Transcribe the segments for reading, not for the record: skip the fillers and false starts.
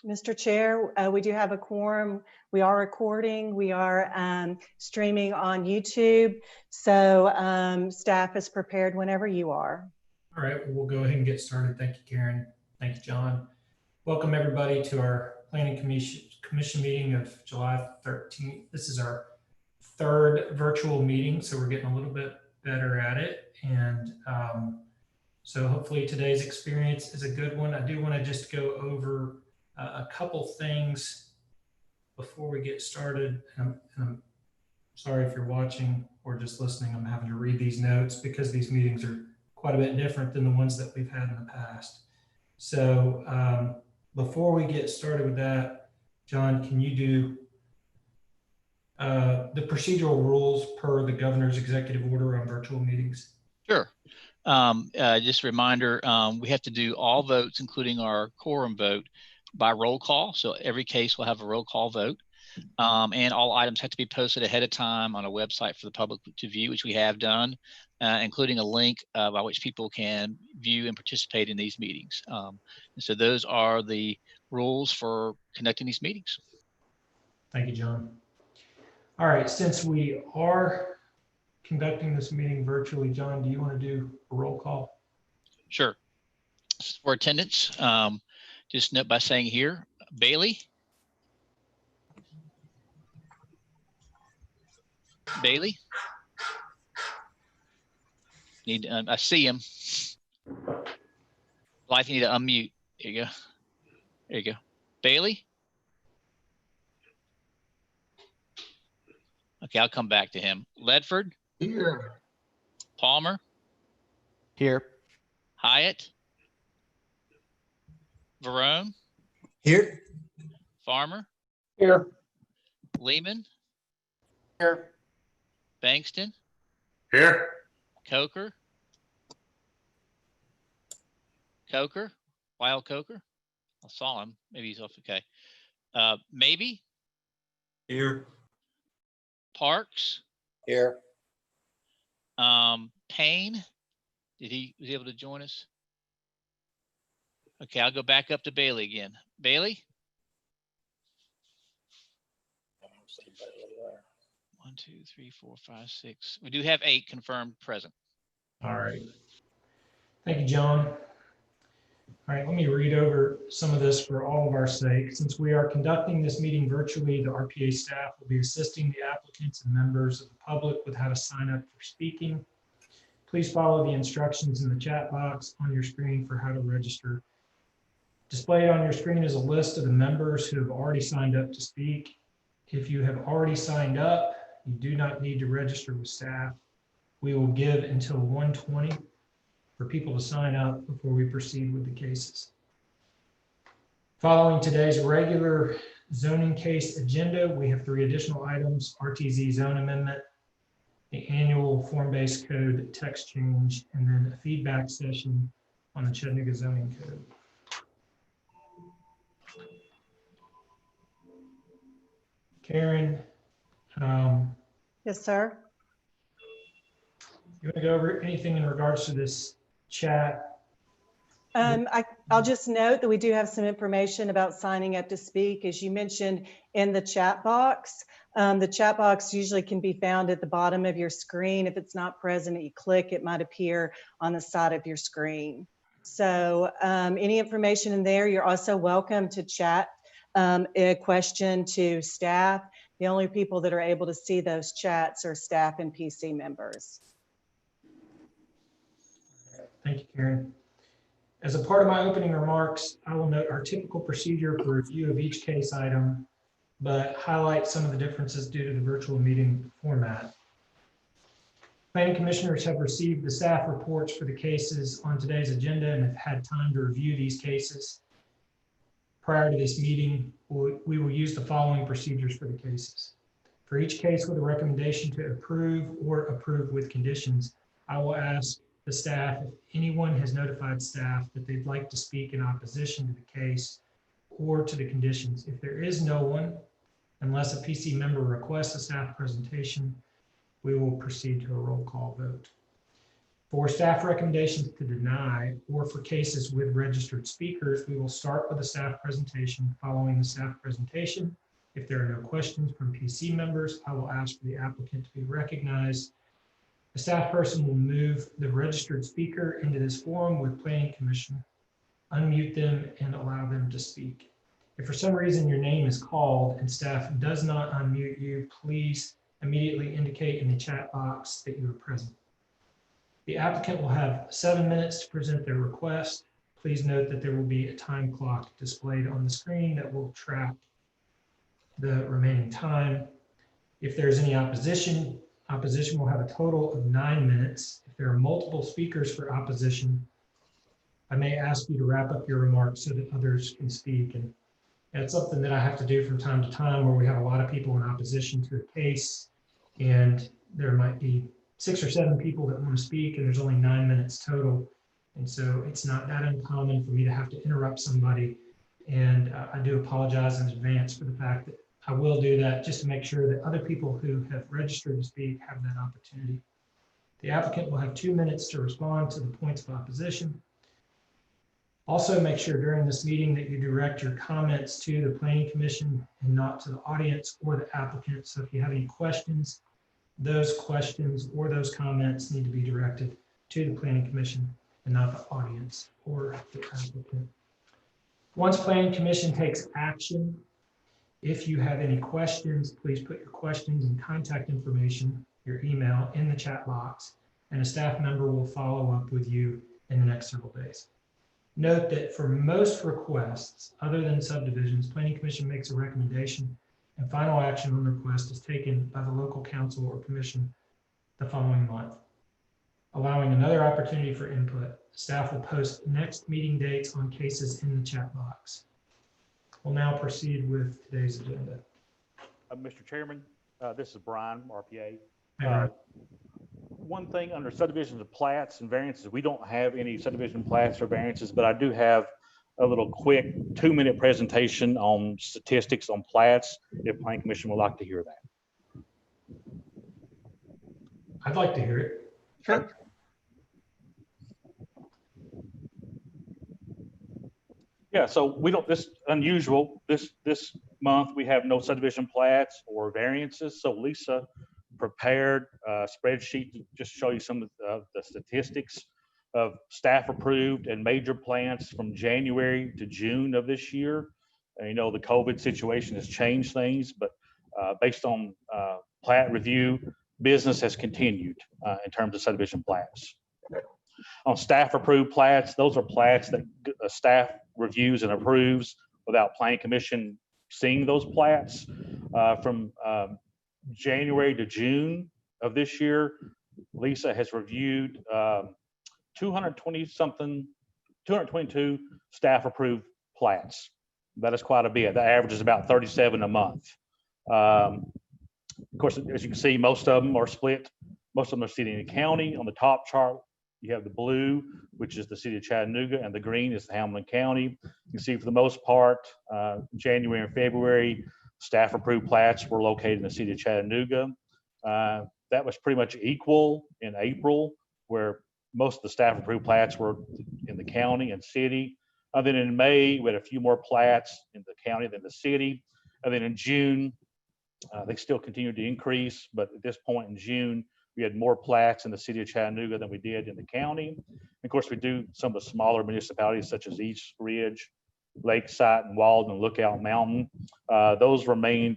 Mr. Chair, we do have a quorum. We are recording. We are streaming on YouTube. So staff is prepared whenever you are. All right, we'll go ahead and get started. Thank you, Karen. Thank you, John. Welcome everybody to our Planning Commission meeting of July 13th. This is our third virtual meeting, so we're getting a little bit better at it. And so hopefully today's experience is a good one. I do want to just go over a couple things before we get started. And I'm sorry if you're watching or just listening, I'm having to read these notes because these meetings are quite a bit different than the ones that we've had in the past. So before we get started with that, John, can you do the procedural rules per the governor's executive order on virtual meetings? Sure. Just a reminder, we have to do all votes, including our quorum vote, by roll call. So every case will have a roll call vote. And all items have to be posted ahead of time on a website for the public to view, which we have done, including a link by which people can view and participate in these meetings. And so those are the rules for conducting these meetings. Thank you, John. All right, since we are conducting this meeting virtually, John, do you want to do a roll call? Sure. For attendance, just note by saying here, Bailey. Bailey. I see him. Life, you need to unmute. There you go. There you go. Bailey. Okay, I'll come back to him. Ledford. Here. Palmer. Here. Hyatt. Verone. Here. Farmer. Here. Lehman. Here. Bankston. Here. Coker. Coker. Wild Coker. I saw him. Maybe he's off. Okay. Maybe. Here. Parks. Here. Payne. Was he able to join us? Okay, I'll go back up to Bailey again. Bailey? 1, 2, 3, 4, 5, 6. We do have 8 confirmed present. All right. Thank you, John. All right, let me read over some of this for all of our sake. Since we are conducting this meeting virtually, the RPA staff will be assisting the applicants and members of the public with how to sign up for speaking. Please follow the instructions in the chat box on your screen for how to register. Displayed on your screen is a list of the members who have already signed up to speak. If you have already signed up, you do not need to register with staff. We will give until 1:20 for people to sign up before we proceed with the cases. Following today's regular zoning case agenda, we have 3 additional items: RTZ zone amendment, the annual form-based code text change, and then a feedback session on the Chattanooga zoning code. Karen. Yes, sir. You want to go over anything in regards to this chat? I'll just note that we do have some information about signing up to speak, as you mentioned in the chat box. The chat box usually can be found at the bottom of your screen. If it's not present, you click, it might appear on the side of your screen. So any information in there, you're also welcome to chat a question to staff. The only people that are able to see those chats are staff and PC members. Thank you, Karen. As a part of my opening remarks, I will note our typical procedure for review of each case item, but highlight some of the differences due to the virtual meeting format. Planning commissioners have received the staff reports for the cases on today's agenda and have had time to review these cases. Prior to this meeting, we will use the following procedures for the cases. For each case with a recommendation to approve or approve with conditions, I will ask the staff if anyone has notified staff that they'd like to speak in opposition to the case or to the conditions. If there is no one, unless a PC member requests a staff presentation, we will proceed to a roll call vote. For staff recommendations to deny or for cases with registered speakers, we will start with a staff presentation. Following the staff presentation, if there are no questions from PC members, I will ask for the applicant to be recognized. The staff person will move the registered speaker into this forum with Planning Commission, unmute them, and allow them to speak. If for some reason your name is called and staff does not unmute you, please immediately indicate in the chat box that you are present. The applicant will have 7 minutes to present their request. Please note that there will be a time clock displayed on the screen that will track the remaining time. If there's any opposition will have a total of 9 minutes. If there are multiple speakers for opposition, I may ask you to wrap up your remarks so that others can speak. And that's something that I have to do from time to time where we have a lot of people in opposition to a case and there might be 6 or 7 people that want to speak and there's only 9 minutes total. And so it's not that uncommon for me to have to interrupt somebody. And I do apologize in advance for the fact that I will do that just to make sure that other people who have registered to speak have that opportunity. The applicant will have 2 minutes to respond to the points of opposition. Also, make sure during this meeting that you direct your comments to the Planning Commission and not to the audience or the applicant. So if you have any questions, those questions or those comments need to be directed to the Planning Commission and not the audience or the applicant. Once Planning Commission takes action, if you have any questions, please put your questions and contact information, your email, in the chat box, and a staff member will follow up with you in the next several days. Note that for most requests, other than subdivisions, Planning Commission makes a recommendation and final action on the request is taken by the local council or commission the following month. Allowing another opportunity for input, staff will post next meeting dates on cases in the chat box. We'll now proceed with today's agenda. Mr. Chairman, this is Brian, RPA. Brian. One thing under subdivisions of plats and variances, we don't have any subdivision plats or variances, but I do have a little quick 2-minute presentation on statistics on plats, if Planning Commission would like to hear that. I'd like to hear it. Sure. Yeah, so we don't, this unusual, this month we have no subdivision plats or variances. So Lisa prepared a spreadsheet to just show you some of the statistics of staff approved and major plants from January to June of this year. And, you know, the COVID situation has changed things, but based on plat review, business has continued in terms of subdivision plats. On staff approved plats, those are plats that staff reviews and approves without Planning Commission seeing those plats. From January to June of this year, Lisa has reviewed 222 staff approved plats. That is quite a bit. The average is about 37 a month. Of course, as you can see, most of them are split. Most of them are city and county. On the top chart, you have the blue, which is the city of Chattanooga, and the green is the Hamilton County. You can see for the most part, January and February, staff approved plats were located in the city of Chattanooga. That was pretty much equal in April, where most of the staff approved plats were in the county and city. And then in May, we had a few more plats in the county than the city. And then in June, they still continued to increase, but at this point in June, we had more plats in the city of Chattanooga than we did in the county. And of course, we do some of the smaller municipalities such as East Ridge, Lakeside, and Walden, and Lookout Mountain. Those remained,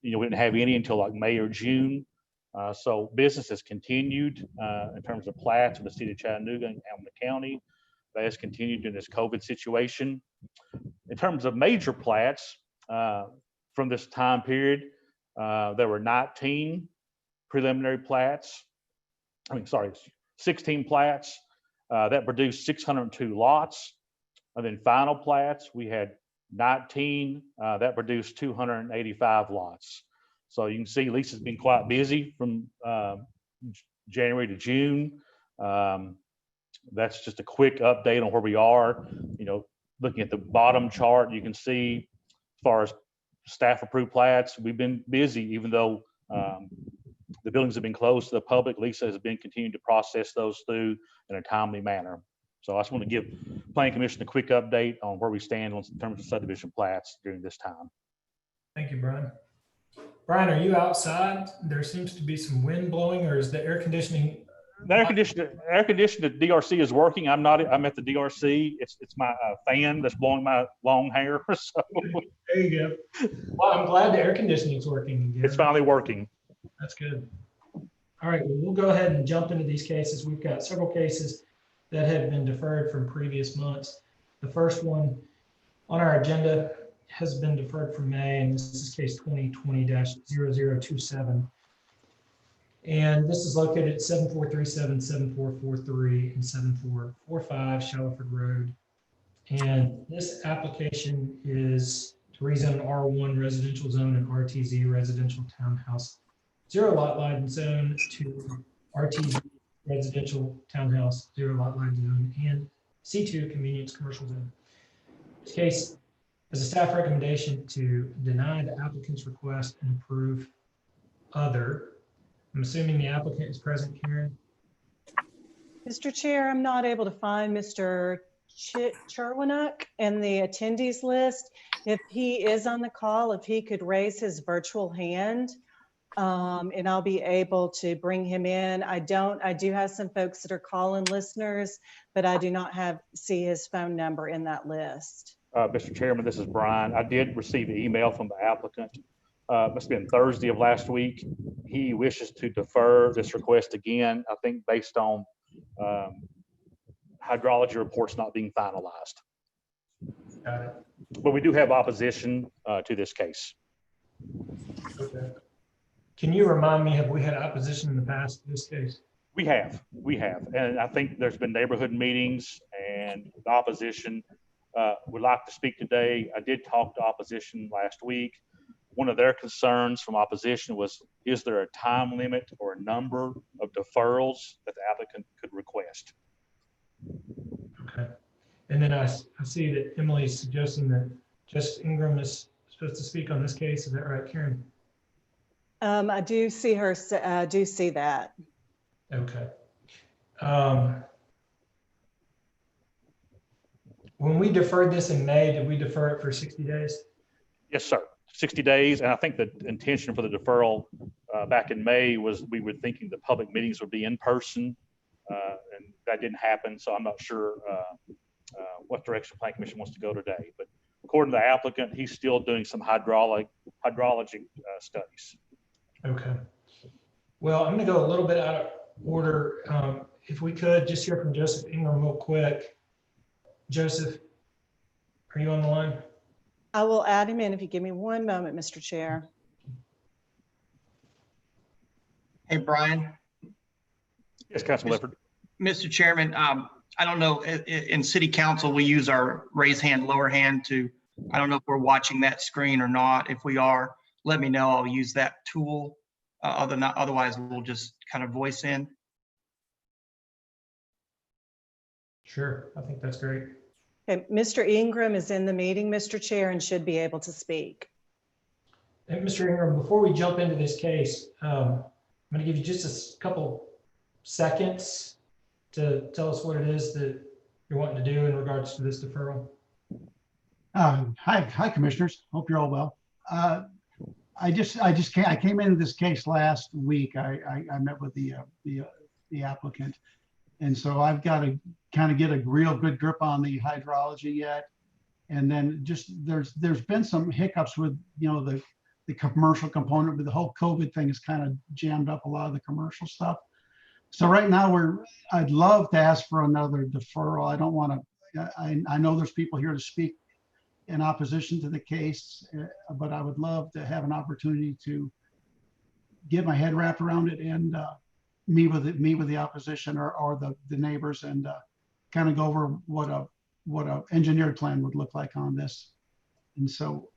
we didn't have any until like May or June. So business has continued in terms of plats in the city of Chattanooga and Hamilton County. That has continued in this COVID situation. In terms of major plats from this time period, there were 19 preliminary plats. 16 plats that produced 602 lots. And then final plats, we had 19 that produced 285 lots. So you can see Lisa's been quite busy from January to June. That's just a quick update on where we are. Looking at the bottom chart, you can see as far as staff approved plats, we've been busy, even though The buildings have been closed to the public. Lisa has been continuing to process those through in a timely manner. So I just want to give Planning Commission a quick update on where we stand in terms of subdivision plats during this time. Thank you, Brian. Brian, are you outside? There seems to be some wind blowing, or is the air conditioning? The air conditioner at DRC is working. I'm at the DRC. It's my fan that's blowing my long hair. So There you go. Well, I'm glad the air conditioning is working again. it's finally working. That's good. All right, well, we'll go ahead and jump into these cases. We've got several cases that have been deferred from previous months. The first one on our agenda has been deferred from May, and this is case 2020-0027. And this is located at 7437, 7443, and 7445 Shallowford Road. And this application is to rezone R1 residential zone and RTZ residential townhouse 0 lot line zone to RTZ residential townhouse 0 lot line zone and C2 convenience commercial zone. This case has a staff recommendation to deny the applicant's request and approve other. I'm assuming the applicant is present, Karen. Mr. Chair, I'm not able to find Mr. Cherwinuk in the attendees list. If he is on the call, if he could raise his virtual hand, and I'll be able to bring him in. I do have some folks that are call-in listeners, but I do not see his phone number in that list. Mr. Chairman, this is Brian. I did receive an email from the applicant. Must have been Thursday of last week. He wishes to defer this request again, I think based on hydrology reports not being finalized. Got it. But we do have opposition to this case. Okay. Can you remind me, have we had opposition in the past to this case? We have. And I think there's been neighborhood meetings and the opposition would like to speak today. I did talk to opposition last week. One of their concerns from opposition was, is there a time limit or a number of deferrals that the applicant could request? Okay. And then I see that Emily's suggesting that Justice Ingram is supposed to speak on this case. Is that right, Karen? I do see her, I do see that. Okay. When we deferred this in May, did we defer it for 60 days? Yes, sir. 60 days. And I think the intention for the deferral back in May was we were thinking the public meetings would be in person, and that didn't happen. So I'm not sure what direction Planning Commission wants to go today. But according to the applicant, he's still doing some hydrology studies. Okay. Well, I'm going to go a little bit out of order. If we could just hear from Joseph Ingram real quick. Joseph, are you on the line? I will add him in if you give me one moment, Mr. Chair. Hey, Brian. Yes, Councilman Lifford. Mr. Chairman, I don't know, in City Council, we use our raise hand, lower hand to, I don't know if we're watching that screen or not. If we are, let me know. I'll use that tool. Otherwise, we'll just kind of voice in. Sure, I think that's great. Okay, Mr. Ingram is in the meeting, Mr. Chair, and should be able to speak. And Mr. Ingram, before we jump into this case, I'm going to give you just a couple seconds to tell us what it is that you're wanting to do in regards to this deferral. Hi, commissioners. Hope you're all well. I came into this case last week. I met with the applicant, and so I've got to kind of get a real good grip on the hydrology yet. And then just there's been some hiccups with the commercial component, but the whole COVID thing has kind of jammed up a lot of the commercial stuff. So right now I'd love to ask for another deferral. I don't want to. I know there's people here to speak in opposition to the case, but I would love to have an opportunity to get my head wrapped around it and meet with the opposition or the neighbors and kind of go over what a engineered plan would look like on this. And so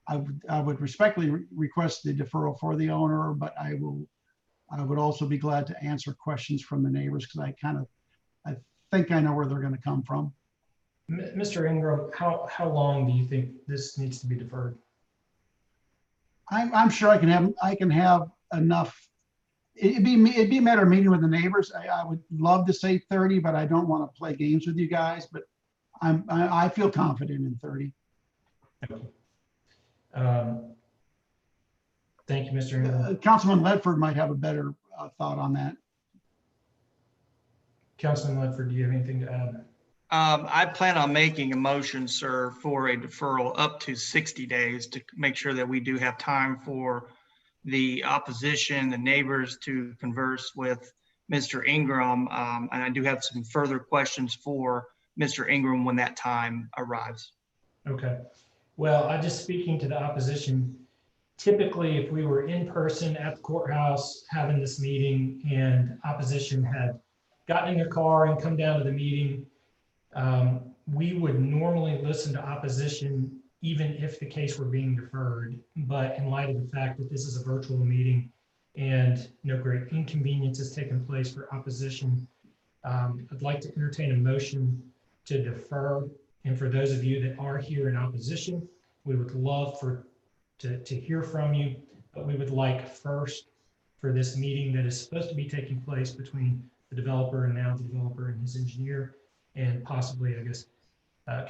I would respectfully request the deferral for the owner, but I would also be glad to answer questions from the neighbors because I think I know where they're going to come from. Mr. Ingram, how long do you think this needs to be deferred? I'm sure I can have enough it'd be a matter of meeting with the neighbors. I would love to say 30, but I don't want to play games with you guys, but I feel confident in 30. Thank you, Mr. Ingram. Councilman Ledford might have a better thought on that. Councilman Ledford, do you have anything to add? I plan on making a motion, sir, for a deferral up to 60 days to make sure that we do have time for the opposition, the neighbors to converse with Mr. Ingram. And I do have some further questions for Mr. Ingram when that time arrives. Okay. Well, I just speaking to the opposition, typically if we were in person at the courthouse having this meeting and opposition had gotten in their car and come down to the meeting, we would normally listen to opposition even if the case were being deferred. But in light of the fact that this is a virtual meeting and no great inconvenience has taken place for opposition, I'd like to entertain a motion to defer. And for those of you that are here in opposition, we would love to hear from you, but we would like first for this meeting that is supposed to be taking place between the developer and now the developer and his engineer, and possibly, I guess,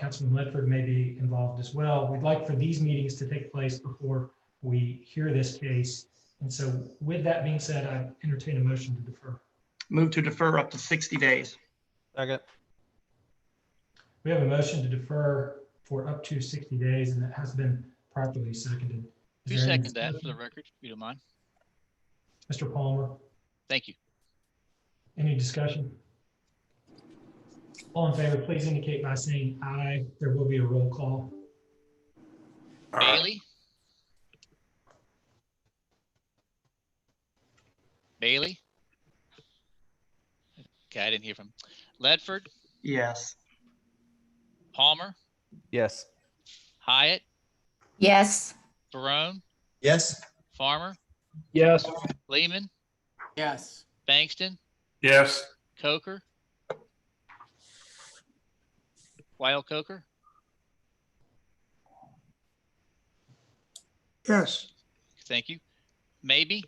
Councilman Ledford may be involved as well. We'd like for these meetings to take place before we hear this case. And so with that being said, I entertain a motion to defer. Move to defer up to 60 days. Second. We have a motion to defer for up to 60 days, and that has been properly seconded. Who seconded that for the record, if you don't mind? Mr. Palmer, Thank you. any discussion? All in favor, please indicate by saying aye. There will be a roll call. Bailey? Bailey? Okay, I didn't hear from Ledford, Yes. Palmer, Yes. Hyatt, Yes. Barone, Yes. Farmer, Yes. Lehman, Yes. Bankston, Yes. Coker, Wild Coker, Yes. thank you. Maybe,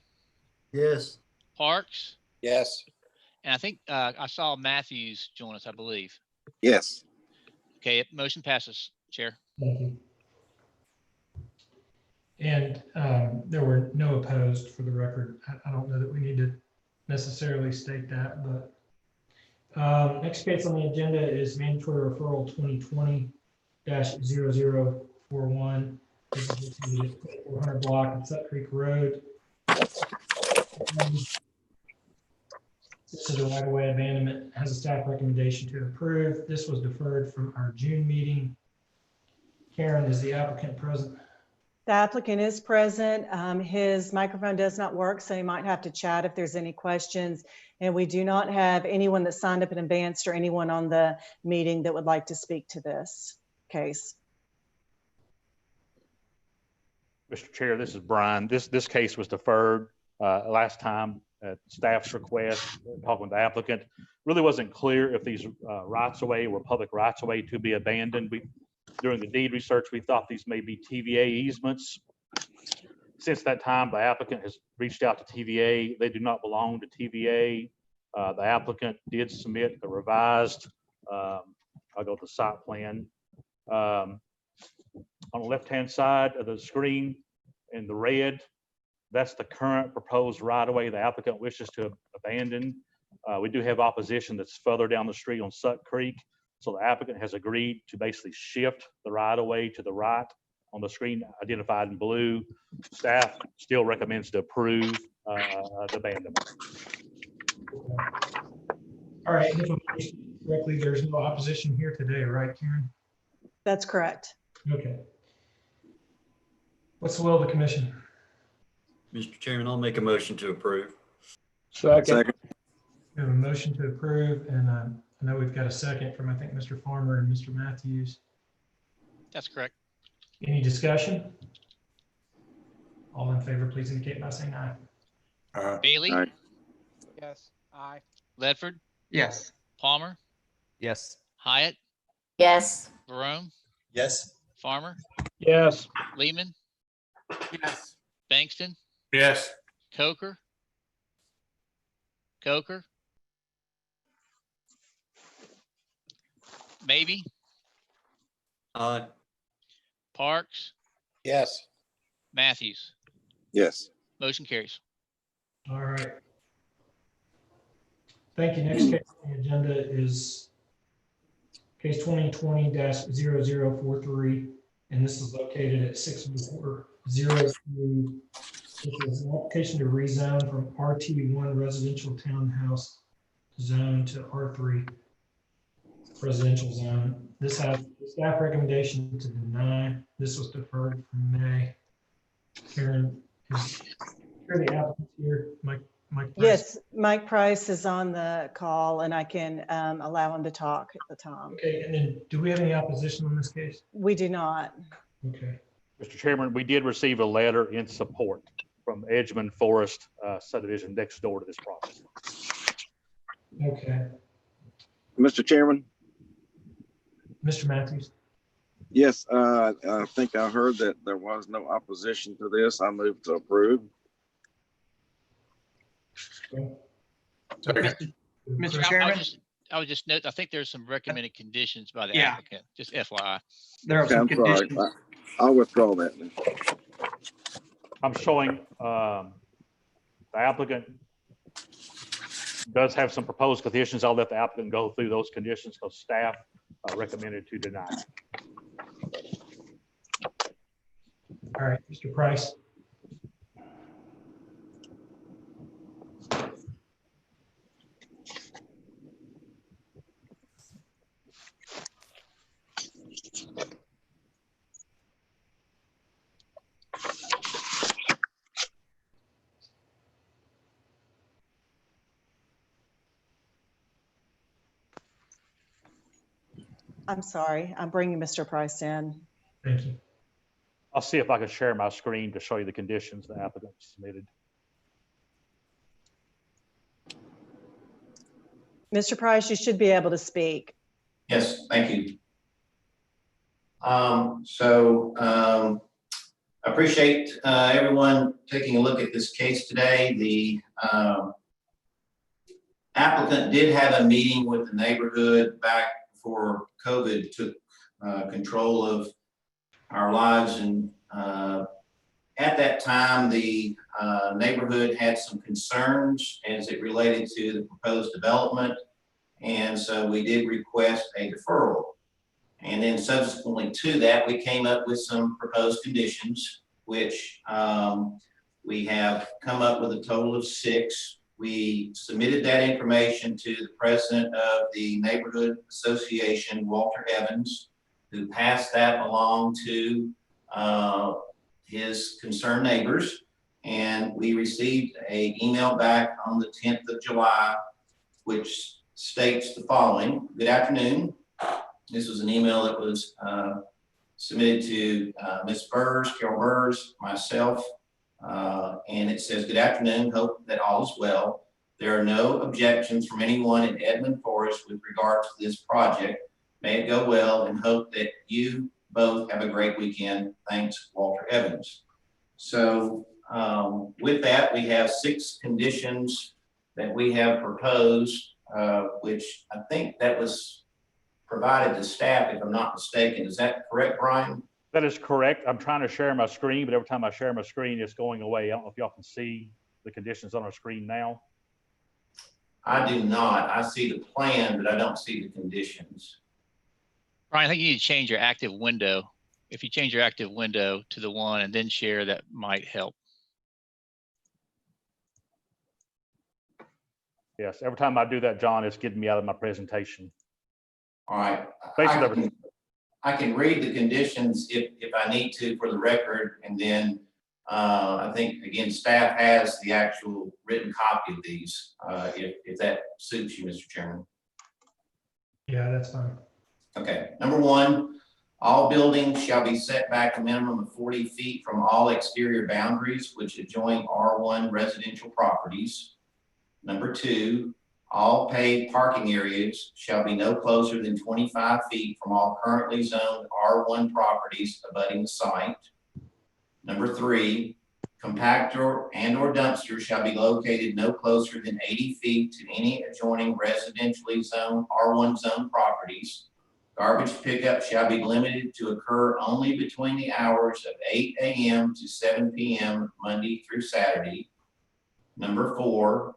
Yes. Parks, Yes. and I think I saw Matthews join us, I believe. Yes. Okay, motion passes, Chair. Thank you. And there were no opposed for the record. I don't know that we need to necessarily state that, but next case on the agenda is mandatory referral 2020-0041. This is the 400 block of Sut Creek Road. This is a right-of-way abandonment, has a staff recommendation to approve. This was deferred from our June meeting. Karen, is the applicant present? The applicant is present. His microphone does not work, so he might have to chat if there's any questions. And we do not have anyone that signed up in advance or anyone on the meeting that would like to speak to this case. Mr. Chair, this is Brian. This case was deferred last time at staff's request, talking with the applicant. Really wasn't clear if these rights of way were public rights of way to be abandoned. During the deed research, we thought these may be TVA easements. Since that time, the applicant has reached out to TVA. They do not belong to TVA. The applicant did submit a revised, I'll go to the site plan. On the left-hand side of the screen in the red, that's the current proposed right-of-way the applicant wishes to abandon. We do have opposition that's further down the street on Sut Creek. So the applicant has agreed to basically shift the right-of-way to the right on the screen identified in blue. Staff still recommends to approve the abandonment. All right, if I'm understanding correctly, there's no opposition here today, right, Karen? That's correct. Okay. What's the will of the commission? Mr. Chairman, I'll make a motion to approve. Second. We have a motion to approve, and I know we've got a second from, I think, Mr. Farmer and Mr. Matthews. That's correct. Any discussion? All in favor, please indicate by saying aye. Bailey, Yes. Aye. Ledford, Yes. Palmer, Yes. Hyatt, Yes. Barone, Yes. Farmer, Yes. Lehman, Yes. Bankston, Yes. Coker, Coker, Maybe, Aye. Parks, Yes. Matthews. Yes. Motion carries. All right. Thank you. Next case on the agenda is case 2020-0043, and this is located at 6402. This is an application to rezone from RT1 residential townhouse zone to R3 residential zone. This has staff recommendation to deny. This was deferred from May. Karen, is the applicant here? Mike Price? Yes, Mike Price is on the call and I can allow him to talk at the time. Okay, and then do we have any opposition on this case? We do not. Okay. Mr. Chairman, we did receive a letter in support from Edgemond Forest subdivision next door to this property. Okay. Mr. Chairman? Mr. Matthews? Yes, I think I heard that there was no opposition to this. I move to approve. Okay. Mr. Chairman? I would just note, I think there's some recommended conditions by the Yeah. applicant, just FYI. There are Okay, some I'm sorry. conditions. I'll withdraw that then. I'm showing the applicant does have some proposed conditions. I'll let the applicant go through those conditions because staff recommended to deny. All right, Mr. Price. I'm sorry. I'm bringing Mr. Price in. Thank you. I'll see if I can share my screen to show you the conditions the applicant submitted. Mr. Price, you should be able to speak. Yes, thank you. I appreciate everyone taking a look at this case today. The applicant did have a meeting with the neighborhood back before COVID took control of our lives. And at that time, the neighborhood had some concerns as it related to the proposed development. And so we did request a deferral. And then subsequently to that, we came up with some proposed conditions, which we have come up with a total of 6. We submitted that information to the president of the neighborhood association, Walter Evans, who passed that along to his concerned neighbors. And we received an email back on the 10th of July, which states the following. Good afternoon. This was an email that was submitted to Ms. Burrs, Carol Burrs, myself, and it says, good afternoon, hope that all is well. There are no objections from anyone in Edgemond Forest with regard to this project. May it go well and hope that you both have a great weekend. Thanks, Walter Evans. So with that, we have 6 conditions that we have proposed, which I think that was provided to staff, if I'm not mistaken. Is that correct, Brian? That is correct. I'm trying to share my screen, but every time I share my screen, it's going away. I don't know if y'all can see the conditions on our screen now. I do not. I see the plan, but I don't see the conditions. Brian, I think you need to change your active window. If you change your active window to the one and then share, that might help. Yes, every time I do that, John, it's getting me out of my presentation. All right. Basically, I can read the conditions if I need to for the record, and then I think, again, staff has the actual written copy of these, if that suits you, Mr. Chairman. Yeah, that's fine. Okay. Number 1, all buildings shall be set back a minimum of 40 feet from all exterior boundaries which adjoin R1 residential properties. Number 2, all paved parking areas shall be no closer than 25 feet from all currently zoned R1 properties abutting the site. Number 3, compactor and/or dumpster shall be located no closer than 80 feet to any adjoining residentially zoned R1 zone properties. Garbage pickup shall be limited to occur only between the hours of 8 a.m. to 7 p.m. Monday through Saturday. Number 4,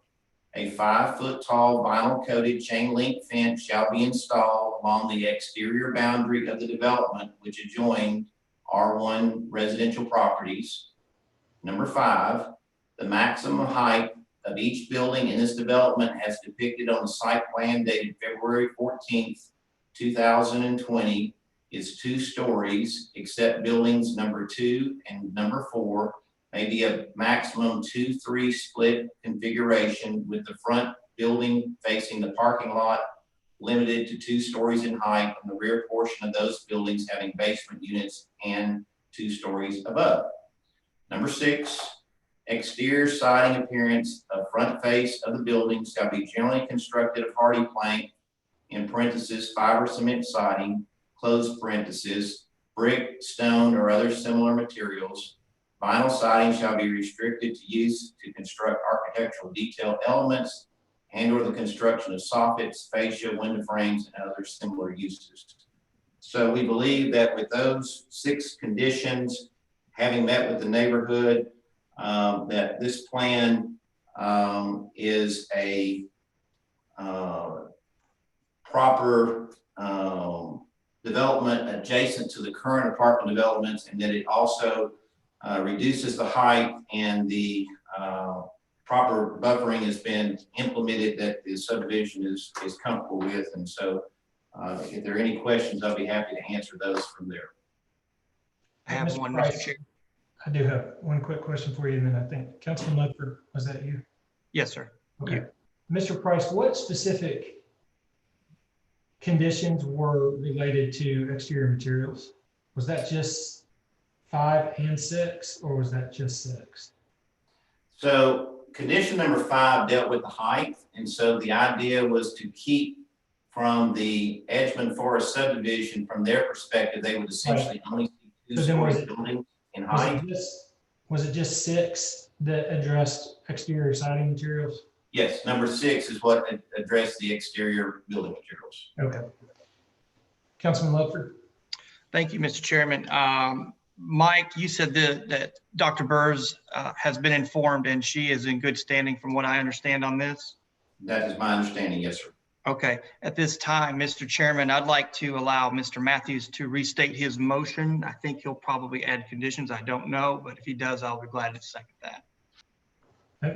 a 5-foot tall vinyl coated chain link fence shall be installed along the exterior boundary of the development which adjoin R1 residential properties. Number 5, the maximum height of each building in this development as depicted on the site plan dated February 14th, 2020 is 2 stories, except buildings number 2 and number 4 may be a maximum 2-3 split configuration, with the front building facing the parking lot limited to 2 stories in height, and the rear portion of those buildings having basement units and 2 stories above. Number 6, exterior siding appearance of front face of the building shall be generally constructed of hardy plank, in parentheses, fiber cement siding, close parentheses, brick, stone, or other similar materials. Vinyl siding shall be restricted to use to construct architectural detail elements and/or the construction of soffits, fascia, window frames, and other similar uses. So we believe that with those 6 conditions, having met with the neighborhood, that this plan is a proper development adjacent to the current apartment developments, and that it also reduces the height, and the proper buffering has been implemented that the subdivision is comfortable with. And so if there are any questions, I'll be happy to answer those from there. I have Mr. one, Price, Mr. Chair. I do have one quick question for you, and then I think Councilman Ledford, was that you? Yes, sir. Okay. You. Mr. Price, what specific conditions were related to exterior materials? Was that just 5 and 6, or was that just 6? So condition number 5 dealt with the height. And so the idea was to keep from the Edgemond Forest subdivision, from their perspective, they would essentially only see 2-story buildings in height. Was it just 6 that addressed exterior siding materials? Yes, number 6 is what addressed the exterior building materials. Okay. Councilman Ledford. Thank you, Mr. Chairman. Mike, you said that Dr. Burrs has been informed and she is in good standing from what I understand on this? That is my understanding, yes, sir. Okay. At this time, Mr. Chairman, I'd like to allow Mr. Matthews to restate his motion. I think he'll probably add conditions. I don't know, but if he does, I'll be glad to second that.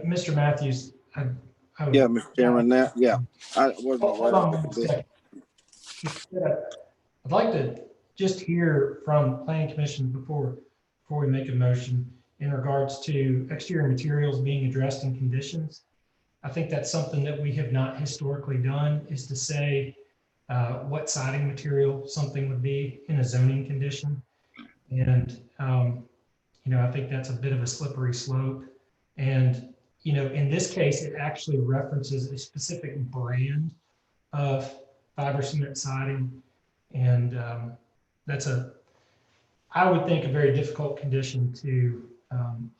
Mr. Matthews. Yeah, Mr. Chairman, I wasn't Hold aware on of one this. second. I'd like to just hear from Planning Commission before we make a motion in regards to exterior materials being addressed in conditions. I think that's something that we have not historically done, is to say what siding material something would be in a zoning condition. And, I think that's a bit of a slippery slope. And, in this case, it actually references a specific brand of fiber cement siding. And that's I would think, a very difficult condition to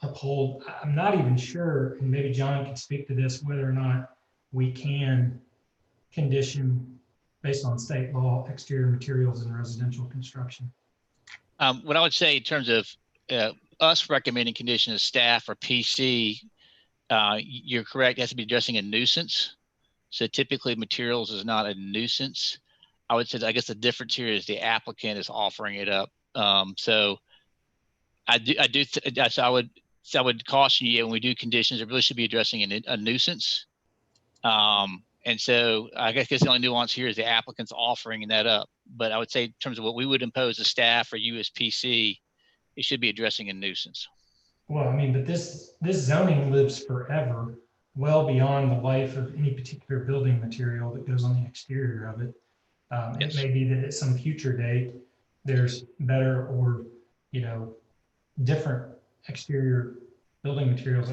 uphold. I'm not even sure, and maybe John can speak to this, whether or not we can condition based on state law exterior materials in residential construction. What I would say in terms of us recommending condition as staff or PC, you're correct, it has to be addressing a nuisance. So typically materials is not a nuisance. I would say, I guess the difference here is the applicant is offering it up. So I would caution you when we do conditions, it really should be addressing a nuisance. And so I guess the only nuance here is the applicant's offering that up. But I would say in terms of what we would impose as staff or you as PC, it should be addressing a nuisance. Well, I mean, but this zoning lives forever, well beyond the life of any particular building material that goes on the exterior of it. It may be that at some future date, there's better or, different exterior building materials.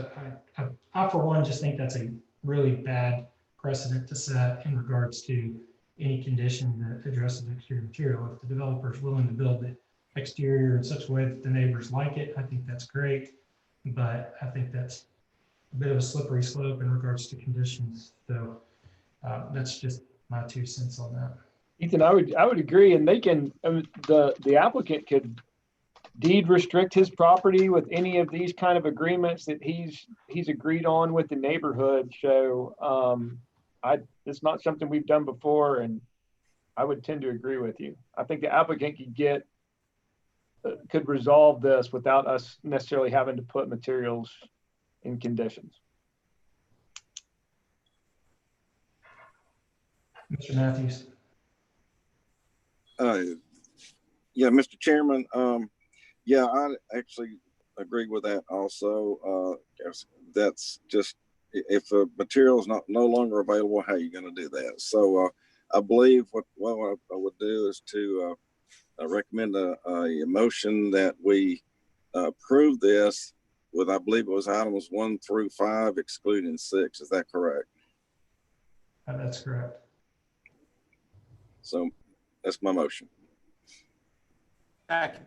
I, for one, just think that's a really bad precedent to set in regards to any condition that addresses exterior material. If the developer is willing to build the exterior in such a way that the neighbors like it, I think that's great. but I think that's a bit of a slippery slope in regards to conditions. So that's just my 2 cents on that. Ethan, I would agree, and they can, the applicant could deed restrict his property with any of these kind of agreements that he's agreed on with the neighborhood. So it's not something we've done before, and I would tend to agree with you. I think the applicant could resolve this without us necessarily having to put materials in conditions. Mr. Matthews. Yeah, Mr. Chairman. Yeah, I actually agree with that also. That's just, if a material is no longer available, how are you going to do that? So I believe what I would do is to recommend a motion that we approve this with, I believe it was items 1 through 5, excluding 6. Is that correct? That's correct. So that's my motion. Second.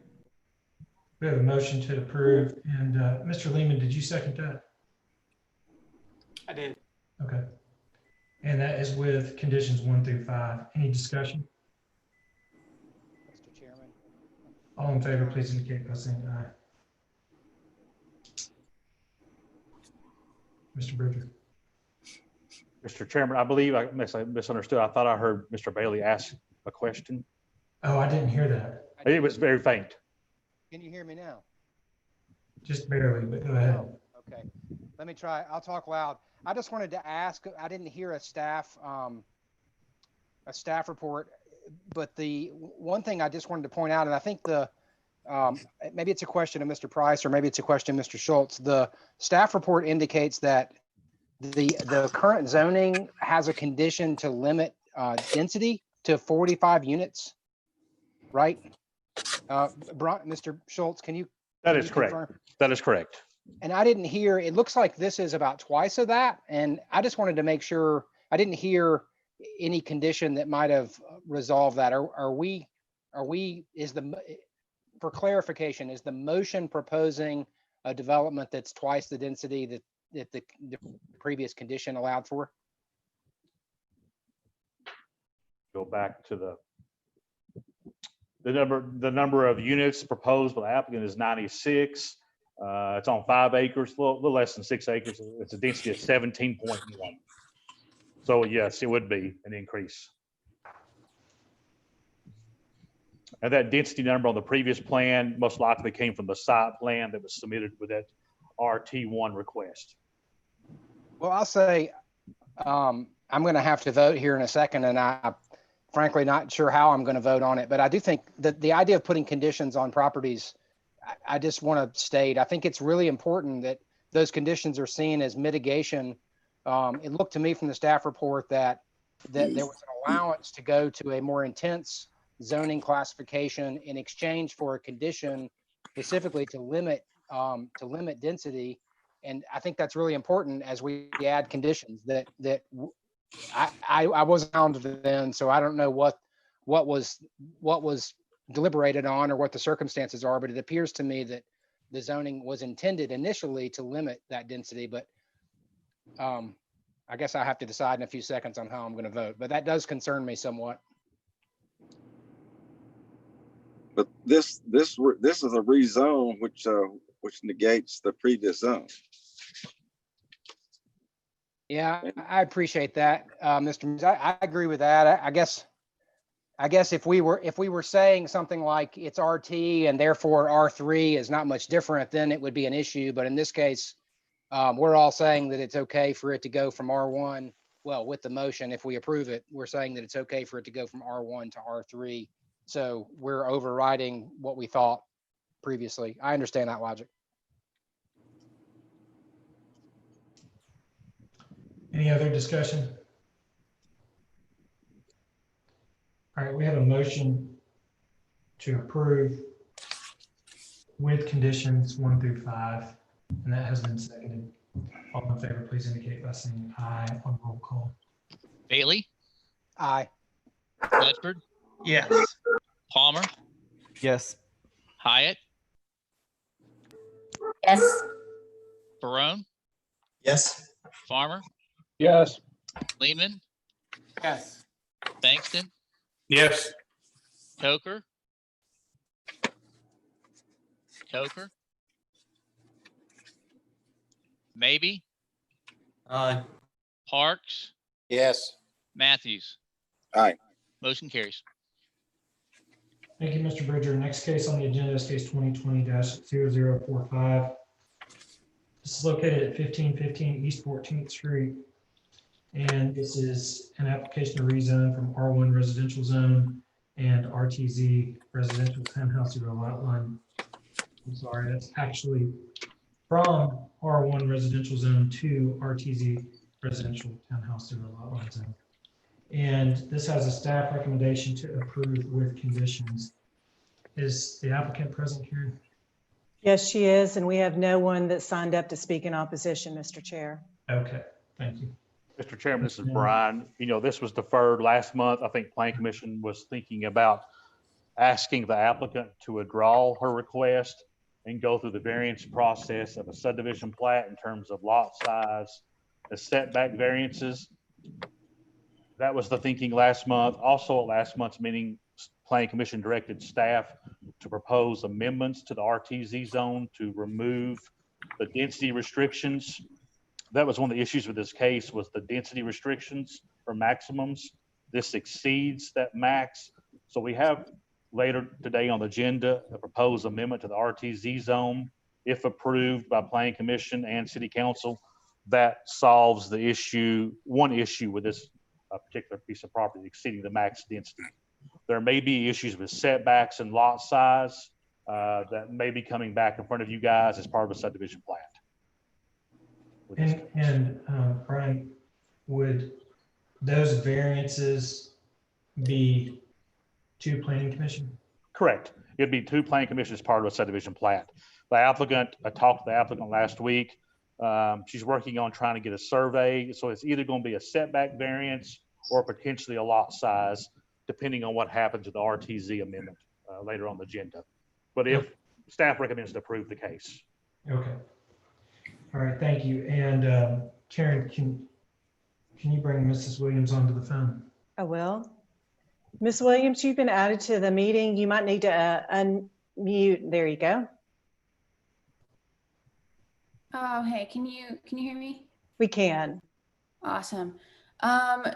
We have a motion to approve, and Mr. Lehman, did you second that? I did. Okay. And that is with conditions 1 through 5. Any discussion? Mr. Chairman. All in favor, please indicate by saying aye. Mr. Bridger. Mr. Chairman, I believe I misunderstood. I thought I heard Mr. Bailey ask a question. Oh, I didn't hear that. It was very faint. Can you hear me now? Just barely, but go ahead. Oh, okay. Let me try. I'll talk loud. I just wanted to ask, I didn't hear a staff report, but the one thing I just wanted to point out, and I think maybe it's a question of Mr. Price, or maybe it's a question of Mr. Schultz. The staff report indicates that the current zoning has a condition to limit density to 45 units, right? Mr. Schultz, can you? That is correct. Confirm? That is correct. And I didn't hear, it looks like this is about twice of that. And I just wanted to make sure, I didn't hear any condition that might have resolved that. For clarification, is the motion proposing a development that's twice the density that the previous condition allowed for? Go back to the number of units proposed by the applicant is 96. It's on 5 acres, a little less than 6 acres. It's a density of 17.1. So yes, it would be an increase. And that density number on the previous plan most likely came from the site plan that was submitted with that RT1 request. Well, I'll say I'm going to have to vote here in a second, and I'm frankly not sure how I'm going to vote on it. But I do think that the idea of putting conditions on properties, I just want to state, I think it's really important that those conditions are seen as mitigation. It looked to me from the staff report that there was an allowance to go to a more intense zoning classification in exchange for a condition specifically to limit density. And I think that's really important as we add conditions that I wasn't around then, so I don't know what was deliberated on or what the circumstances are, but it appears to me that the zoning was intended initially to limit that density. But I guess I have to decide in a few seconds on how I'm going to vote, but that does concern me somewhat. But this is a rezone which negates the previous zone. Yeah, I appreciate that, Mr. Means. I agree with that. I guess if we were saying something like it's RT and therefore R3 is not much different, then it would be an issue. But in this case, we're all saying that it's okay for it to go from R1. Well, with the motion, if we approve it, we're saying that it's okay for it to go from R1 to R3. So we're overriding what we thought previously. I understand that logic. Any other discussion? All right, we have a motion to approve with conditions 1 through 5, and that has been seconded. All in favor, please indicate by saying aye on roll call. Bailey? Aye. Bedford? Yes. Palmer? Yes. Hyatt? Yes. Barone, Yes. Farmer, Yes. Lehman, Yes. Bankston, Yes. Coker, Maybe, Aye. Parks, Yes. Matthews. Aye. Motion carries. Thank you, Mr. Bridger. Next case on the agenda is case 2020-0045. This is located at 1515 East 14th Street. And this is an application to rezone from R1 residential zone and RTZ residential townhouse zero lot line. I'm sorry, that's actually from R1 residential zone to RTZ residential townhouse zero lot line zone. And this has a staff recommendation to approve with conditions. Is the applicant present here? Yes, she is, and we have no one that signed up to speak in opposition, Mr. Chair. Okay, thank you. Mr. Chairman, this is Brian. You know, this was deferred last month. I think Planning Commission was thinking about asking the applicant to withdraw her request and go through the variance process of a subdivision plat in terms of lot size, the setback variances. That was the thinking last month. Also at last month's meeting, Planning Commission directed staff to propose amendments to the RTZ zone to remove the density restrictions. That was one of the issues with this case, was the density restrictions or maximums. This exceeds that max. So we have later today on the agenda a proposed amendment to the RTZ zone. If approved by Planning Commission and City Council, that solves the issue, one issue with this particular piece of property exceeding the max density. There may be issues with setbacks and lot size that may be coming back in front of you guys as part of a subdivision plat. And Brian, would those variances be to Planning Commission? Correct. It'd be to Planning Commission as part of a subdivision plat. The applicant, I talked to the applicant last week. She's working on trying to get a survey. So it's either going to be a setback variance or potentially a lot size, depending on what happens with the RTZ amendment later on the agenda. But if staff recommends to approve the case. Okay. All right, thank you. And Karen, can you bring Mrs. Williams onto the phone? I will. Ms. Williams, you've been added to the meeting. You might need to unmute. There you go. Oh, hey, can you hear me? We can. Awesome.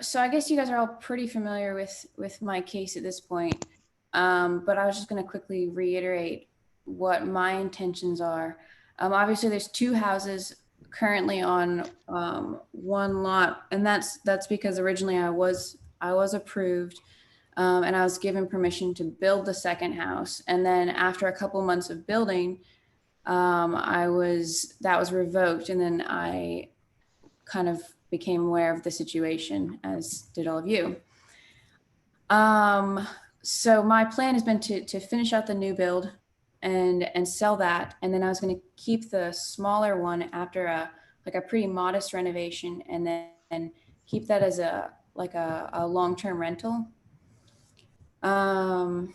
So I guess you guys are all pretty familiar with my case at this point. But I was just going to quickly reiterate what my intentions are. Obviously there's two houses currently on one lot, and that's because originally I was approved and I was given permission to build the second house. And then after a couple months of building, that was revoked, and then I kind of became aware of the situation, as did all of you. So my plan has been to finish out the new build and sell that, and then I was going to keep the smaller one after a pretty modest renovation, and then keep that as a long-term rental. I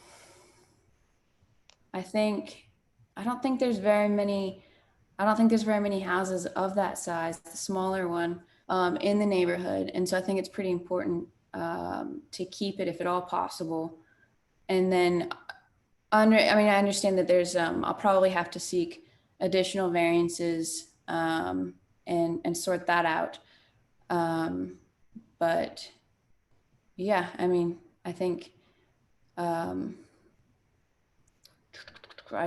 don't think there's very many houses of that size, the smaller one, in the neighborhood. And so I think it's pretty important to keep it if at all possible. And then I understand that there's, I'll probably have to seek additional variances and sort that out. But yeah, I mean, I think, I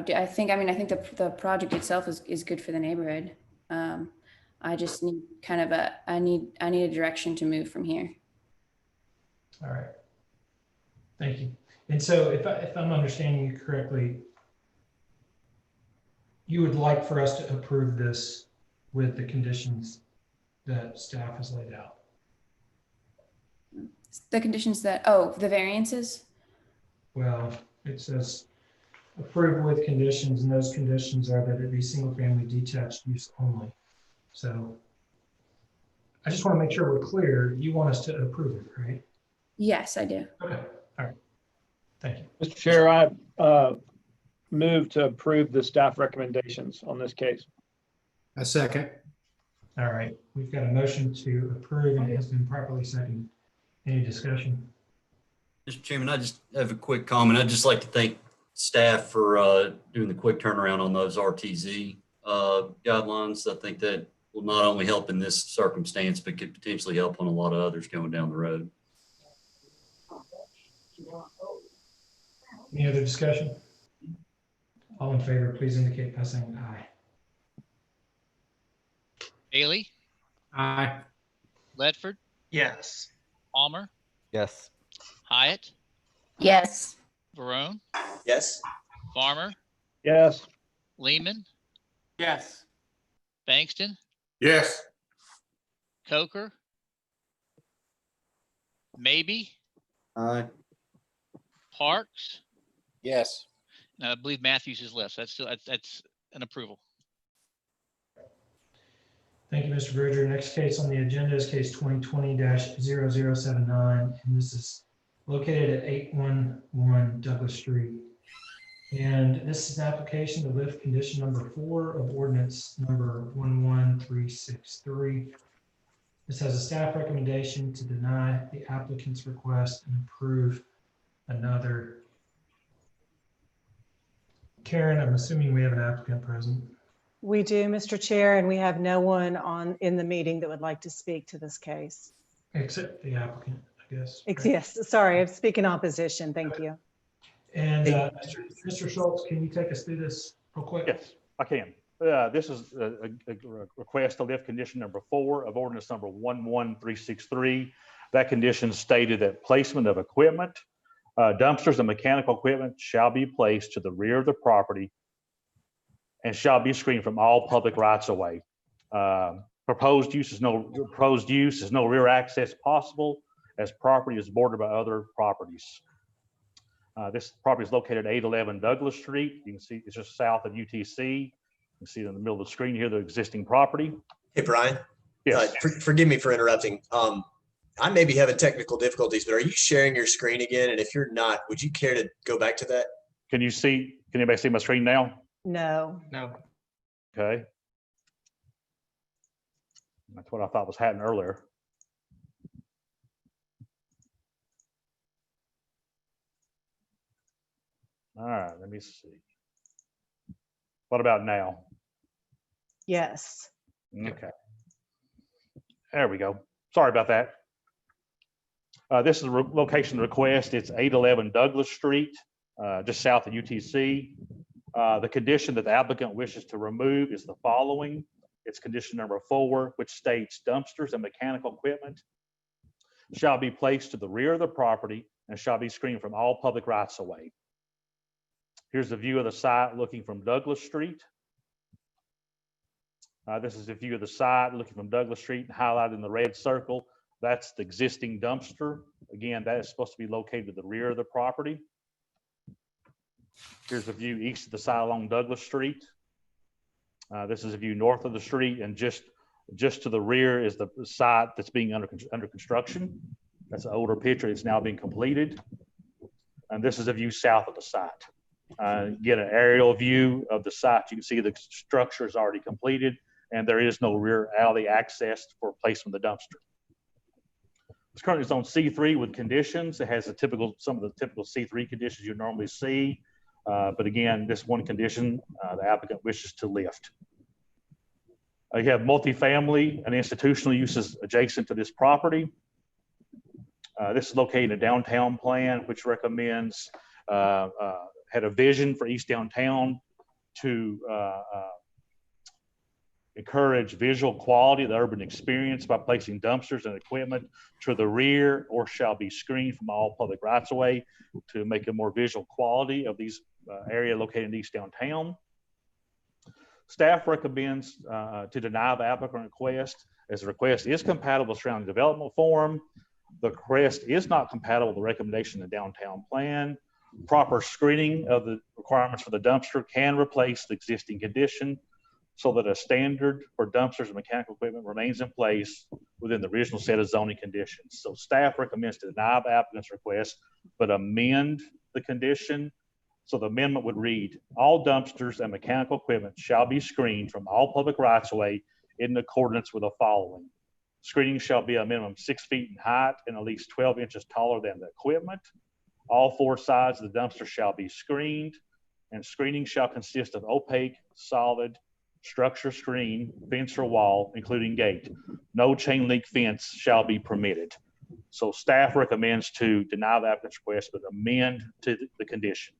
think the project itself is good for the neighborhood. I just need kind of I need a direction to move from here. All right. Thank you. And so if I'm understanding you correctly, you would like for us to approve this with the conditions that staff has laid out? The conditions that, the variances? Well, it says approved with conditions, and those conditions are that it be single family detached use only. So I just want to make sure we're clear. You want us to approve it, right? Yes, I do. Okay. All right. Thank you. Mr. Chair, I move to approve the staff recommendations on this case. A second. All right, we've got a motion to approve and it has been properly seconded. Any discussion? Mr. Chairman, I just have a quick comment. I'd just like to thank staff for doing the quick turnaround on those RTZ guidelines. I think that will not only help in this circumstance, but could potentially help on a lot of others going down the road. Any other discussion? All in favor, please indicate by saying aye. Bailey, Aye. Ledford, Yes. Palmer, Yes. Hyatt, Yes. Varone, Yes. Farmer, Yes. Lehman, Yes. Bankston, Yes. Coker, maybe, Aye. Parks, Yes. and I believe Matthews is left. So that's an approval. Thank you, Mr. Bridger. Next case on the agenda is case 2020-0079, and this is located at 811 Douglas Street. And this is an application to lift condition number 4 of ordinance number 11363. This has a staff recommendation to deny the applicant's request and approve another. Karen, I'm assuming we have an applicant present. We do, Mr. Chair, and we have no one in the meeting that would like to speak to this case. Except the applicant, I guess. Yes, sorry, I'm speaking opposition. Thank you. And Mr. Schultz, can you take us through this real quick? Yes, I can. This is a request to lift condition number 4 of ordinance number 11363. That condition stated that placement of equipment, dumpsters and mechanical equipment shall be placed to the rear of the property and shall be screened from all public rights of way. Proposed use is no rear access possible, as property is bordered by other properties. This property is located at 811 Douglas Street. You can see it's just south of UTC. You can see in the middle of the screen here the existing property. Hey, Brian. Yes. Forgive me for interrupting. I may be having technical difficulties, but are you sharing your screen again? And if you're not, would you care to go back to that? Can anybody see my screen now? No. No. Okay. That's what I thought was happening earlier. All right, let me see. What about now? Yes. Okay. There we go. Sorry about that. This is a location request. It's 811 Douglas Street, just south of UTC. The condition that the applicant wishes to remove is the following. It's condition number 4, which states dumpsters and mechanical equipment shall be placed to the rear of the property and shall be screened from all public rights of way. Here's a view of the site looking from Douglas Street. This is a view of the site looking from Douglas Street, highlighted in the red circle. That's the existing dumpster. Again, that is supposed to be located at the rear of the property. Here's a view east of the site along Douglas Street. This is a view north of the street, and just to the rear is the site that's being under construction. That's an older picture. It's now being completed. And this is a view south of the site. Get an aerial view of the site. You can see the structure is already completed, and there is no rear alley access for placement of the dumpster. It's currently zone C3 with conditions. It has some of the typical C3 conditions you normally see. But again, this one condition the applicant wishes to lift. You have multifamily and institutional uses adjacent to this property. This is located in a downtown plan, which recommends, had a vision for East Downtown to encourage visual quality of the urban experience by placing dumpsters and equipment to the rear or shall be screened from all public rights of way to make a more visual quality of these area located in East Downtown. Staff recommends to deny the applicant request, as the request is compatible with surrounding development form. The request is not compatible with the recommendation in the downtown plan. Proper screening of the requirements for the dumpster can replace the existing condition so that a standard for dumpsters and mechanical equipment remains in place within the original set of zoning conditions. So staff recommends to deny the applicant's request, but amend the condition So the amendment would read, all dumpsters and mechanical equipment shall be screened from all public rights of way in accordance with the following. Screening shall be a minimum 6 feet in height and at least 12 inches taller than the equipment. All 4 sides of the dumpster shall be screened, and screening shall consist of opaque, solid, structure screen, fence or wall, including gate. No chain link fence shall be permitted. So staff recommends to deny the applicant's request, but amend to the condition.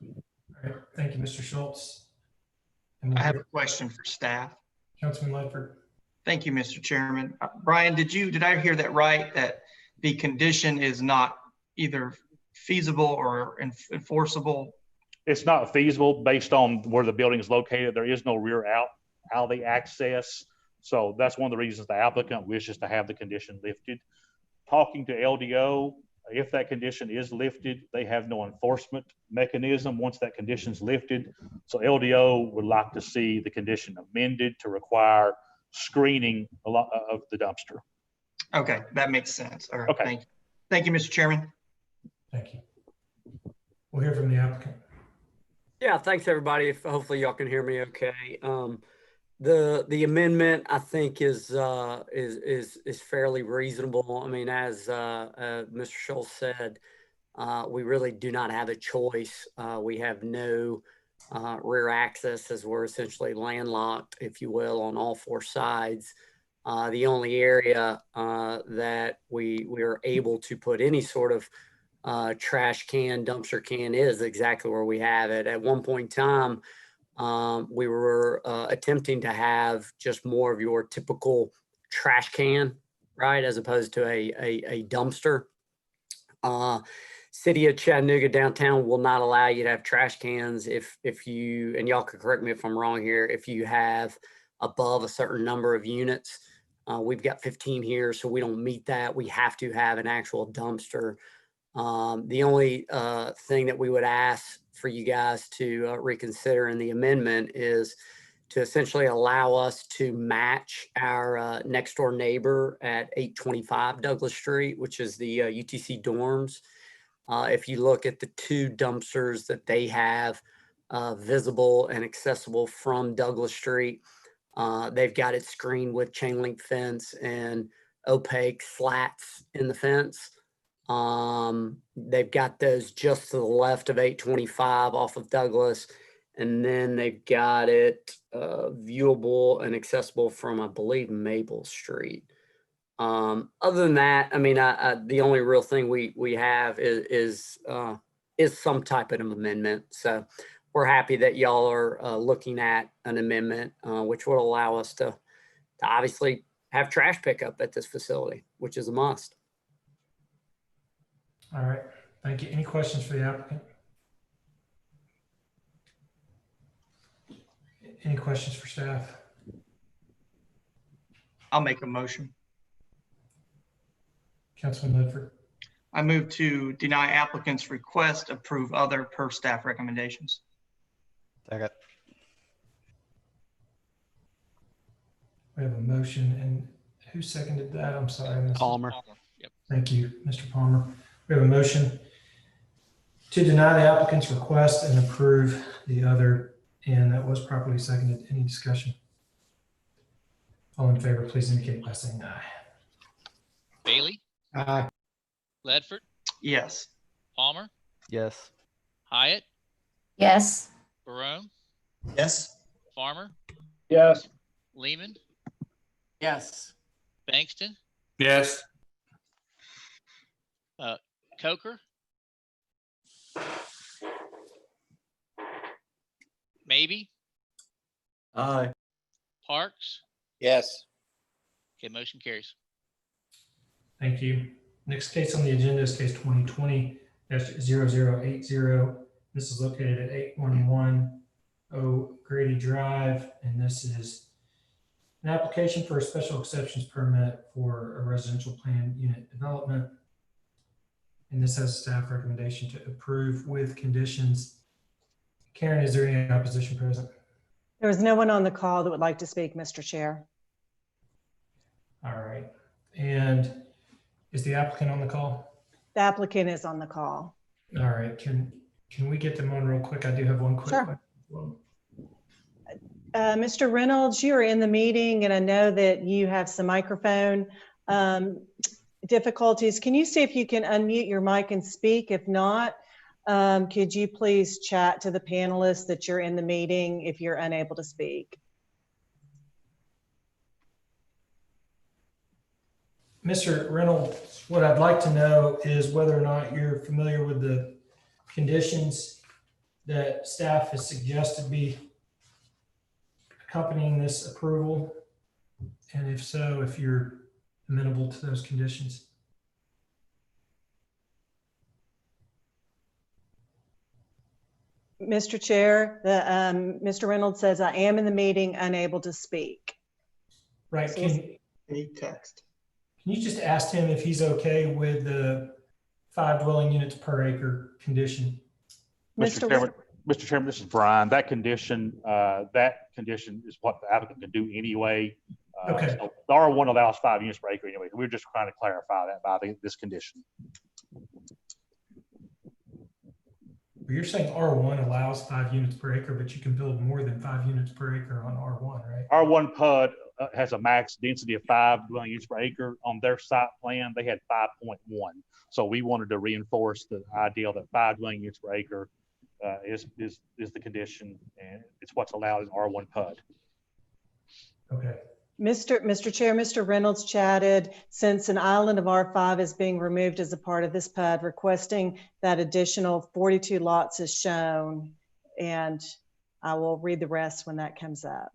All right, thank you, Mr. Schultz. I have a question for staff. Councilman Ledford. Thank you, Mr. Chairman. Brian, did I hear that right? That the condition is not either feasible or enforceable? It's not feasible based on where the building is located. There is no rear alley access. So that's one of the reasons the applicant wishes to have the condition lifted. Talking to LDO, if that condition is lifted, they have no enforcement mechanism once that condition is lifted. So LDO would like to see the condition amended to require screening of the dumpster. Okay, that makes sense. All right, okay. Thank you. Thank you, Mr. Chairman. Thank you. We'll hear from the applicant. Yeah, thanks everybody. Hopefully y'all can hear me okay. The amendment I think is fairly reasonable. I mean, as Mr. Schultz said, we really do not have a choice. We have no rear access as we're essentially landlocked, if you will, on all 4 sides. The only area that we are able to put any sort of trash can, dumpster can is exactly where we have it. At one point in time, we were attempting to have just more of your typical trash can, right, as opposed to a dumpster. City of Chattanooga downtown will not allow you to have trash cans if you, and y'all could correct me if I'm wrong here, if you have above a certain number of units. We've got 15 here, so we don't meet that. We have to have an actual dumpster. The only thing that we would ask for you guys to reconsider in the amendment is to essentially allow us to match our next door neighbor at 825 Douglas Street, which is the UTC dorms. If you look at the 2 dumpsters that they have visible and accessible from Douglas Street, they've got it screened with chain link fence and opaque slats in the fence. They've got those just to the left of 825 off of Douglas, and then they've got it viewable and accessible from, I believe, Maple Street. Other than that, I mean, the only real thing we have is some type of amendment. So we're happy that y'all are looking at an amendment, which will allow us to obviously have trash pickup at this facility, which is a must. All right, thank you. Any questions for the applicant? Any questions for staff? I'll make a motion. Councilman Ledford. I move to deny applicant's request, approve other per staff recommendations. Second. We have a motion, and who seconded that? I'm sorry. Mr. Palmer. Yep. Thank you, Mr. Palmer. We have a motion to deny the applicant's request and approve the other, and that was properly seconded. Any discussion? All in favor, please indicate by saying aye. Bailey? Aye. Ledford? Yes. Palmer? Yes. Hyatt? Yes. Barone? Yes. Farmer? Yes. Lehman? Yes. Bankston? Yes. Coker? Maybe? Aye. Parks? Yes. Okay, motion carries. Thank you. Next case on the agenda is case 2020-0080. This is located at 8110 Grady Drive, and this is an application for a special exceptions permit for a residential plan unit development. And this has a staff recommendation to approve with conditions. Karen, is there any opposition present? There is no one on the call that would like to speak, Mr. Chair. All right. And is the applicant on the call? The applicant is on the call. All right, can we get them on real quick? I do have one quick Sure. question. Well, Mr. Reynolds, you are in the meeting and I know that you have some microphone difficulties. Can you see if you can unmute your mic and speak? If not, could you please chat to the panelists that you're in the meeting if you're unable to speak? Mr. Reynolds, what I'd like to know is whether or not you're familiar with the conditions that staff has suggested be accompanying this approval, and if so, if you're amenable to those conditions. Mr. Chair, Mr. Reynolds says, I am in the meeting, unable to speak. Right, So can text. you just ask him if he's okay with the 5 dwelling units per acre condition? Mr. Chairman, this is Brian. That condition is what the applicant can do anyway. Okay. So the R1 allows 5 units per acre anyway. We're just trying to clarify that by this condition. You're saying R1 allows 5 units per acre, but you can build more than 5 units per acre on R1, right? R1 PUD has a max density of 5 dwelling units per acre. On their site plan, they had 5.1. So we wanted to reinforce the idea that 5 dwelling units per acre is the condition, and it's what's allowed in R1 PUD. Okay. Mr. Chair, Mr. Reynolds chatted, since an island of R5 is being removed as a part of this PUD, requesting that additional 42 lots is shown, and I will read the rest when that comes up.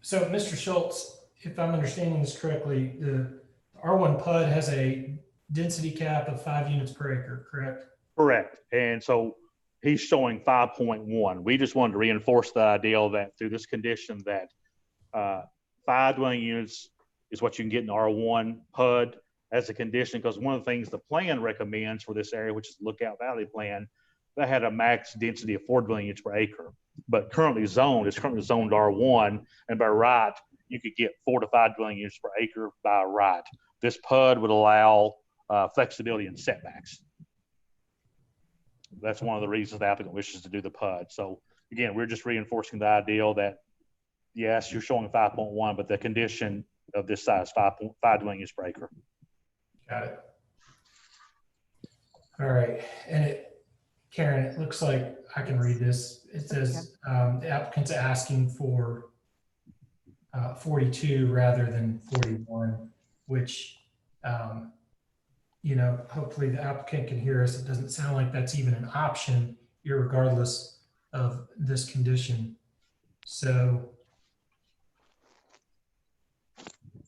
So, Mr. Schultz, if I'm understanding this correctly, the R1 PUD has a density cap of 5 units per acre, correct? Correct. And so he's showing 5.1. We just wanted to reinforce the idea that through this condition that 5 dwelling units is what you can get in R1 PUD as a condition, because one of the things the plan recommends for this area, which is the Lookout Valley plan, that had a max density of 4 dwelling units per acre, but it's currently zoned R1, and by right, you could get 4 to 5 dwelling units per acre by right. This PUD would allow flexibility in setbacks. That's one of the reasons the applicant wishes to do the PUD. So again, we're just reinforcing the ideal that, yes, you're showing 5.1, but the condition of this size, 5 dwelling units per acre. Got it. All right. And Karen, it looks like I can read this. It says the applicant's asking for 42 rather than 41, which, you know, hopefully the applicant can hear us. It doesn't sound like that's even an option, irregardless of this condition. So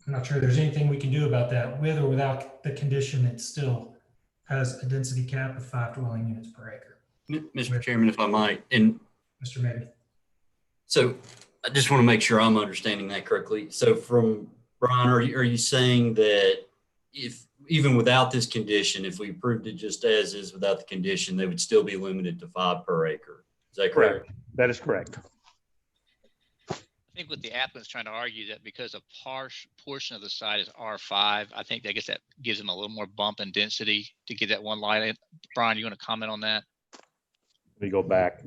I'm not sure there's anything we can do about that. With or without the condition, it still has a density cap of 5 dwelling units per acre. Mr. Chairman, if I might, and Mr. Maybe. So I just want to make sure I'm understanding that correctly. So from Brian, are you saying that if even without this condition, if we approved it just as is without the condition, they would still be limited to 5 per acre? Is that correct? That is correct. I think what the applicant's trying to argue that because a portion of the site is R5, I think that gives them a little more bump in density to get that one line in. Brian, you want to comment on that? Let me go back.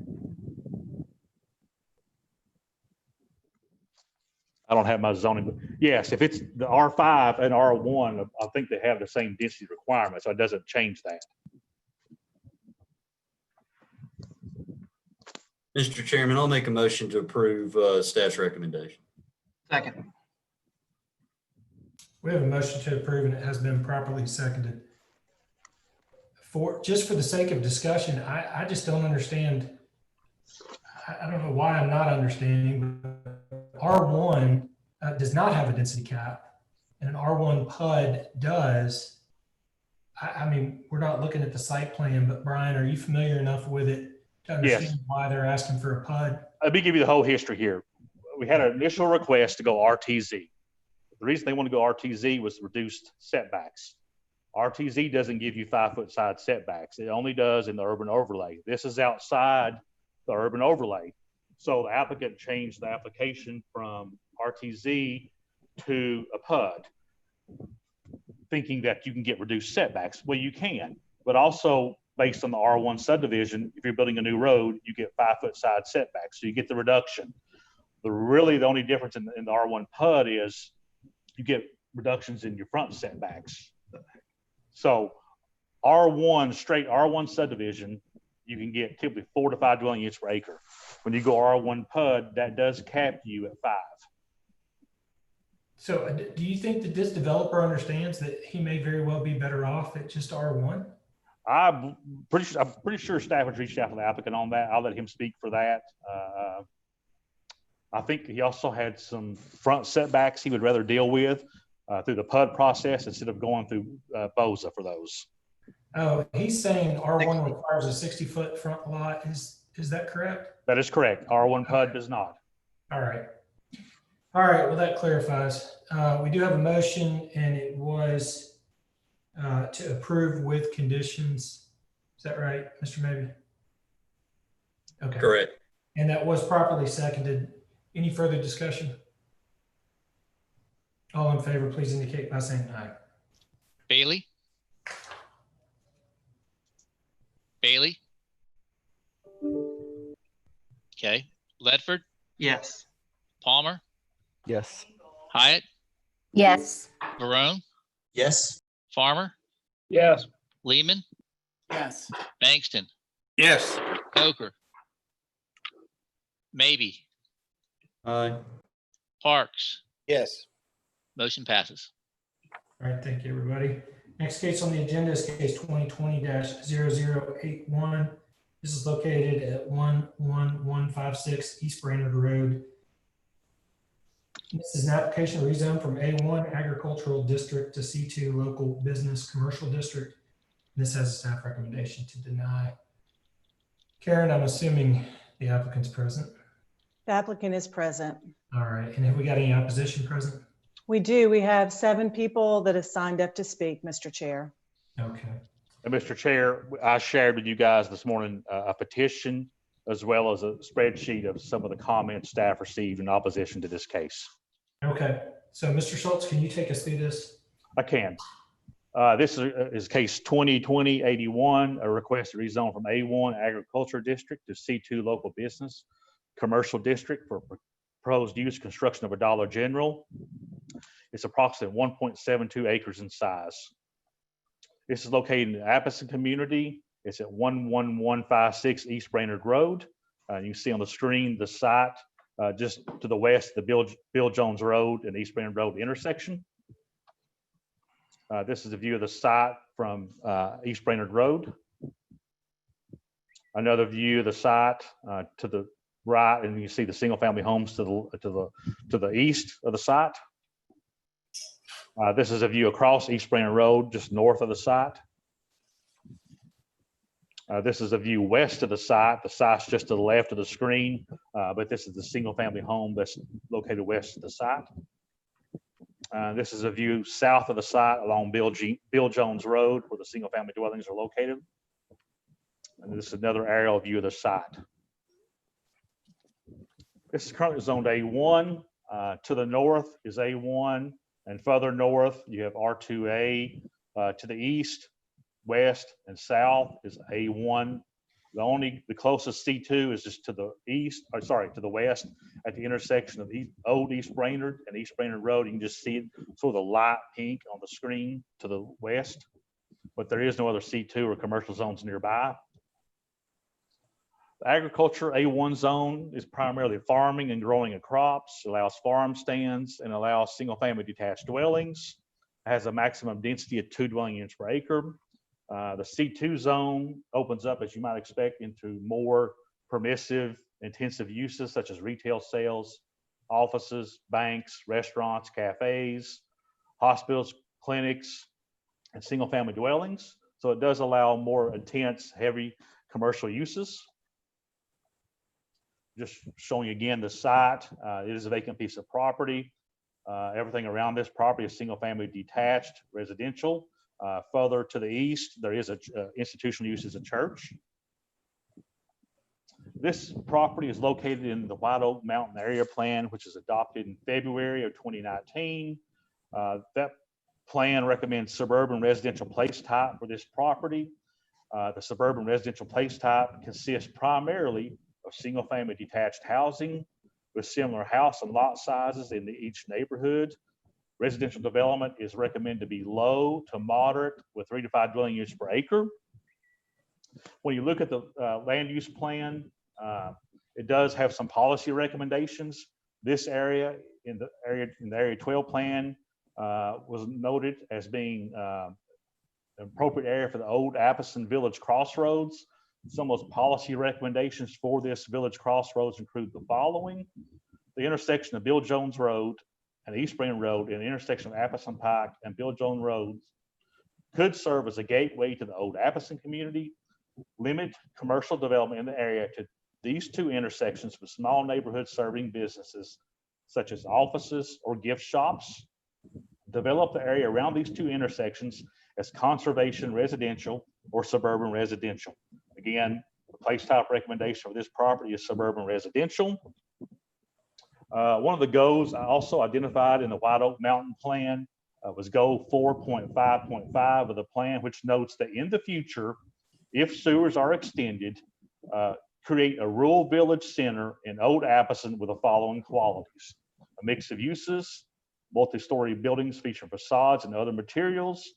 I don't have my zoning, but yes, if it's the R5 and R1, I think they have the same density requirement, so it doesn't change that. Mr. Chairman, I'll make a motion to approve staff's recommendation. Second. We have a motion to approve and it has been properly seconded. Just for the sake of discussion, I just don't understand. I don't know why I'm not understanding, but R1 does not have a density cap and an R1 PUD does. I mean, we're not looking at the site plan, but Brian, are you familiar enough with it to understand why they're asking for a PUD? Let me give you the whole history here. We had an initial request to go RTZ. The reason they want to go RTZ was reduced setbacks. RTZ doesn't give you 5-foot side setbacks. It only does in the urban overlay. This is outside the urban overlay. So the applicant changed the application from RTZ to a PUD. thinking that you can get reduced setbacks. Well, you can, but also based on the R1 subdivision, if you're building a new road, you get 5-foot side setbacks. So you get the reduction. Really the only difference in the R1 PUD is you get reductions in your front setbacks. So R1, straight R1 subdivision, you can get typically 4 to 5 dwelling units per acre. When you go R1 PUD, that does cap you at 5. So do you think that this developer understands that he may very well be better off at just R1? I'm pretty sure staff has reached out to the applicant on that. I'll let him speak for that. I think he also had some front setbacks he would rather deal with through the PUD process instead of going through BOZA for those. Oh, he's saying R1 requires a 60-foot front lot. Is that correct? That is correct. R1 PUD does not. All right. All right. Well, that clarifies. We do have a motion, and it was to approve with conditions. Is that right, Mr. Maybe? Okay. Correct. And that was properly seconded. Any further discussion? All in favor, please indicate by saying aye. Bailey? Bailey? Okay. Ledford? Yes. Palmer? Yes. Hyatt? Yes. Barone? Yes. Farmer? Yes. Lehman? Yes. Bankston? Yes. Coker? Maybe? Aye. Parks? Yes. Motion passes. All right, thank you, everybody. Next case on the agenda is case 2020-0081. This is located at 11156 East Brainerd Road. This is an application rezone from A1 Agricultural District to C2 Local Business Commercial District. This has a staff recommendation to deny. Karen, I'm assuming the applicant's present. The applicant is present. All right, and have we got any opposition present? We do. We have 7 people that have signed up to speak, Mr. Chair. Okay. And Mr. Chair, I shared with you guys this morning a petition as well as a spreadsheet of some of the comments staff received in opposition to this case. Okay. So Mr. Schultz, can you take us through this? I can. This is case 2020-81, a request to rezone from A1 Agriculture District to C2 Local Business Commercial District for proposed use construction of a Dollar General. It's approximately 1.72 acres in size. This is located in the Appleton community. It's at 11156 East Brainerd Road. You can see on the screen the site just to the west, the Bill Jones Road and East Brainerd Road intersection. This is a view of the site from East Brainerd Road. Another view of the site to the right, and you see the single-family homes to the east of the site. This is a view across East Brainerd Road, just north of the site. This is a view west of the site. The site's just to the left of the screen, but this is the single-family home that's located west of the site. This is a view south of the site along Bill Jones Road, where the single-family dwellings are located. And this is another aerial view of the site. This is currently zoned A1. To the north is A1, and further north you have R2A. To the east, west, and south is A1. The closest C2 is just to the east, or sorry, to the west at the intersection of Old East Brainerd and East Brainerd Road. You can just see it sort of the light pink on the screen to the west, but there is no other C2 or commercial zones nearby. The agriculture A1 zone is primarily farming and growing of crops, allows farm stands, and allows single-family detached dwellings. It has a maximum density of 2 dwelling units per acre. The C2 zone opens up, as you might expect, into more permissive, intensive uses such as retail sales, offices, banks, restaurants, cafes, hospitals, clinics, and single-family dwellings. So it does allow more intense, heavy commercial uses. Just showing again the site. It is a vacant piece of property. Everything around this property is single-family detached residential. Further to the east, there is a institutional use as a church. This property is located in the White Oak Mountain Area Plan, which is adopted in February of 2019. That plan recommends suburban residential place type for this property. The suburban residential place type consists primarily of single-family detached housing with similar house and lot sizes in each neighborhood. Residential development is recommended to be low to moderate with 3 to 5 dwelling units per acre. When you look at the land use plan, it does have some policy recommendations. This area in the Area 12 plan was noted as being an appropriate area for the old Appleton Village Crossroads. Some of those policy recommendations for this Village Crossroads include the following: the intersection of Bill Jones Road and East Spring Road and the intersection of Appleton Pike and Bill Jones Roads could serve as a gateway to the old Appleton community. Limit commercial development in the area to these two intersections with small neighborhoods serving businesses such as offices or gift shops. Develop the area around these two intersections as conservation residential or suburban residential. Again, the place type recommendation for this property is suburban residential. One of the goals I also identified in the White Oak Mountain Plan was goal 4.5.5 of the plan, which notes that in the future, if sewers are extended, create a rural village center in Old Appleton with the following qualities: a mix of uses, multi-story buildings featuring facades and other materials,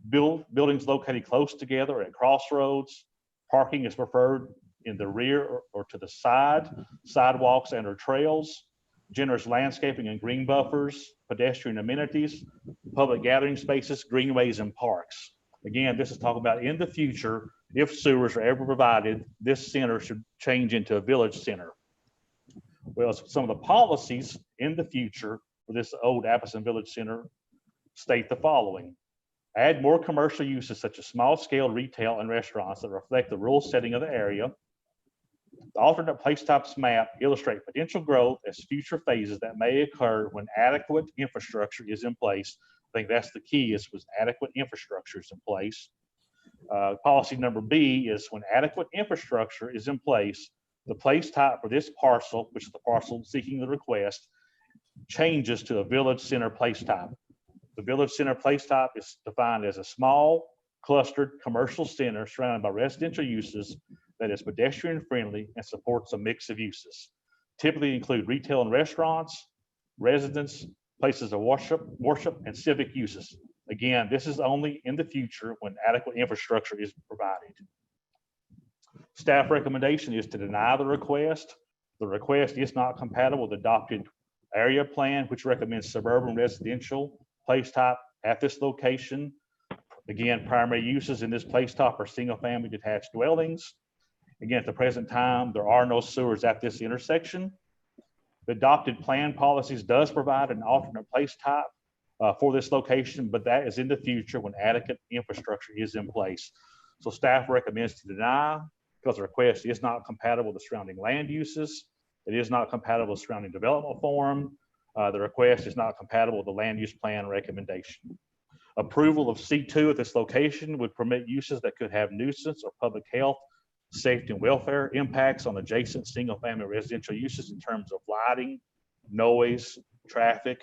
buildings located close together at crossroads, parking is preferred in the rear or to the side, sidewalks and or trails, generous landscaping and green buffers, pedestrian amenities, public gathering spaces, greenways and parks. Again, this is talking about in the future, if sewers are ever provided, this center should change into a village center. Well, some of the policies in the future for this old Appleton Village Center state the following: add more commercial uses such as small-scale retail and restaurants that reflect the rural setting of the area. The alternate place types map illustrate potential growth as future phases that may occur when adequate infrastructure is in place. I think that's the key, is when adequate infrastructure is in place. Policy number B is when adequate infrastructure is in place, the place type for this parcel, which is the parcel seeking the request, changes to a village center place type. The village center place type is defined as a small, clustered commercial center surrounded by residential uses that is pedestrian friendly and supports a mix of uses. Typically include retail and restaurants, residents, places of worship, and civic uses. Again, this is only in the future when adequate infrastructure is provided. Staff recommendation is to deny the request. The request is not compatible with adopted area plan, which recommends suburban residential place type at this location. Again, primary uses in this place type are single family detached dwellings. Again, at the present time, there are no sewers at this intersection. The adopted plan policies does provide an alternate place type for this location, but that is in the future when adequate infrastructure is in place. So staff recommends to deny because the request is not compatible with the surrounding land uses. It is not compatible with surrounding development form. The request is not compatible with the land use plan recommendation. Approval of C2 at this location would permit uses that could have nuisance or public health, safety and welfare impacts on adjacent single family residential uses in terms of lighting, noise, traffic,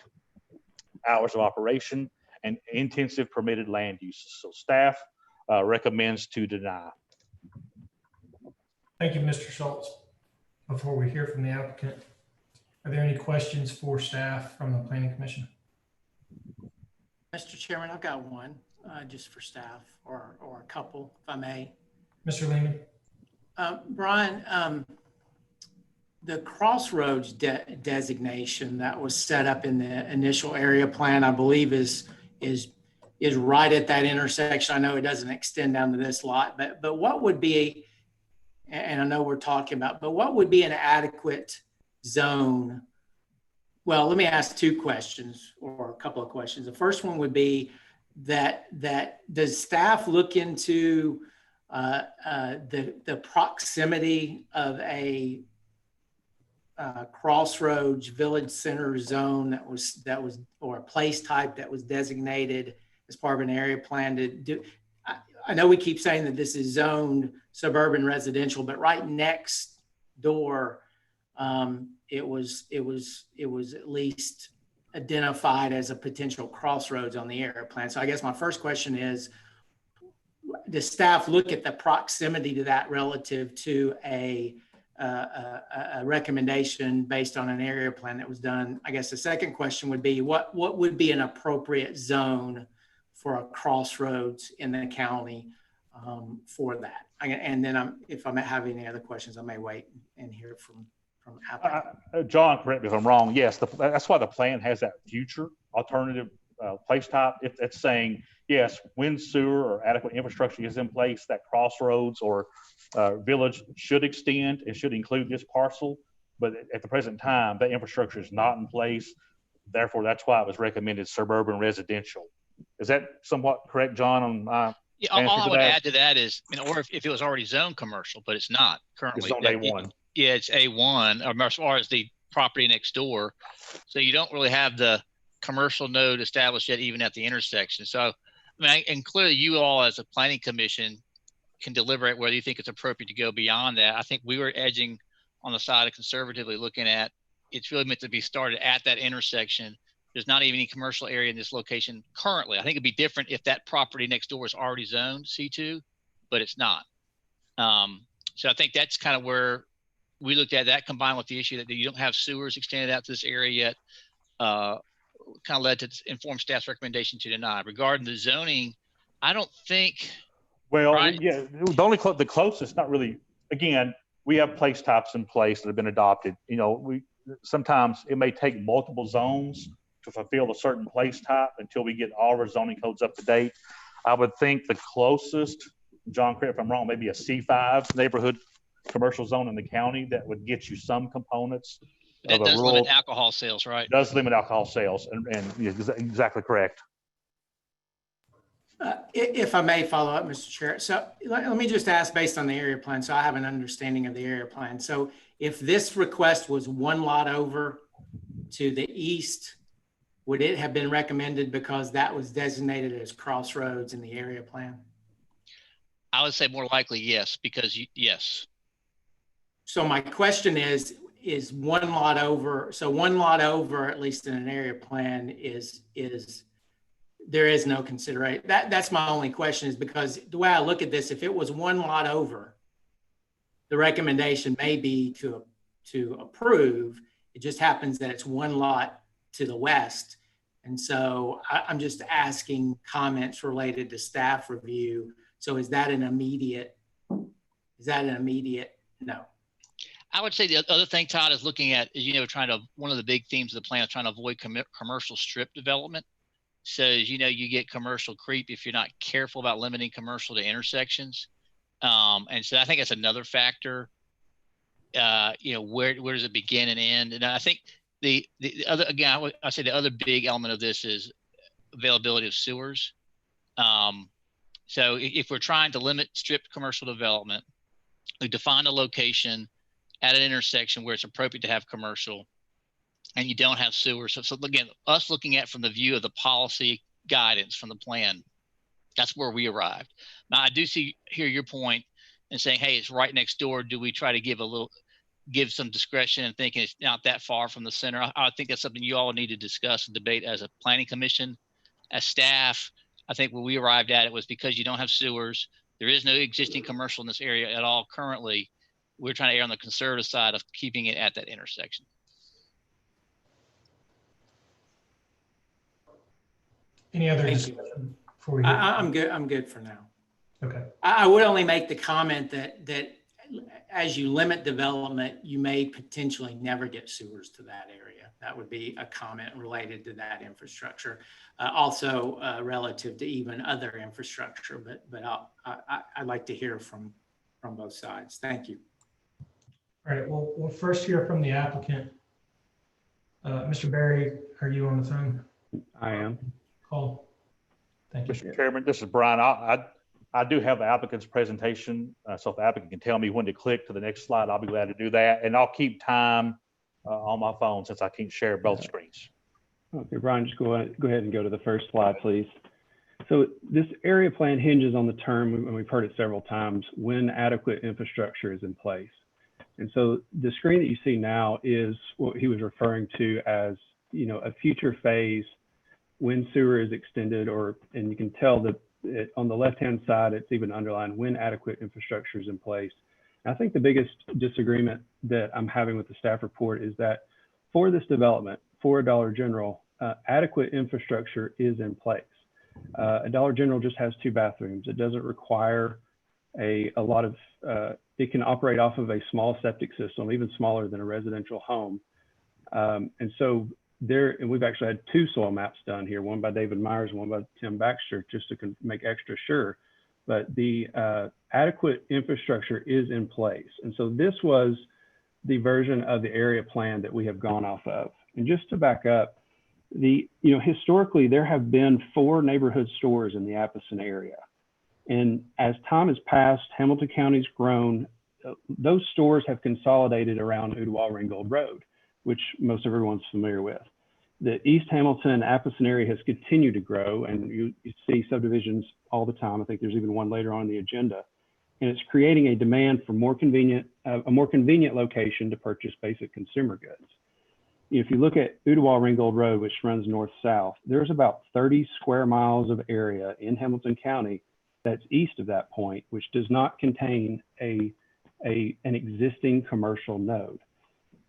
hours of operation, and intensive permitted land uses. So staff recommends to deny. Thank you, Mr. Schultz. Before we hear from the applicant, are there any questions for staff from the Planning Commission? Mr. Chairman, I've got one just for staff or a couple, if I may. Mr. Lehman. Brian, the crossroads designation that was set up in the initial area plan, I believe is right at that intersection. I know it doesn't extend down to this lot, but what would be, and I know we're talking about, but what would be an adequate zone? Well, let me ask two questions or a couple of questions. The first one would be that does staff look into the proximity of a crossroads village center zone that was or a place type that was designated as part of an area plan to do? I know we keep saying that this is zoned suburban residential, but right next door, it was at least identified as a potential crossroads on the area plan. So I guess my first question is, does staff look at the proximity to that relative to a recommendation based on an area plan that was done? I guess the second question would be, what would be an appropriate zone for a crossroads in the county for that? And then if I have any other questions, I may wait and hear from applicant. John, correct me if I'm wrong. Yes, that's why the plan has that future alternative place type. It's saying, yes, when sewer or adequate infrastructure is in place, that crossroads or village should extend. It should include this parcel. But at the present time, that infrastructure is not in place. Therefore, that's why it was recommended suburban residential. Is that somewhat correct, John? On my yeah, all I would add to that is, or if it was already zoned commercial, but it's not currently. It's zoned A1. Yeah, it's A1, or as far as the property next door. So you don't really have the commercial node established yet, even at the intersection. So, and clearly you all as a planning commission can deliberate whether you think it's appropriate to go beyond that. I think we were edging on the side of conservatively looking at, it's really meant to be started at that intersection. There's not even any commercial area in this location currently. I think it'd be different if that property next door is already zoned C2, but it's not. So I think that's kind of where we looked at that, combined with the issue that you don't have sewers extended out to this area yet, kind of led to inform staff's recommendation to deny. Regarding the zoning, I don't think. Well, Brian, yeah, the closest, not really. Again, we have place types in place that have been adopted. You know, sometimes it may take multiple zones to fulfill a certain place type until we get all of our zoning codes up to date. I would think the closest, John, correct if I'm wrong, maybe a C5 neighborhood commercial zone in the county that would get you some components. That does limit alcohol sales, right? Does limit alcohol sales, and yeah, exactly correct. If I may follow up, Mr. Chair. So let me just ask, based on the area plan, so I have an understanding of the area plan. So if this request was one lot over to the east, would it have been recommended because that was designated as crossroads in the area plan? I would say more likely yes, because yes. So my question is one lot over, so one lot over, at least in an area plan, is there is no consideration. That's my only question, is because the way I look at this, if it was one lot over, the recommendation may be to approve. It just happens that it's one lot to the west. And so I'm just asking comments related to staff review. So is that an immediate no? I would say the other thing, Todd, is looking at, one of the big themes of the plan is trying to avoid commercial strip development. So, you get commercial creep if you're not careful about limiting commercial to intersections. And so I think that's another factor. Where does it begin and end? And I think the other, again, I say the other big element of this is availability of sewers. So if we're trying to limit strip commercial development, we define a location at an intersection where it's appropriate to have commercial, and you don't have sewers. So again, us looking at from the view of the policy guidance from the plan, that's where we arrived. Now I do hear your point and saying, hey, it's right next door. Do we try to give some discretion and thinking it's not that far from the center? I think that's something you all need to discuss and debate as a planning commission. As staff, I think where we arrived at it was because you don't have sewers, there is no existing commercial in this area at all currently. We're trying to err on the conservative side of keeping it at that intersection. Any other discussion before we I'm good for now. Okay. I would only make the comment that as you limit development, you may potentially never get sewers to that area. That would be a comment related to that infrastructure. Also relative to even other infrastructure, but I'd like to hear from both sides. Thank you. All right, well, we'll first hear from the applicant. Mr. Berry, are you on the phone? I am. Call. Thank you. Mr. Chairman, this is Brian. I do have the applicant's presentation, so if the applicant can tell me when to click to the next slide, I'll be glad to do that. And I'll keep time on my phone since I can't share both screens. Okay, Brian, just go ahead and go to the first slide, please. So this area plan hinges on the term, and we've heard it several times, when adequate infrastructure is in place. And so the screen that you see now is what he was referring to as a future phase when sewer is extended, and you can tell that on the left-hand side, it's even underlined when adequate infrastructure is in place. And I think the biggest disagreement that I'm having with the staff report is that for this development, for a Dollar General, adequate infrastructure is in place. A Dollar General just has 2 bathrooms. It doesn't require a lot of, it can operate off of a small septic system, even smaller than a residential home. And so and we've actually had 2 soil maps done here, one by David Myers, one by Tim Baxter, just to make extra sure. But the adequate infrastructure is in place. And so this was the version of the area plan that we have gone off of. And just to back up, historically, there have been 4 neighborhood stores in the Appleton area. And as time has passed, Hamilton County's grown. Those stores have consolidated around Ooltewah-Ringgold Road, which most everyone's familiar with. The East Hamilton, Appleton area has continued to grow, and you see subdivisions all the time. I think there's even one later on the agenda. And it's creating a demand for a more convenient location to purchase basic consumer goods. If you look at Ooltewah-Ringgold Road, which runs north-south, there's about 30 square miles of area in Hamilton County that's east of that point, which does not contain an existing commercial node.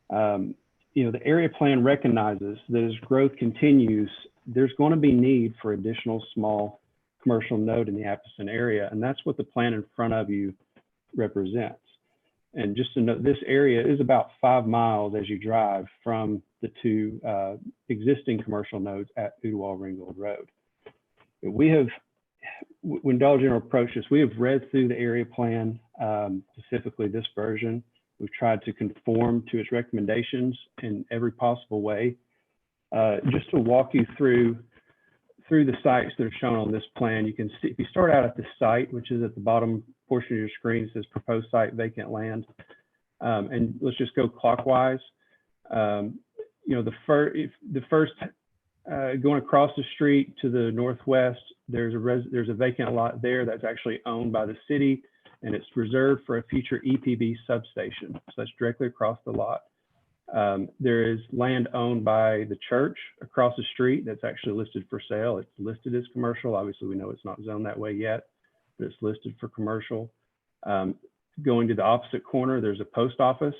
The area plan recognizes that as growth continues, there's going to be need for additional small commercial node in the Appleton area, and that's what the plan in front of you represents. And just to note, this area is about 5 miles as you drive from the 2 existing commercial nodes at Ooltewah-Ringgold Road. When Dollar General approached us, we have read through the area plan, specifically this version. We've tried to conform to its recommendations in every possible way. Just to walk you through the sites that are shown on this plan, you can see, if you start out at the site, which is at the bottom portion of your screen, it says proposed site vacant land. And let's just go clockwise. The first going across the street to the northwest, there's a vacant lot there that's actually owned by the city, and it's reserved for a future EPB substation. So that's directly across the lot. There is land owned by the church across the street that's actually listed for sale. It's listed as commercial. Obviously, we know it's not zoned that way yet, but it's listed for commercial. Going to the opposite corner, there's a post office,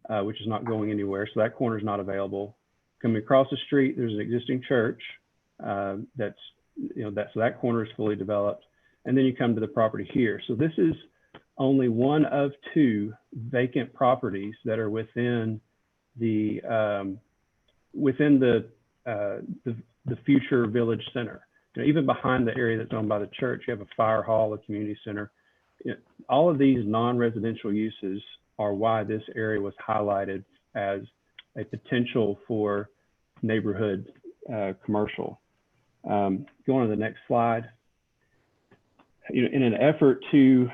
which is not going anywhere. So that corner is not available. Coming across the street, there's an existing church so that corner is fully developed. And then you come to the property here. So this is only one of 2 vacant properties that are within the future village center. Even behind the area that's owned by the church, you have a fire hall, a community center. All of these non-residential uses are why this area was highlighted as a potential for neighborhood commercial. Going to the next slide. In an effort to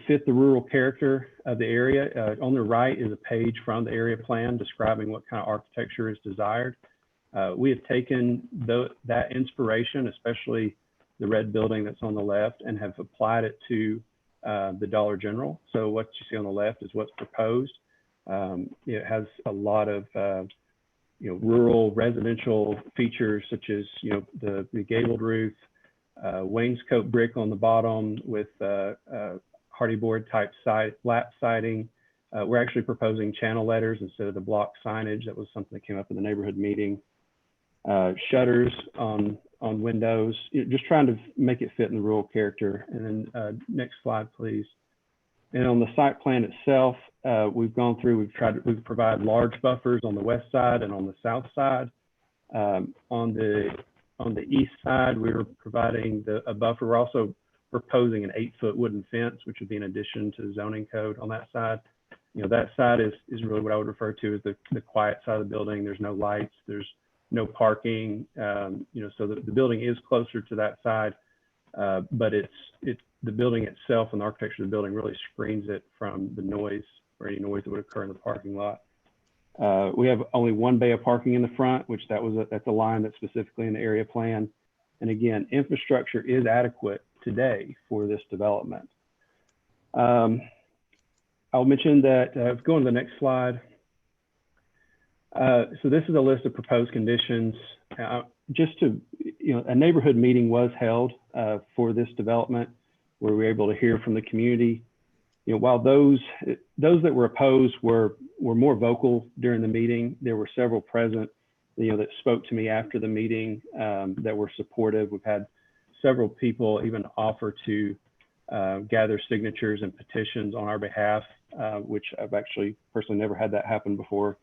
fit the rural character of the area, on the right is a page from the area plan describing what kind of architecture is desired. We have taken that inspiration, especially the red building that's on the left, and have applied it to the Dollar General. So what you see on the left is what's proposed. It has a lot of rural residential features such as the gabled roof, wainscot brick on the bottom with hardy board type lap siding. We're actually proposing channel letters instead of the block signage. That was something that came up in the neighborhood meeting. Shutters on windows, just trying to make it fit in the rural character. And then next slide, please. And on the site plan itself, we've gone through, we've provided large buffers on the west side and on the south side. On the east side, we were providing a buffer. We're also proposing an 8-foot wooden fence, which would be an addition to the zoning code on that side. That side is really what I would refer to as the quiet side of the building. There's no lights, there's no parking, so the building is closer to that side, but the building itself and the architecture of the building really screens it from the noise or any noise that would occur in the parking lot. We have only 1 bay of parking in the front, which that's a line that's specifically in the area plan. And again, infrastructure is adequate today for this development. I'll mention that, going to the next slide. So this is a list of proposed conditions. Just to, a neighborhood meeting was held for this development where we were able to hear from the community. While those that were opposed were more vocal during the meeting, there were several present, that spoke to me after the meeting that were supportive. We've had several people even offer to gather signatures and petitions on our behalf, which I've actually personally never had that happen before.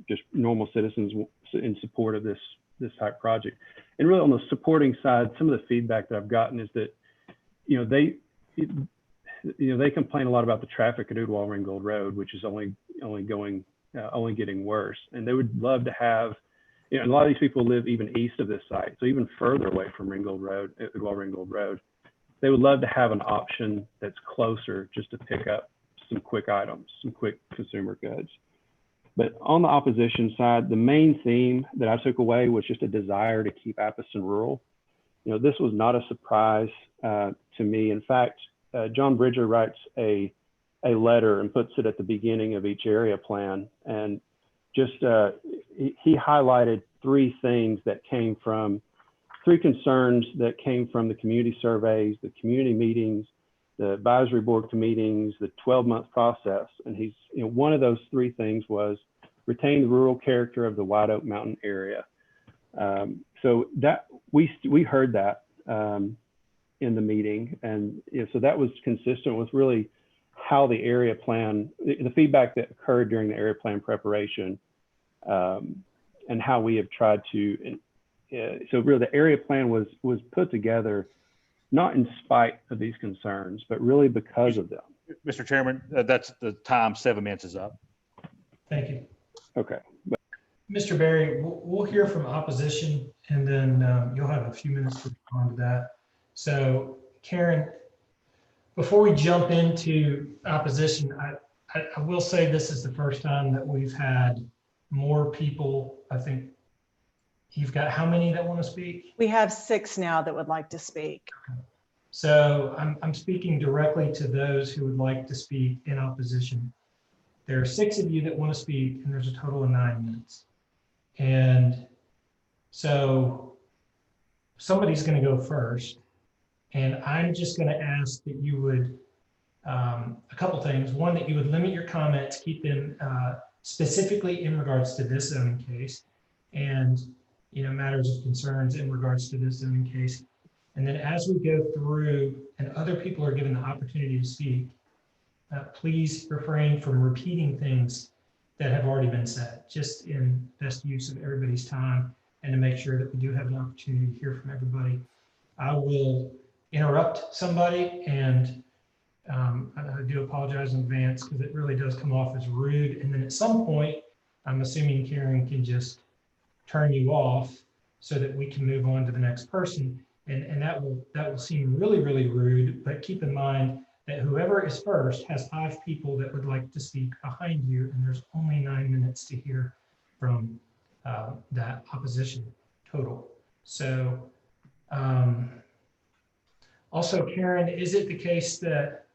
Just normal citizens in support of this type project. And really on the supporting side, some of the feedback that I've gotten is that, they complain a lot about the traffic at Oodwall Ringgold Road, which is only getting worse. And they would love to have, a lot of these people live even east of this site, so even further away from Oodwall Ringgold Road. They would love to have an option that's closer just to pick up some quick items, some quick consumer goods. But on the opposition side, the main theme that I took away was just a desire to keep Apison rural. This was not a surprise to me. In fact, John Bridger writes a letter and puts it at the beginning of each area plan. And just he highlighted three concerns that came from the community surveys, the community meetings, the advisory board meetings, the 12-month process. And he's, one of those three things was retain the rural character of the White Oak Mountain area. So that we heard that in the meeting. And so that was consistent with really how the area plan, the feedback that occurred during the area plan preparation, and how we have tried to, so really the area plan was put together not in spite of these concerns, but really because of them. Mr. Chairman, that's the time. 7 minutes is up. Thank you. Okay. Mr. Berry, we'll hear from opposition, and then you'll have a few minutes to respond to that. So Karen, before we jump into opposition, I will say this is the first time that we've had more people. I think you've got how many that want to speak? We have 6 now that would like to speak. So I'm speaking directly to those who would like to speak in opposition. There are 6 of you that want to speak, and there's a total of 9 minutes. And so somebody's going to go first. And I'm just going to ask that you would, a couple things. One, that you would limit your comments, keep them specifically in regards to this zoning case, and matters of concerns in regards to this zoning case. And then as we go through and other people are given the opportunity to speak, please refrain from repeating things that have already been said, just in best use of everybody's time and to make sure that we do have an opportunity to hear from everybody. I will interrupt somebody, and I do apologize in advance because it really does come off as rude. And then at some point, I'm assuming Karen can just turn you off so that we can move on to the next person. And that will seem really, really rude, but keep in mind that whoever is first has 5 people that would like to speak behind you, and there's only 9 minutes to hear from that opposition total. So also, Karen, is it the case that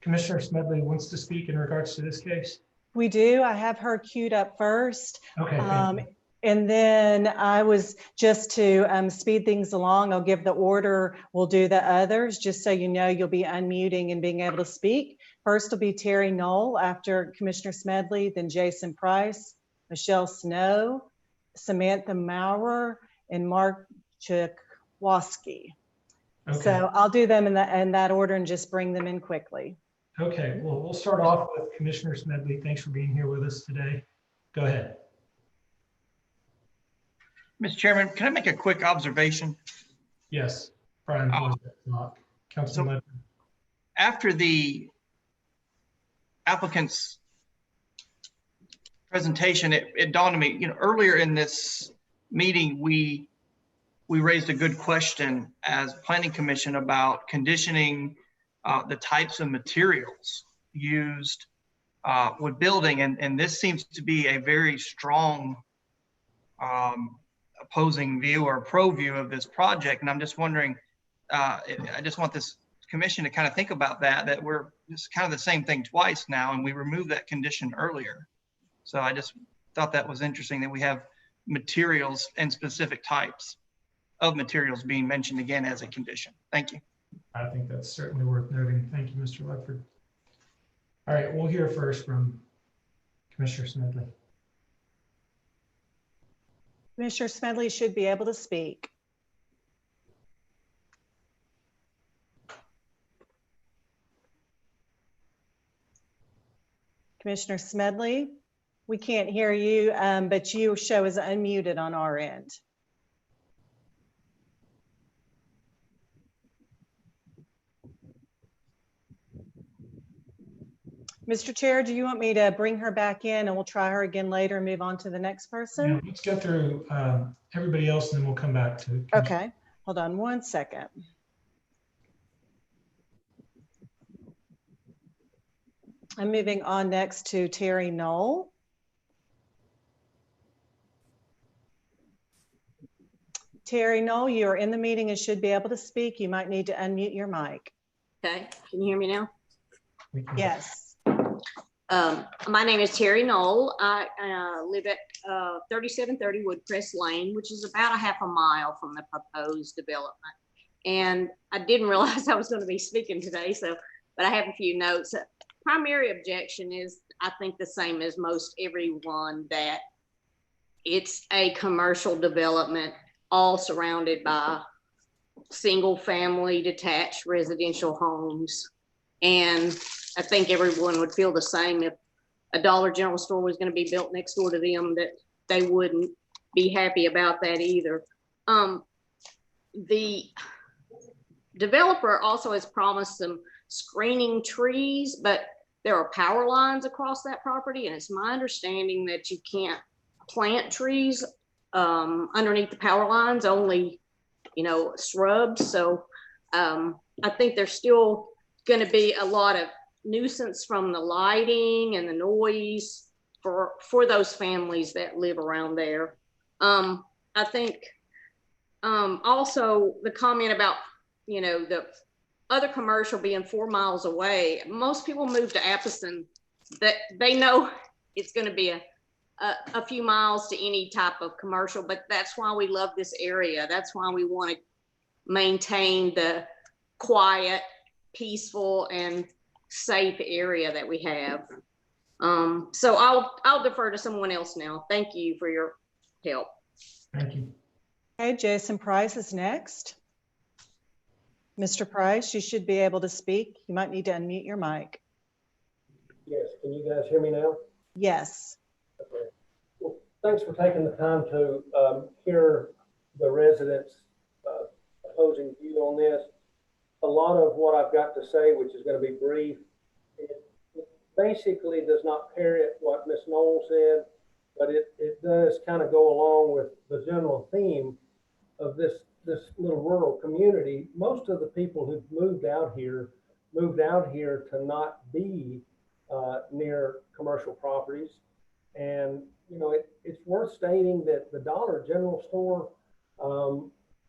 Commissioner Smedley wants to speak in regards to this case? We do. I have her queued up first. Okay. And then I was just to speed things along, I'll give the order, we'll do the others, just so you know you'll be unmuting and being able to speak. First will be Terry Knoll, after Commissioner Smedley, then Jason Price, Michelle Snow, Samantha Maurer, and Mark Chakwoski. Okay. So I'll do them in that order and just bring them in quickly. Okay, well, we'll start off with Commissioner Smedley. Thanks for being here with us today. Go ahead. Mr. Chairman, can I make a quick observation? Yes, Brian. So after the applicant's presentation, it dawned on me, earlier in this meeting, we raised a good question as Planning Commission about conditioning the types of materials used with building. And this seems to be a very strong opposing view or pro view of this project. And I'm just wondering, I just want this commission to kind of think about that we're just kind of the same thing twice now, and we removed that condition earlier. So I just thought that was interesting that we have materials and specific types of materials being mentioned again as a condition. Thank you. I think that's certainly worth noting. Thank you, Mr. Ledford. All right, we'll hear first from Commissioner Smedley. Commissioner Smedley should be able to speak. Commissioner Smedley, we can't hear you, but you show as unmuted on our end. Mr. Chair, do you want me to bring her back in and we'll try her again later and move on to the next person? Yeah, let's go through everybody else and then we'll come back to. Okay, hold on one second. I'm moving on next to Terry Knoll. Terry Knoll, you are in the meeting and should be able to speak. You might need to unmute your mic. Okay, can you hear me now? Yes. My name is Terry Knoll. I live at 3730 Woodcrest Lane, which is about a half a mile from the proposed development. And I didn't realize I was going to be speaking today, but I have a few notes. Primary objection is, I think, the same as most everyone, that it's a commercial development all surrounded by single family detached residential homes. And I think everyone would feel the same if a Dollar General store was going to be built next door to them, that they wouldn't be happy about that either. The developer also has promised some screening trees, but there are power lines across that property, and it's my understanding that you can't plant trees underneath the power lines, only, shrubs. So I think there's still going to be a lot of nuisance from the lighting and the noise for those families that live around there. I think also the comment about, the other commercial being 4 miles away. Most people move to Appleton, that they know it's going to be a few miles to any type of commercial, but that's why we love this area. That's why we want to maintain the quiet, peaceful, and safe area that we have. So I'll defer to someone else now. Thank you for your help. Thank you. Okay, Jason Price is next. Mr. Price, you should be able to speak. You might need to unmute your mic. Yes, can you guys hear me now? Yes. Okay. Well, thanks for taking the time to hear the residents' opposing view on this. A lot of what I've got to say, which is going to be brief, it basically does not parrot what Ms. Knoll said, but it does kind of go along with the general theme of this little rural community. Most of the people who've moved out here to not be near commercial properties. And, it's worth stating that the Dollar General store,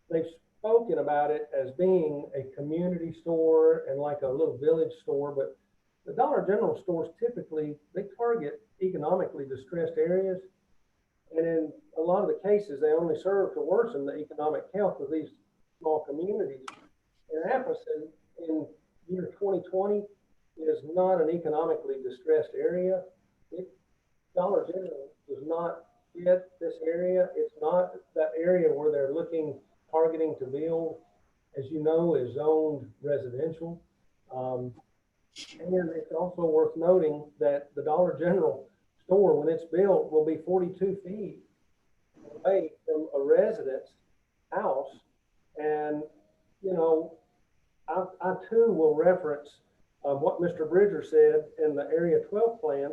they've spoken about it as being a community store and like a little village store, but the Dollar General stores typically, they target economically distressed areas. And in a lot of the cases, they only serve to worsen the economic health of these small communities. And Appleton in year 2020 is not an economically distressed area. Dollar General does not fit this area. It's not that area where they're targeting to build, as you know, is zoned residential. And it's also worth noting that the Dollar General store, when it's built, will be 42 feet away from a resident's house. And, I too will reference what Mr. Bridger said in the Area 12 plan.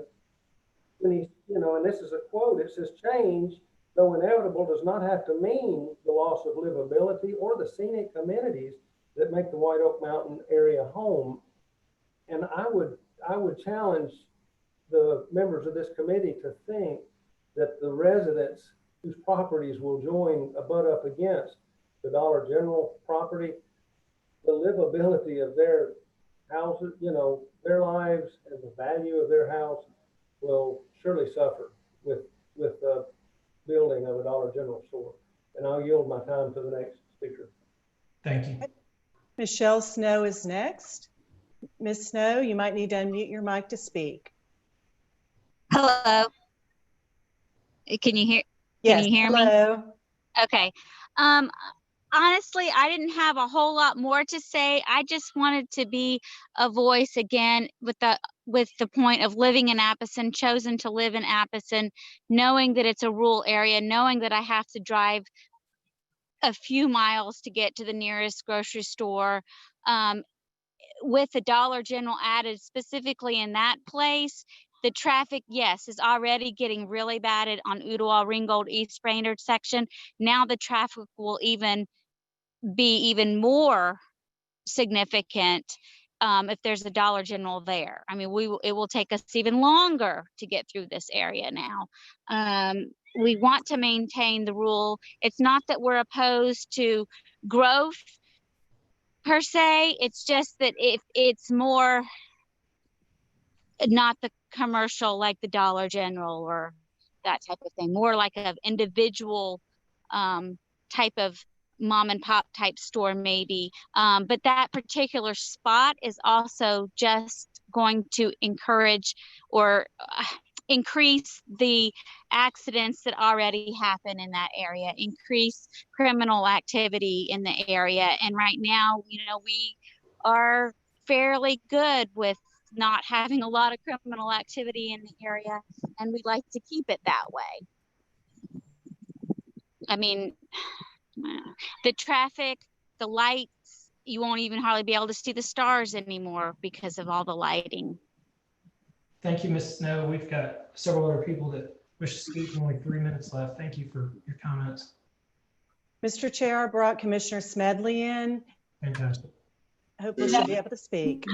When he's, and this is a quote, it says, "Change, though inevitable, does not have to mean the loss of livability or the scenic amenities that make the White Oak Mountain area home." And I would challenge the members of this committee to think that the residents whose properties will butt up against the Dollar General property, the livability of their houses, their lives and the value of their house will surely suffer with the building of a Dollar General store. And I'll yield my time to the next speaker. Thank you. Michelle Snow is next. Ms. Snow, you might need to unmute your mic to speak. Hello. Can you hear? Yes, Can you hear hello. me? Okay. Honestly, I didn't have a whole lot more to say. I just wanted to be a voice again with the point of living in Appleton, chosen to live in Appleton, knowing that it's a rural area, knowing that I have to drive a few miles to get to the nearest grocery store. With the Dollar General added specifically in that place, the traffic, yes, is already getting really bad on Ooltewah, Ringgold, East Brainerd section. Now the traffic will be even more significant if there's a Dollar General there. I mean, it will take us even longer to get through this area now. We want to maintain the rural. It's not that we're opposed to growth per se. It's just that if it's more not the commercial like the Dollar General or that type of thing, more like an individual type of mom and pop type store maybe. But that particular spot is also just going to encourage or increase the accidents that already happen in that area, increase criminal activity in the area. And right now, you know, we are fairly good with not having a lot of criminal activity in the area, and we'd like to keep it that way. I mean, the traffic, the lights, you won't even hardly be able to see the stars anymore because of all the lighting. Thank you, Ms. Snow. We've got several other people that wish to speak, only 3 minutes left. Thank you for your comments. Mr. Chair, I brought Commissioner Smedley in. Fantastic. Hopefully she'll be able to speak.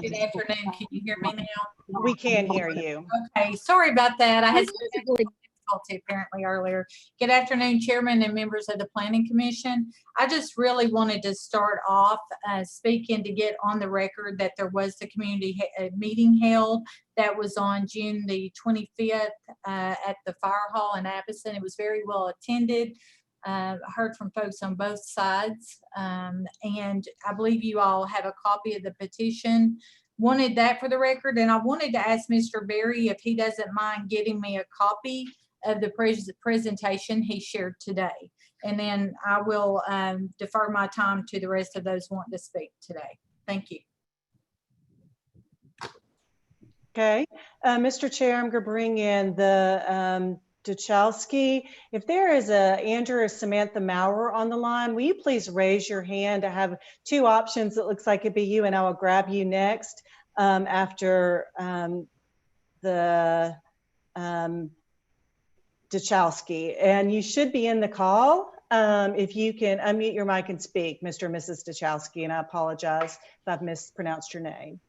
Good afternoon. Can you hear me now? We can hear you. Okay, sorry about that. I had some difficulty apparently earlier. Good afternoon, Chairman and members of the Planning Commission. I just really wanted to start off speaking to get on the record that there was the community meeting held that was on June the 25th at the Fire Hall in Appleton. It was very well attended. I heard from folks on both sides, and I believe you all have a copy of the petition. Wanted that for the record, and I wanted to ask Mr. Berry if he doesn't mind getting me a copy of the presentation he shared today, and then I will defer my time to the rest of those wanting to speak today. Thank you. Okay, Mr. Chair, I'm going to bring in the Duchalski. If there is a Andrew or Samantha Maurer on the line, will you please raise your hand? I have two options. It looks like it'd be you, and I will grab you next after the Duchalski. And you should be in the call. If you can unmute your mic and speak, Mr. and Mrs. Duchalski, and I apologize if I've mispronounced your name.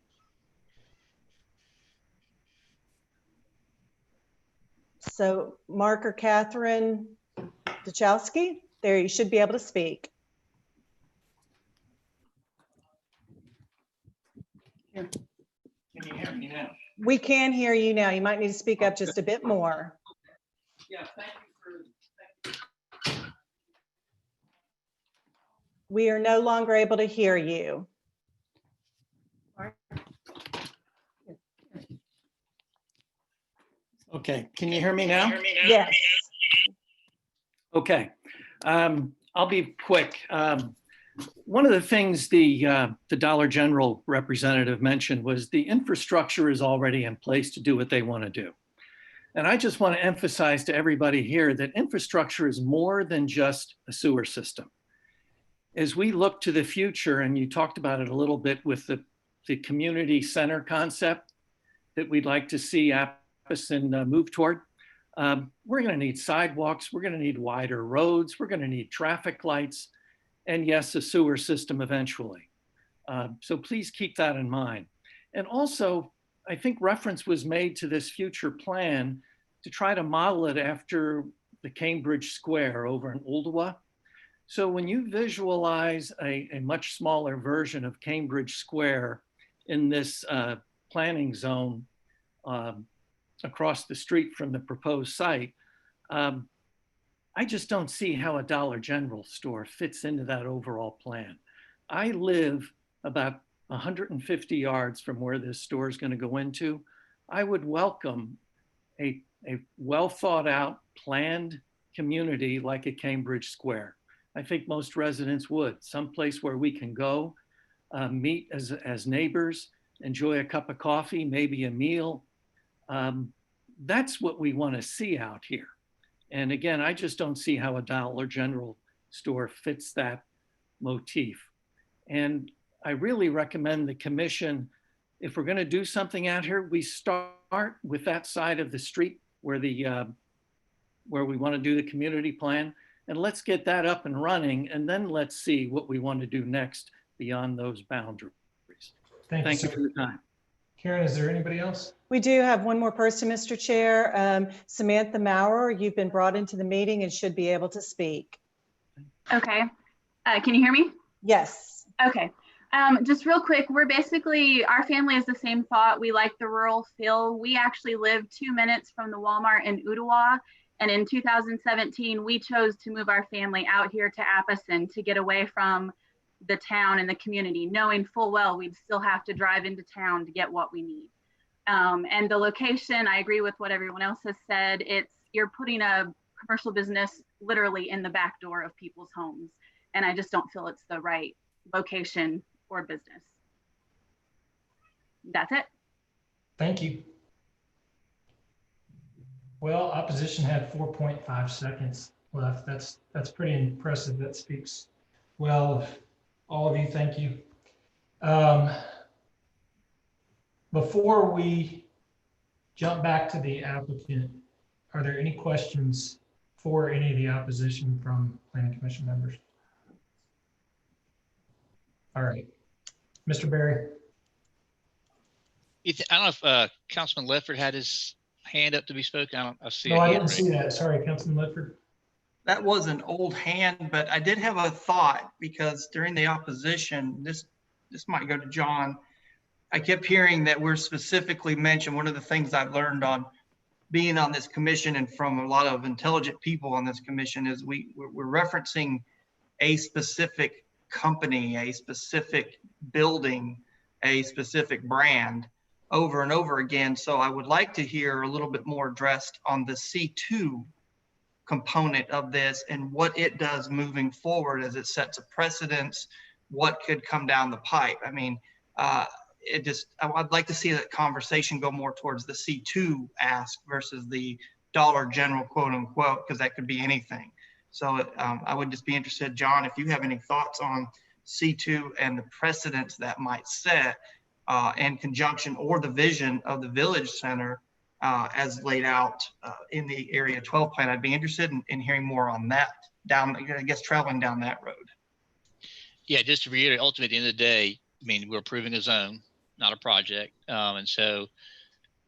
So Mark or Catherine Duchalski, there, you should be able to speak. Can you hear me now? We can hear you now. You might need to speak up just a bit more. Yeah, thank you. We are no longer able to hear you. Okay, can you hear me now? Yes. Okay, I'll be quick. One of the things the Dollar General representative mentioned was the infrastructure is already in place to do what they want to do. And I just want to emphasize to everybody here that infrastructure is more than just a sewer system. As we look to the future, and you talked about it a little bit with the community center concept that we'd like to see Appleton move toward, we're going to need sidewalks, we're going to need wider roads, we're going to need traffic lights, and yes, a sewer system eventually. So please keep that in mind. And also, I think reference was made to this future plan to try to model it after the Cambridge Square over in Ooltewah. So when you visualize a much smaller version of Cambridge Square in this planning zone, across the street from the proposed site. I just don't see how a Dollar General store fits into that overall plan. I live about 150 yards from where this store is going to go into. I would welcome a well thought out, planned community like a Cambridge Square. I think most residents would. Someplace where we can go, meet as neighbors, enjoy a cup of coffee, maybe a meal. That's what we want to see out here. And again, I just don't see how a Dollar General store fits that motif. And I really recommend the commission, if we're going to do something out here, we start with that side of the street where we want to do the community plan, and let's get that up and running, and then let's see what we want to do next beyond those boundaries. Thank you for your time. Karen, is there anybody else? We do have one more person, Mr. Chair. Samantha Maurer, you've been brought into the meeting and should be able to speak. Okay. Can you hear me? Yes. Okay. Just real quick, our family is the same thought. We like the rural feel. We actually live 2 minutes from the Walmart in Ottawa. And in 2017, we chose to move our family out here to Appleton to get away from the town and the community, knowing full well we'd still have to drive into town to get what we need. And the location, I agree with what everyone else has said. You're putting a commercial business literally in the back door of people's homes. And I just don't feel it's the right location for business. That's it. Thank you. Well, opposition had 4.5 seconds left. That's pretty impressive. That speaks well of all of you. Thank you. Before we jump back to the applicant, are there any questions for any of the opposition from Planning Commission members? All right, Mr. Berry. I don't know if Councilman Ledford had his hand up to be spoken. I see. No, I didn't see that. Sorry, Councilman Ledford. That was an old hand, but I did have a thought because during the opposition, this might go to John. I kept hearing that we're specifically mentioned. One of the things I've learned on being on this commission and from a lot of intelligent people on this commission is we're referencing a specific company, a specific building, a specific brand over and over again. So I would like to hear a little bit more addressed on the C2 component of this and what it does moving forward as it sets a precedence, what could come down the pipe. I mean, I'd like to see that conversation go more towards the C2 ask versus the Dollar General, quote unquote, because that could be anything. So I would just be interested, John, if you have any thoughts on C2 and the precedents that might set in conjunction or the vision of the Village Center as laid out in the Area 12 plan. I'd be interested in hearing more on that, traveling down that road. Yeah, just to reiterate, ultimately, at the end of the day, I mean, we're approving a zone, not a project. And so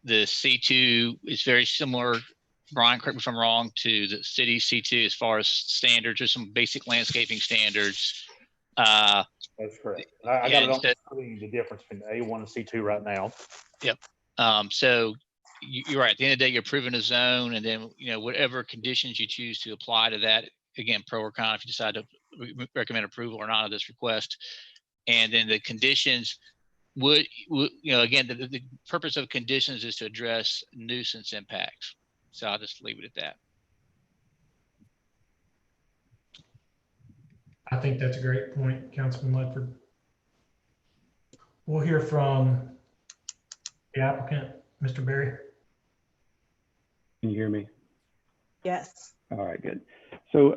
the C2 is very similar, Brian, correct me if I'm wrong, to the city C2 as far as standards or some basic landscaping standards. That's correct. I got it on the difference between A1 and C2 right now. Yep. So you're right. At the end of the day, you're approving a zone, and then whatever conditions you choose to apply to that. Again, pro or con, if you decide to recommend approval or not of this request, and then the conditions would again, the purpose of conditions is to address nuisance impacts. So I'll just leave it at that. I think that's a great point, Councilman Ledford. We'll hear from the applicant, Mr. Berry. Can you hear me? Yes. All right, good. So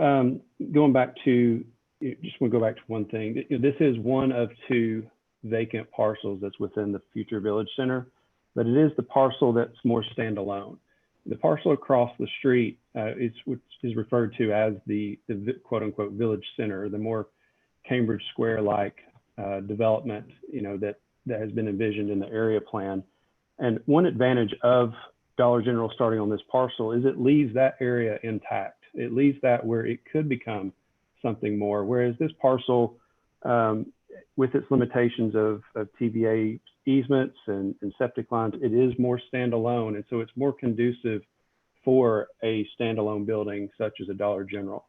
going back to, just want to go back to one thing. This is one of two vacant parcels that's within the future Village Center, but it is the parcel that's more standalone. The parcel across the street which is referred to as the quote unquote Village Center, the more Cambridge Square-like development, that has been envisioned in the area plan. And one advantage of Dollar General starting on this parcel is it leaves that area intact. It leaves that where it could become something more. Whereas this parcel, with its limitations of TVA easements and septic lines, it is more standalone. And so it's more conducive for a standalone building such as a Dollar General.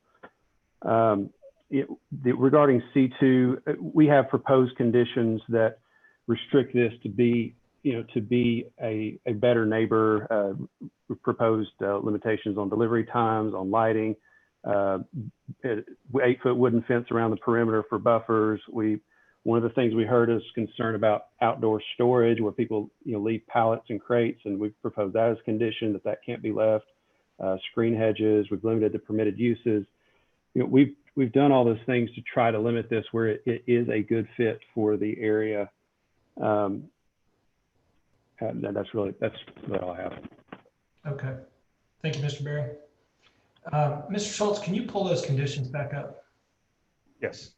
Regarding C2, we have proposed conditions that restrict this to be, to be a better neighbor, proposed limitations on delivery times, on lighting, 8-foot wooden fence around the perimeter for buffers. One of the things we heard is concern about outdoor storage where people leave pallets and crates, and we've proposed that as a condition that can't be left. Screen hedges, we've limited the permitted uses. We've done all those things to try to limit this where it is a good fit for the area. And that's all I have. Okay. Thank you, Mr. Berry. Mr. Schultz, can you pull those conditions back up? Yes.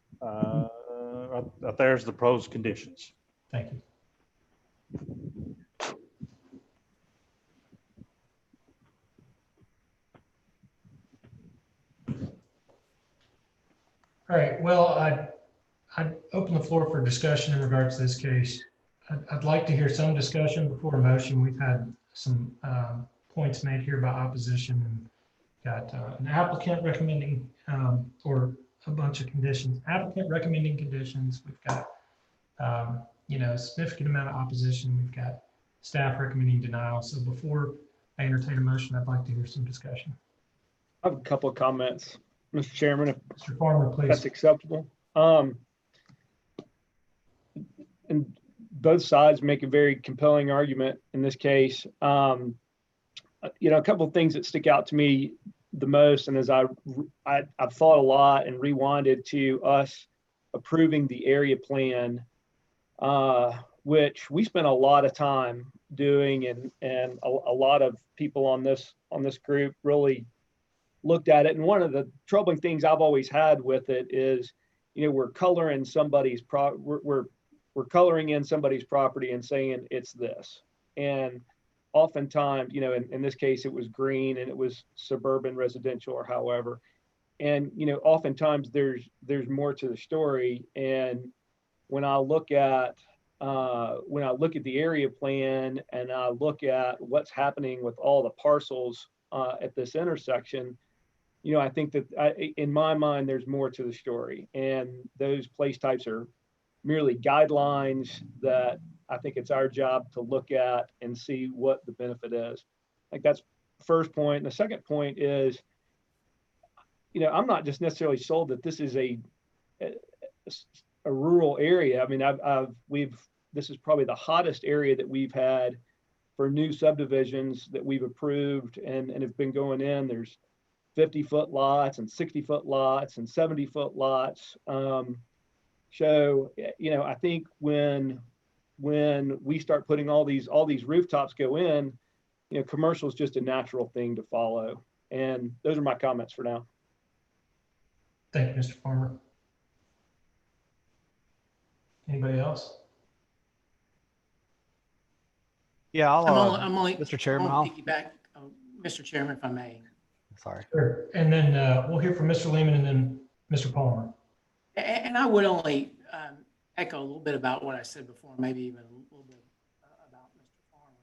There's the pros conditions. Thank you. All right. Well, I'd open the floor for discussion in regards to this case. I'd like to hear some discussion before a motion. We've had some points made here by opposition, and got an applicant recommending or a bunch of conditions. Applicant recommending conditions. We've got a significant amount of opposition. We've got staff recommending denial. So before I entertain a motion, I'd like to hear some discussion. I have a couple of comments, Mr. Chairman, if Mr. Farmer, please. That's acceptable. And both sides make a very compelling argument in this case. A couple of things that stick out to me the most, and as I've thought a lot and rewinded to us approving the area plan, which we spent a lot of time doing, and a lot of people on this group really looked at it. And one of the troubling things I've always had with it is, we're coloring somebody's we're coloring in somebody's property and saying it's this. And oftentimes, in this case, it was green and it was suburban residential or however. And, oftentimes there's more to the story. And when I look at the area plan and I look at what's happening with all the parcels at this intersection, I think that in my mind, there's more to the story. And those place types are merely guidelines that I think it's our job to look at and see what the benefit is. Like that's the first point. And the second point is, I'm not just necessarily sold that this is a rural area. I mean, this is probably the hottest area that we've had for new subdivisions that we've approved and have been going in. There's 50-foot lots and 60-foot lots and 70-foot lots. So, I think when we start putting all these rooftops go in, commercial is just a natural thing to follow. And those are my comments for now. Thank you, Mr. Farmer. Anybody else? Yeah, I'm only Mr. Chairman, piggyback, Mr. Chairman, if I may. Sorry. Sure. And then we'll hear from Mr. Lehman and then Mr. Palmer. And I would only echo a little bit about what I said before, maybe even a little bit about Mr. Farmer.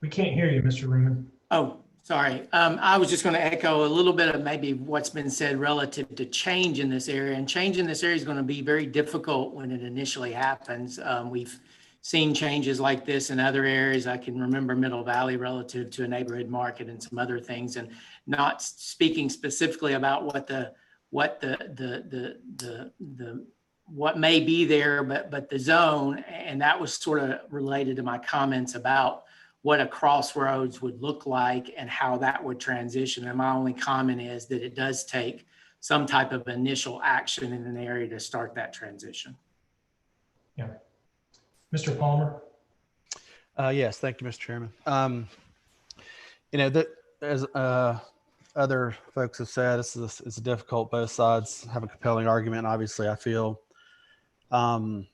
We can't hear you, Mr. Lehman. Oh, sorry. I was just going to echo a little bit of maybe what's been said relative to change in this area. And change in this area is going to be very difficult when it initially happens. We've seen changes like this in other areas. I can remember Middle Valley relative to a neighborhood market and some other things, and not speaking specifically about what may be there, but the zone. And that was sort of related to my comments about what a crossroads would look like and how that would transition. And my only comment is that it does take some type of initial action in an area to start that transition. Yeah. Mr. Palmer. Yes, thank you, Mr. Chairman. As other folks have said, it's difficult. Both sides have a compelling argument. Obviously, I feel, that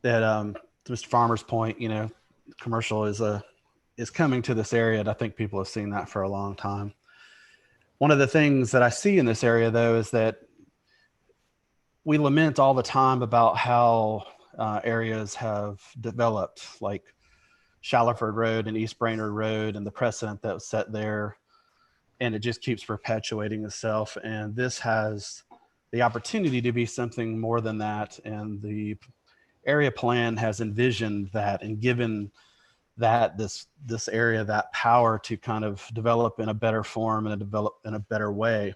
to Mr. Farmer's point, commercial is coming to this area, and I think people have seen that for a long time. One of the things that I see in this area, though, is that we lament all the time about how areas have developed, like Shallowford Road and East Brainerd Road, and the precedent that was set there, and it just keeps perpetuating itself. And this has the opportunity to be something more than that, and the area plan has envisioned that and given that this area that power to kind of develop in a better form and develop in a better way.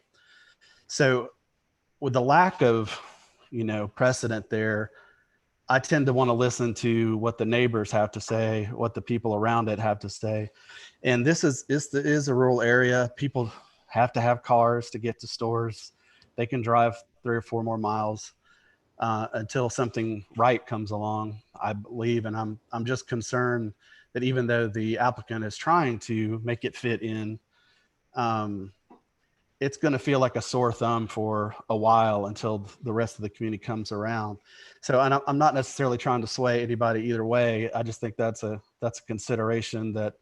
So with the lack of, you know, precedent there, I tend to want to listen to what the neighbors have to say, what the people around it have to say. And this is a rural area. People have to have cars to get to stores. They can drive 3 or 4 more miles until something right comes along, I believe. And I'm just concerned that even though the applicant is trying to make it fit in, it's going to feel like a sore thumb for a while until the rest of the community comes around. So I'm not necessarily trying to sway anybody either way. I just think that's a consideration that,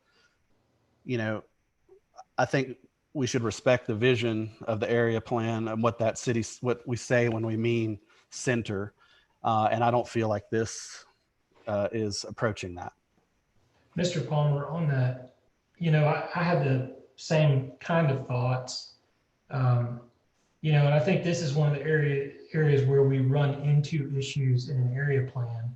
you know, I think we should respect the vision of the area plan and what that city, what we say when we mean center. And I don't feel like this is approaching that. Mr. Palmer, on that, you know, I had the same kind of thoughts. You know, and I think this is one of the areas where we run into issues in an area plan,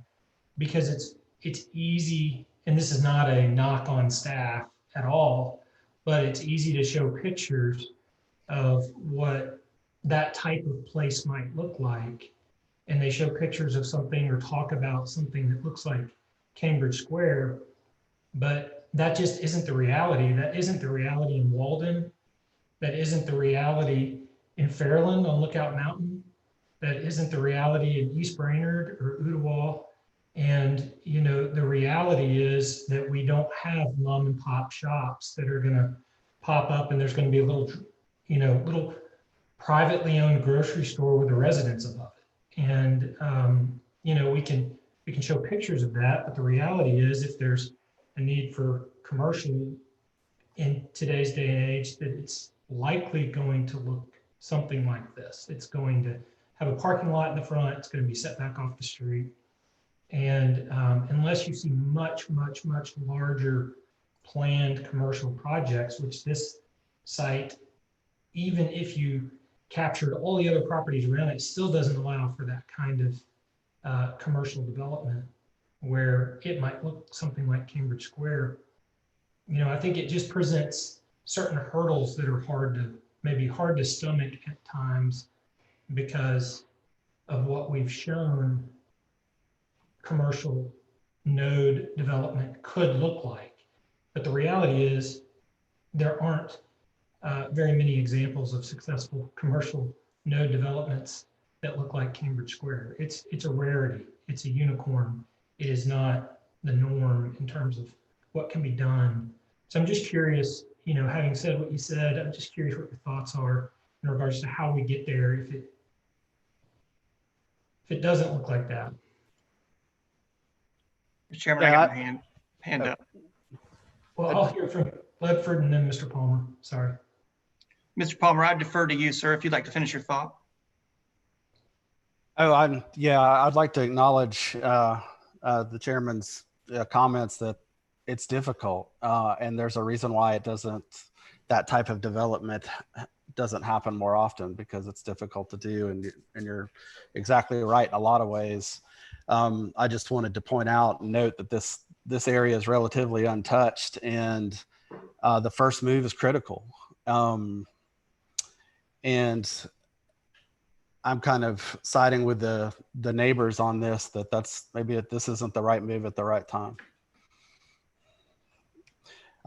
because it's easy, and this is not a knock on staff at all, but it's easy to show pictures of what that type of place might look like. And they show pictures of something or talk about something that looks like Cambridge Square, but that just isn't the reality. That isn't the reality in Walden. That isn't the reality in Fairland on Lookout Mountain. That isn't the reality in East Brainerd or Ottawa. And, you know, the reality is that we don't have mom and pop shops that are going to pop up, and there's going to be a little, you know, little privately owned grocery store with a residence above it. And, you know, we can show pictures of that, but the reality is if there's a need for commercial in today's day and age, that it's likely going to look something like this. It's going to have a parking lot in the front. It's going to be set back off the street. And unless you see much, much, much larger planned commercial projects, which this site, even if you captured all the other properties around it, still doesn't allow for that kind of commercial development where it might look something like Cambridge Square. You know, I think it just presents certain hurdles that are maybe hard to stomach at times because of what we've shown commercial node development could look like. But the reality is there aren't very many examples of successful commercial node developments that look like Cambridge Square. It's a rarity. It's a unicorn. It is not the norm in terms of what can be done. So I'm just curious, you know, having said what you said, I'm just curious what your thoughts are in regards to how we get there if it doesn't look like that. Mr. Chairman, I got my hand up. Well, I'll hear from Ledford and then Mr. Palmer. Sorry. Mr. Palmer, I defer to you, sir, if you'd like to finish your thought. Oh, I'd like to acknowledge the chairman's comments that it's difficult, and there's a reason why that type of development doesn't happen more often, because it's difficult to do, and you're exactly right in a lot of ways. I just wanted to point out and note that this area is relatively untouched, and the first move is critical. And I'm kind of siding with the neighbors on this, this isn't the right move at the right time.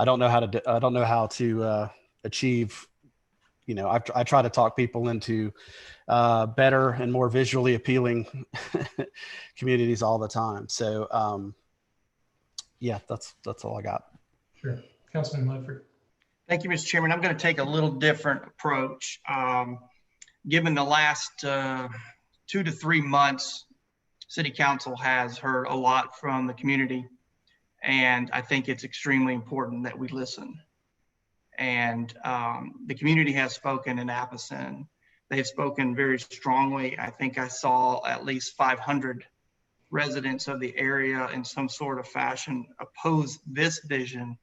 I don't know how to achieve, you know, I try to talk people into better and more visually appealing communities all the time. So yeah, that's all I got. Sure. Councilman Ledford. Thank you, Mr. Chairman. I'm going to take a little different approach. Given the last 2 to 3 months, City Council has heard a lot from the community, and I think it's extremely important that we listen. And the community has spoken in Appleton. They've spoken very strongly. I think I saw at least 500 residents of the area in some sort of fashion oppose this vision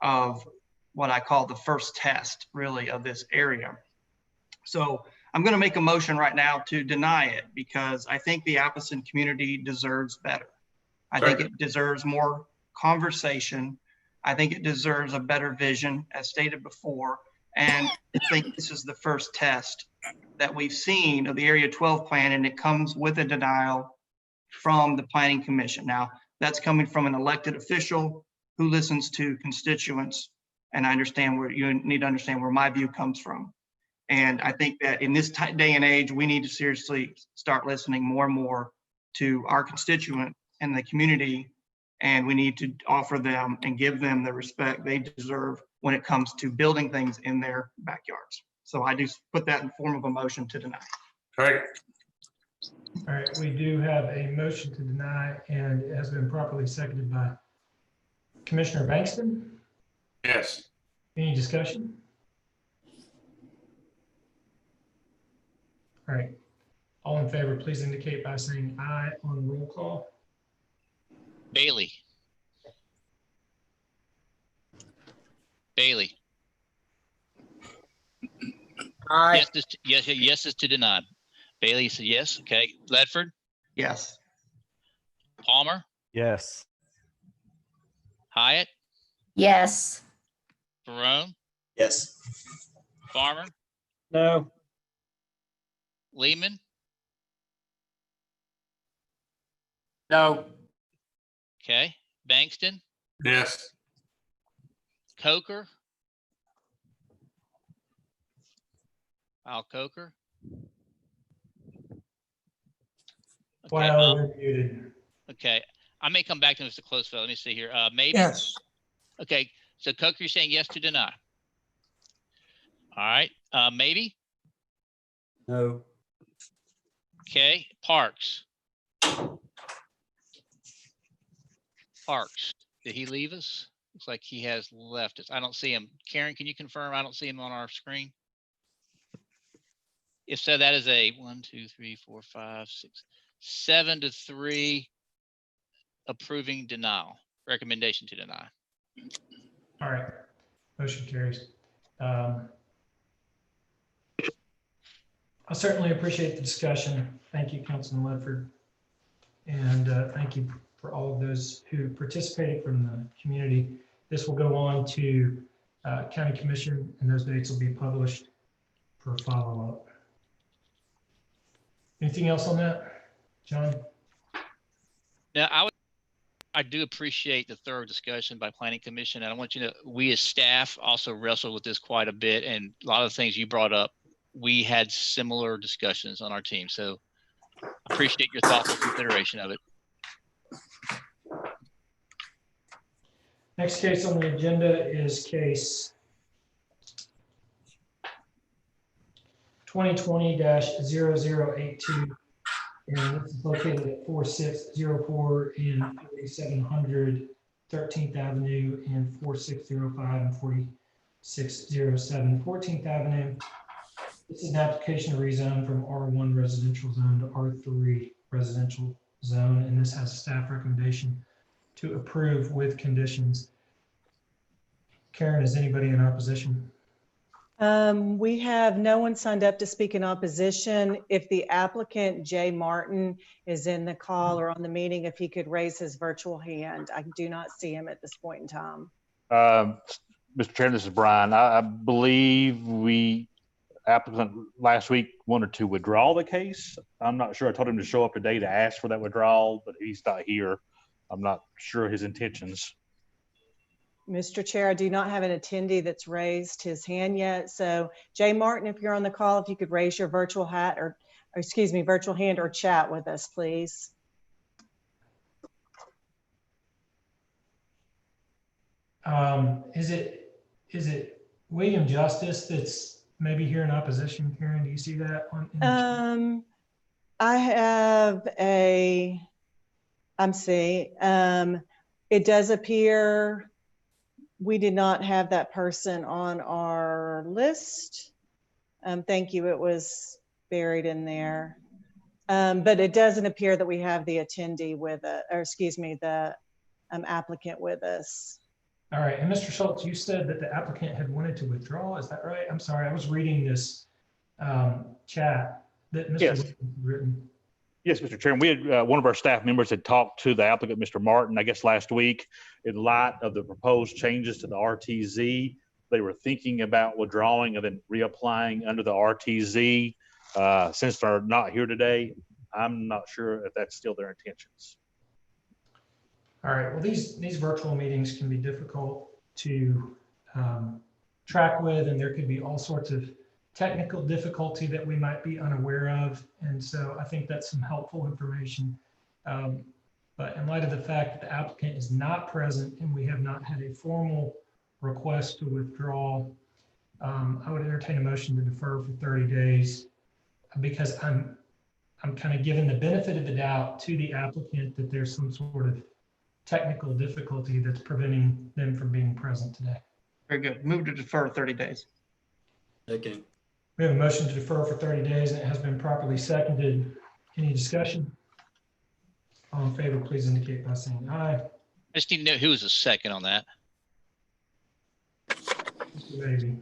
of what I call the first test, really, of this area. So I'm going to make a motion right now to deny it because I think the Appleton community deserves better. I think it deserves more conversation. I think it deserves a better vision, as stated before. And I think this is the first test that we've seen of the Area 12 plan, and it comes with a denial from the Planning Commission. Now, that's coming from an elected official who listens to constituents, and I understand where you need to understand where my view comes from. And I think that in this day and age, we need to seriously start listening more and more to our constituent and the community, and we need to offer them and give them the respect they deserve when it comes to building things in their backyards. So I do put that in form of a motion to deny. All right, we do have a motion to deny, and it has been properly seconded by Commissioner Bankston. Yes. Any discussion? All right, all in favor, please indicate by saying aye on roll call. Bailey. Bailey. Aye. Yes is to deny. Bailey said yes. Okay. Ledford. Yes. Palmer. Yes. Hyatt. Yes. Barone. Yes. Farmer. No. Lehman. No. Okay. Bankston. Yes. Coker. Al Coker. Okay, Wow, we're muted. okay. I may come back to this to close vote. Let me see here. Maybe. Yes. Okay. So Coker, you're saying yes to deny. All right. Maybe. No. Okay. Parks. Parks. Did he leave us? Looks like he has left us. I don't see him. Karen, can you confirm? I don't see him on our screen. If so, that is a 1, 2, 3, 4, 5, 6, 7-3 approving denial, recommendation to deny. All right, motion carries. I certainly appreciate the discussion. Thank you, Councilman Ledford. And thank you for all of those who participated from the community. This will go on to County Commission, and those dates will be published for follow-up. Anything else on that, John? Now, I do appreciate the thorough discussion by Planning Commission, and I want you to know we as staff also wrestled with this quite a bit, and a lot of the things you brought up, we had similar discussions on our team. So I appreciate your thoughtful consideration of it. Next case on the agenda is case 2020-0082, and it's located at 4604 and 4700 13th Avenue and 4605 and 4607 14th Avenue. This is an application to rezone from R1 residential zone to R3 residential zone, and this has a staff recommendation to approve with conditions. Karen, is anybody in opposition? We have no one signed up to speak in opposition. If the applicant, Jay Martin, is in the call or on the meeting, if he could raise his virtual hand. I do not see him at this point in time. Mr. Chairman, this is Brian. I believe applicant last week wanted to withdraw the case. I'm not sure. I told him to show up today to ask for that withdrawal, but he's not here. I'm not sure his intentions. Mr. Chair, I do not have an attendee that's raised his hand yet. So Jay Martin, if you're on the call, if you could raise your virtual hand or chat with us, please. Is it William Justice that's maybe here in opposition? Karen, do you see that on? I have it does appear we did not have that person on our list. Thank you. It was buried in there. But it doesn't appear that we have the attendee with it, or excuse me, the applicant with us. All right, and Mr. Schultz, you said that the applicant had wanted to withdraw. Is that right? I'm sorry, I was reading this chat that Mr. Yes. Wilkins had written. Yes, Mr. Chairman, we had one of our staff members had talked to the applicant, Mr. Martin, I guess last week, in light of the proposed changes to the RTZ. They were thinking about withdrawing and then reapplying under the RTZ. Since they're not here today, I'm not sure if that's still their intentions. All right, well, these virtual meetings can be difficult to track with, and there could be all sorts of technical difficulty that we might be unaware of. And so I think that's some helpful information. But in light of the fact that the applicant is not present and we have not had a formal request to withdraw, I would entertain a motion to defer for 30 days because I'm kind of giving the benefit of the doubt to the applicant that there's some sort of technical difficulty that's preventing them from being present today. Very good. Move to defer 30 days. Okay. We have a motion to defer for 30 days and it has been properly seconded. Any discussion? All in favor, please indicate by saying aye. I just need to know who was the second on that. Maybe.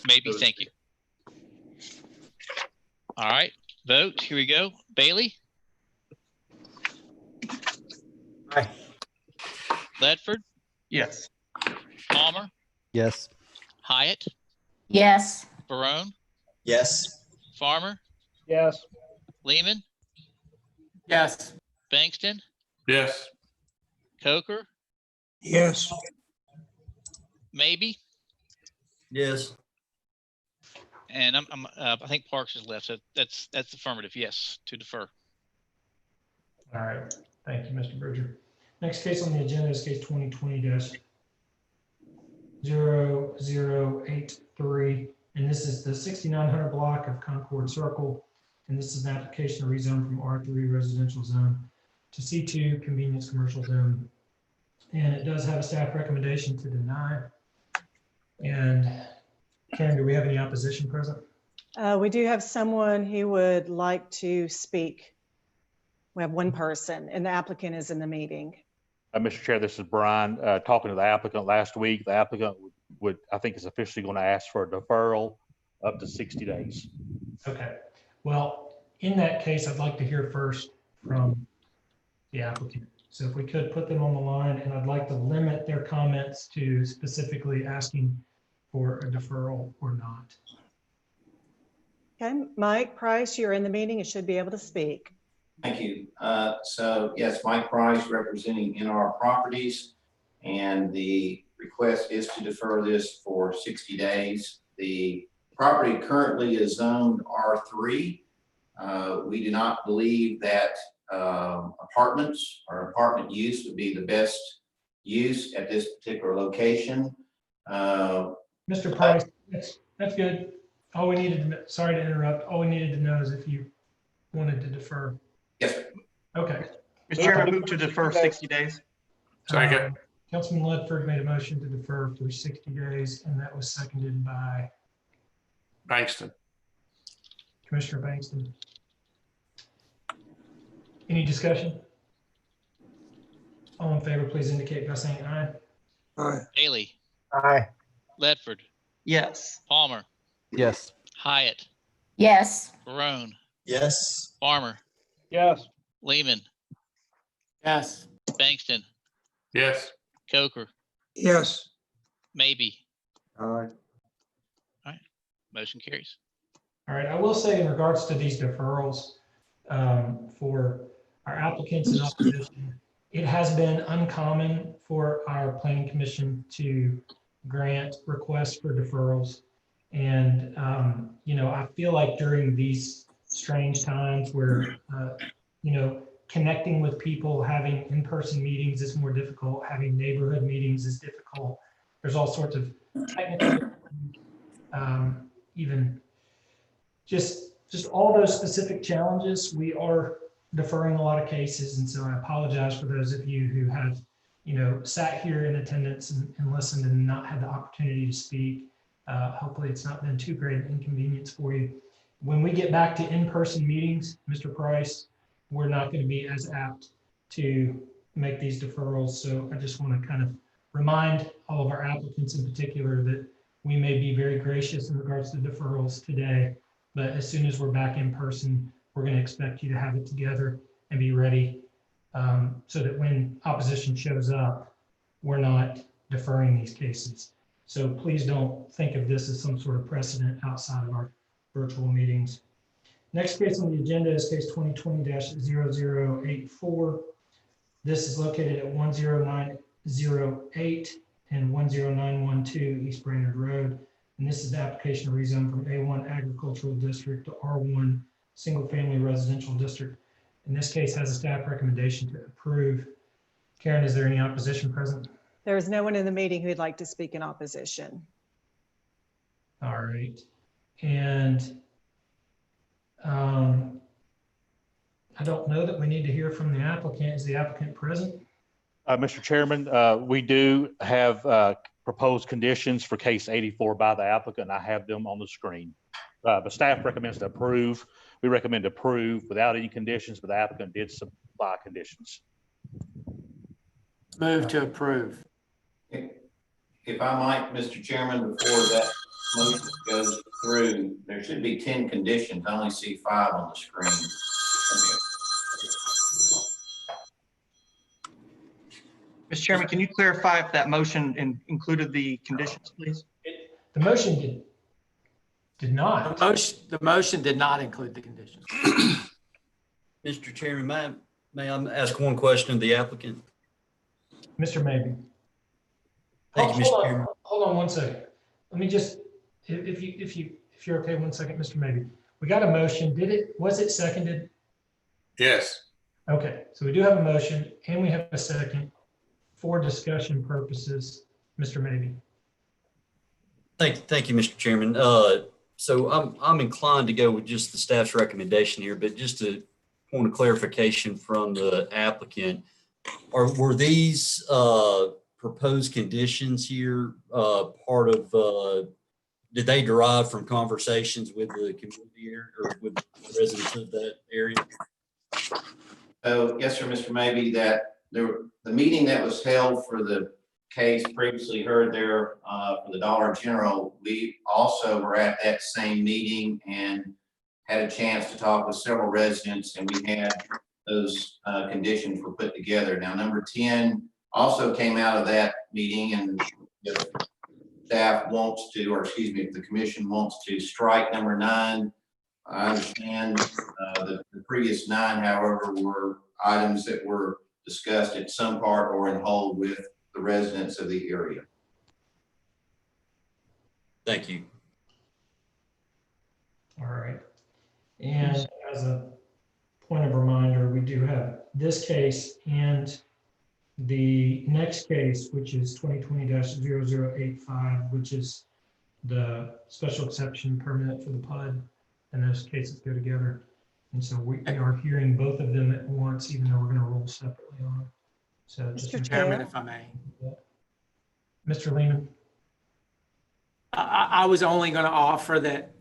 Maybe, thank you. All right, vote, here we go. Bailey? Aye. Ledford? Yes. Palmer? Yes. Hyatt? Yes. Barone? Yes. Farmer? Yes. Lehman? Yes. Bankston? Yes. Coker? Yes. Maybe? Yes. And I think Parks is left, so that's affirmative, yes, to defer. All right, thank you, Mr. Bridger. Next case on the agenda is case 2020-0083, and this is the 6900 block of Concord Circle, and this is an application to rezone from R3 residential zone to C2 convenience commercial zone, and it does have a staff recommendation to deny. And Karen, do we have any opposition present? We do have someone who would like to speak. We have one person and the applicant is in the meeting. Mr. Chair, this is Brian. Talking to the applicant last week, the applicant would, I think, is officially going to ask for a deferral up to 60 days. Okay, well, in that case, I'd like to hear first from the applicant. So if we could put them on the line, and I'd like to limit their comments to specifically asking for a deferral or not. Okay, Mike Price, you're in the meeting. You should be able to speak. Thank you. So yes, Mike Price representing NR Properties, and the request is to defer this for 60 days. The property currently is zoned R3. We do not believe that apartments or apartment use would be the best use at this particular location. Mr. Price, that's good. All we needed to, sorry to interrupt, all we needed to know is if you wanted to defer. Yes, sir. Okay. Mr. Chairman, move to defer 60 days. Second. Councilman Ledford made a motion to defer for 60 days, and that was seconded by Bankston. Commissioner Bankston. Any discussion? All in favor, please indicate by saying aye. Aye. Bailey? Aye. Ledford? Yes. Palmer? Yes. Hyatt? Yes. Barone? Yes. Farmer? Yes. Lehman? Yes. Bankston? Yes. Coker? Yes. Maybe? Aye. Motion carries. All right, I will say in regards to these deferrals for our applicants in opposition, it has been uncommon for our planning commission to grant requests for deferrals. And, you know, I feel like during these strange times where, you know, connecting with people, having in-person meetings is more difficult, having neighborhood meetings is difficult. There's all sorts of technical, even just all those specific challenges. We are deferring a lot of cases. And so I apologize for those of you who have, you know, sat here in attendance and listened and not had the opportunity to speak. Hopefully it's not been too great an inconvenience for you. When we get back to in-person meetings, Mr. Price, we're not going to be as apt to make these deferrals. So I just want to kind of remind all of our applicants in particular that we may be very gracious in regards to deferrals today, but as soon as we're back in person, we're going to expect you to have it together and be ready so that when opposition shows up, we're not deferring these cases. So please don't think of this as some sort of precedent outside of our virtual meetings. Next case on the agenda is case 2020-0084. This is located at 10908 and 10912 East Brainerd Road. And this is the application to rezone from A1 Agricultural District to R1 Single Family Residential District. In this case, has a staff recommendation to approve. Karen, is there any opposition present? There is no one in the meeting who'd like to speak in opposition. All right. And I don't know that we need to hear from the applicant. Is the applicant present? Mr. Chairman, we do have proposed conditions for case 84 by the applicant. I have them on the screen. But staff recommends to approve. We recommend to approve without any conditions, but the applicant did supply conditions. Move to approve. If I might, Mr. Chairman, before that motion goes through, there should be 10 conditions. I only see 5 on the screen. Mr. Chairman, can you clarify if that motion included the conditions, please? The motion did not. The motion did not include the conditions. Mr. Chairman, may I ask one question of the applicant? Mr. Maybe. Thank you, Mr. Chairman. Hold on one second. Let me just, if you're okay, 1 second, Mr. Maybe. We got a motion. Was it seconded? Yes. Okay, so we do have a motion and we have a second for discussion purposes. Mr. Maybe. Thank you, Mr. Chairman. So I'm inclined to go with just the staff's recommendation here, but just a point of clarification from the applicant. Were these proposed conditions here part of, did they derive from conversations with the community or with the residents of that area? So yes, sir, Mr. Maybe, that the meeting that was held for the case previously heard there for the Dollar General, we also were at that same meeting and had a chance to talk with several residents, and we had those conditions were put together. Now, number 10 also came out of that meeting, and if staff wants to, or excuse me, if the commission wants to strike number 9, I understand the previous 9, however, were items that were discussed in some part or in whole with the residents of the area. Thank you. All right. And as a point of reminder, we do have this case and the next case, which is 2020-0085, which is the special exception permit for the PUD, and those cases go together. And so we are hearing both of them at once, even though we're going to roll separately on them. So, Mr. Chairman, if I may. Mr. Lehman. I was only going to offer that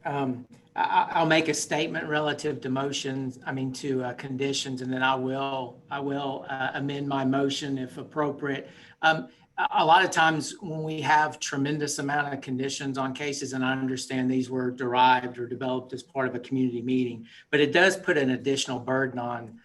I'll make a statement relative to motions, to conditions, and then I will amend my motion if appropriate. A lot of times when we have tremendous amount of conditions on cases, and I understand these were derived or developed as part of a community meeting, but it does put an additional burden on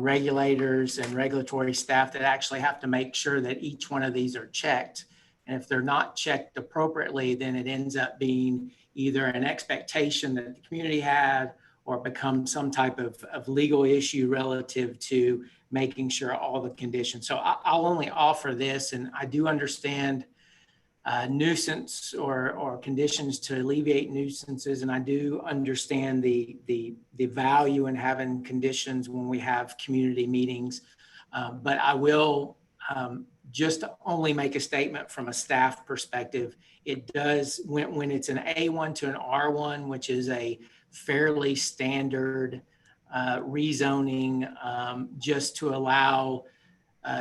regulators and regulatory staff that actually have to make sure that each one of these are checked. And if they're not checked appropriately, then it ends up being either an expectation that the community had or become some type of legal issue relative to making sure all the conditions. So I'll only offer this, and I do understand nuisance or conditions to alleviate nuisances, and I do understand the value in having conditions when we have community meetings. But I will just only make a statement from a staff perspective. It does, when it's an A1 to an R1, which is a fairly standard rezoning, just to allow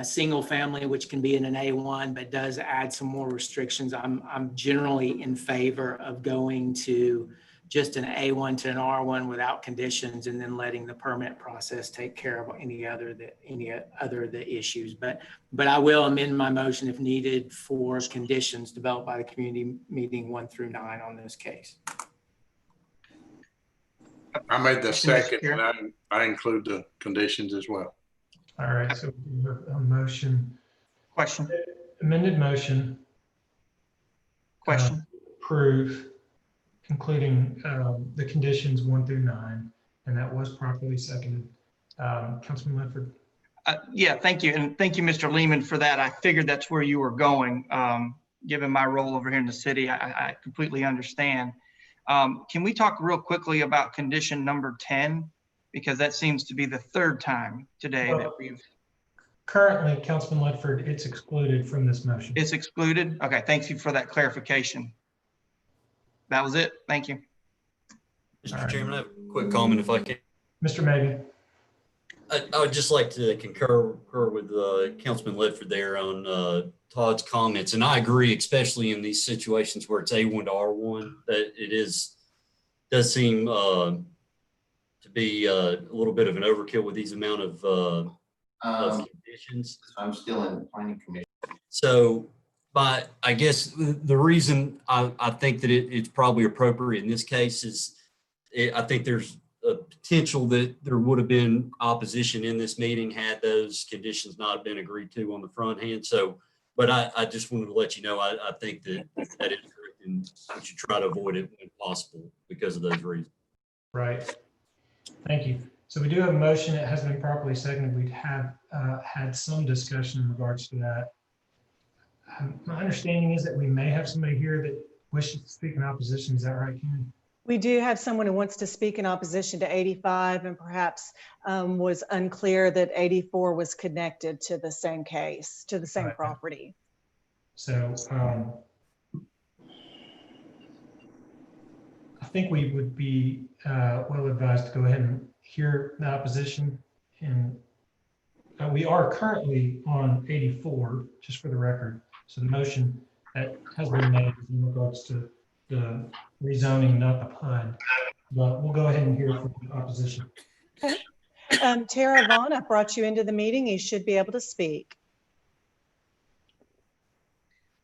single family, which can be in an A1, but does add some more restrictions. I'm generally in favor of going to just an A1 to an R1 without conditions, and then letting the permit process take care of any other the issues. But I will amend my motion if needed for conditions developed by the community meeting 1 through 9 on this case. I made the second, and I include the conditions as well. All right, so we have a motion. Question. Amended motion. Question. Approve, including the conditions 1 through 9, and that was properly seconded. Councilman Ledford. Yeah, thank you. And thank you, Mr. Lehman, for that. I figured that's where you were going. Given my role over here in the city, I completely understand. Can we talk real quickly about condition number 10? Because that seems to be the third time today that we've. Currently, Councilman Ledford, it's excluded from this motion. It's excluded? Okay, thank you for that clarification. That was it. Thank you. Mr. Chairman, I have a quick comment if I can. Mr. Megan. I would just like to concur with Councilman Ledford there on Todd's comments. And I agree, especially in these situations where it's A1 to R1, that does seem to be a little bit of an overkill with these amount of conditions. I'm still in the planning commission. So, but I guess the reason I think that it's probably appropriate in this case is I think there's a potential that there would have been opposition in this meeting had those conditions not been agreed to on the front hand. So, but I just wanted to let you know, I think that is correct, and we should try to avoid it when possible because of those reasons. Right. Thank you. So we do have a motion. It has been properly seconded. We'd have had some discussion in regards to that. My understanding is that we may have somebody here that wishes to speak in opposition. Is that right, Karen? We do have someone who wants to speak in opposition to 85 and perhaps was unclear that 84 was connected to the same case, to the same property. So I think we would be well advised to go ahead and hear the opposition. And we are currently on 84, just for the record. So the motion that has been made in regards to the rezoning, not the PUD, but we'll go ahead and hear from the opposition. Okay. Tara Vaughn, I brought you into the meeting. You should be able to speak.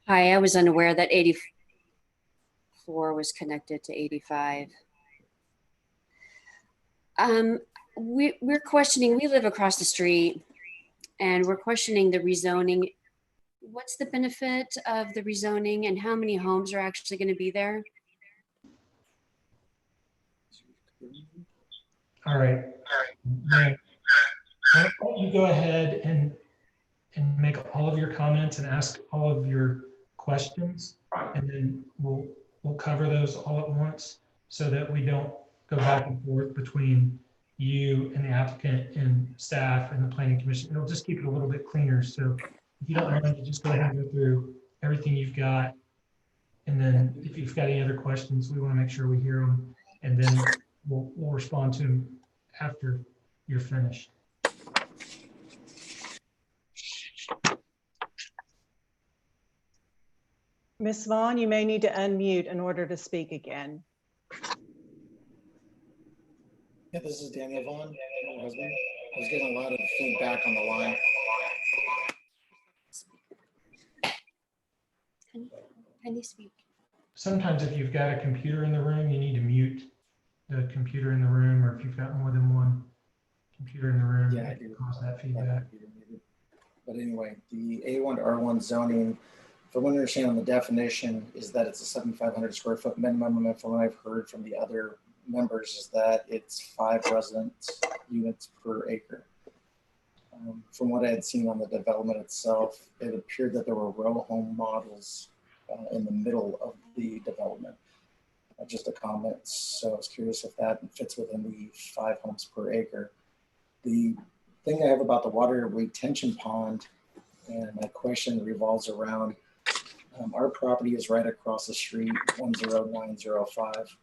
Hi, I was unaware that 84 was connected to 85. We're questioning, we live across the street and we're questioning the rezoning. What's the benefit of the rezoning and how many homes are actually going to be there? All right. Why don't you go ahead and make all of your comments and ask all of your questions, and then we'll cover those all at once so that we don't go back and forth between you and the applicant and staff and the planning commission. It'll just keep it a little bit cleaner. So if you don't mind, just go ahead and go through everything you've got. And then if you've got any other questions, we want to make sure we hear them. And then we'll respond to them after you're finished. Ms. Vaughn, you may need to unmute in order to speak again. Yeah, this is Daniel Vaughn, my husband. I was getting a lot of feedback on the line. Can you speak? Sometimes if you've got a computer in the room, you need to mute the computer in the room, or if you've got more than one computer in the room, yeah, it can cause that feedback. But anyway, the A1 to R1 zoning, from what I understand on the definition, is that it's a 7,500 square foot minimum. And from what I've heard from the other members is that it's 5 residence units per acre. From what I had seen on the development itself, it appeared that there were row home models in the middle of the development. Just a comment. So I was curious if that fits within the 5 homes per acre. The thing I have about the water retention pond, and my question revolves around our property is right across the street, 10905.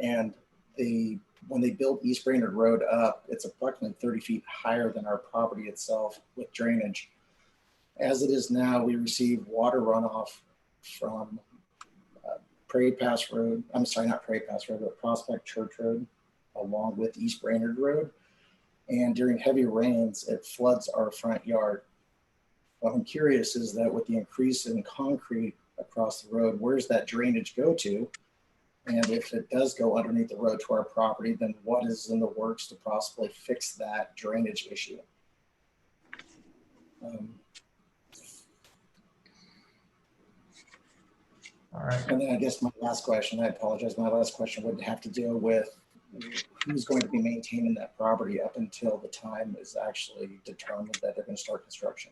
And the when they built East Brainerd Road up, it's approximately 30 feet higher than our property itself with drainage. As it is now, we receive water runoff from Prairie Pass Road. I'm sorry, not Prairie Pass Road, but Prospect Church Road, along with East Brainerd Road. And during heavy rains, it floods our front yard. What I'm curious is that with the increase in concrete across the road, where's that drainage go to? And if it does go underneath the road to our property, then what is in the works to possibly fix that drainage issue? All right. And then I guess my last question, I apologize, my last question would have to deal with who's going to be maintaining that property up until the time is actually determined that they're going to start construction.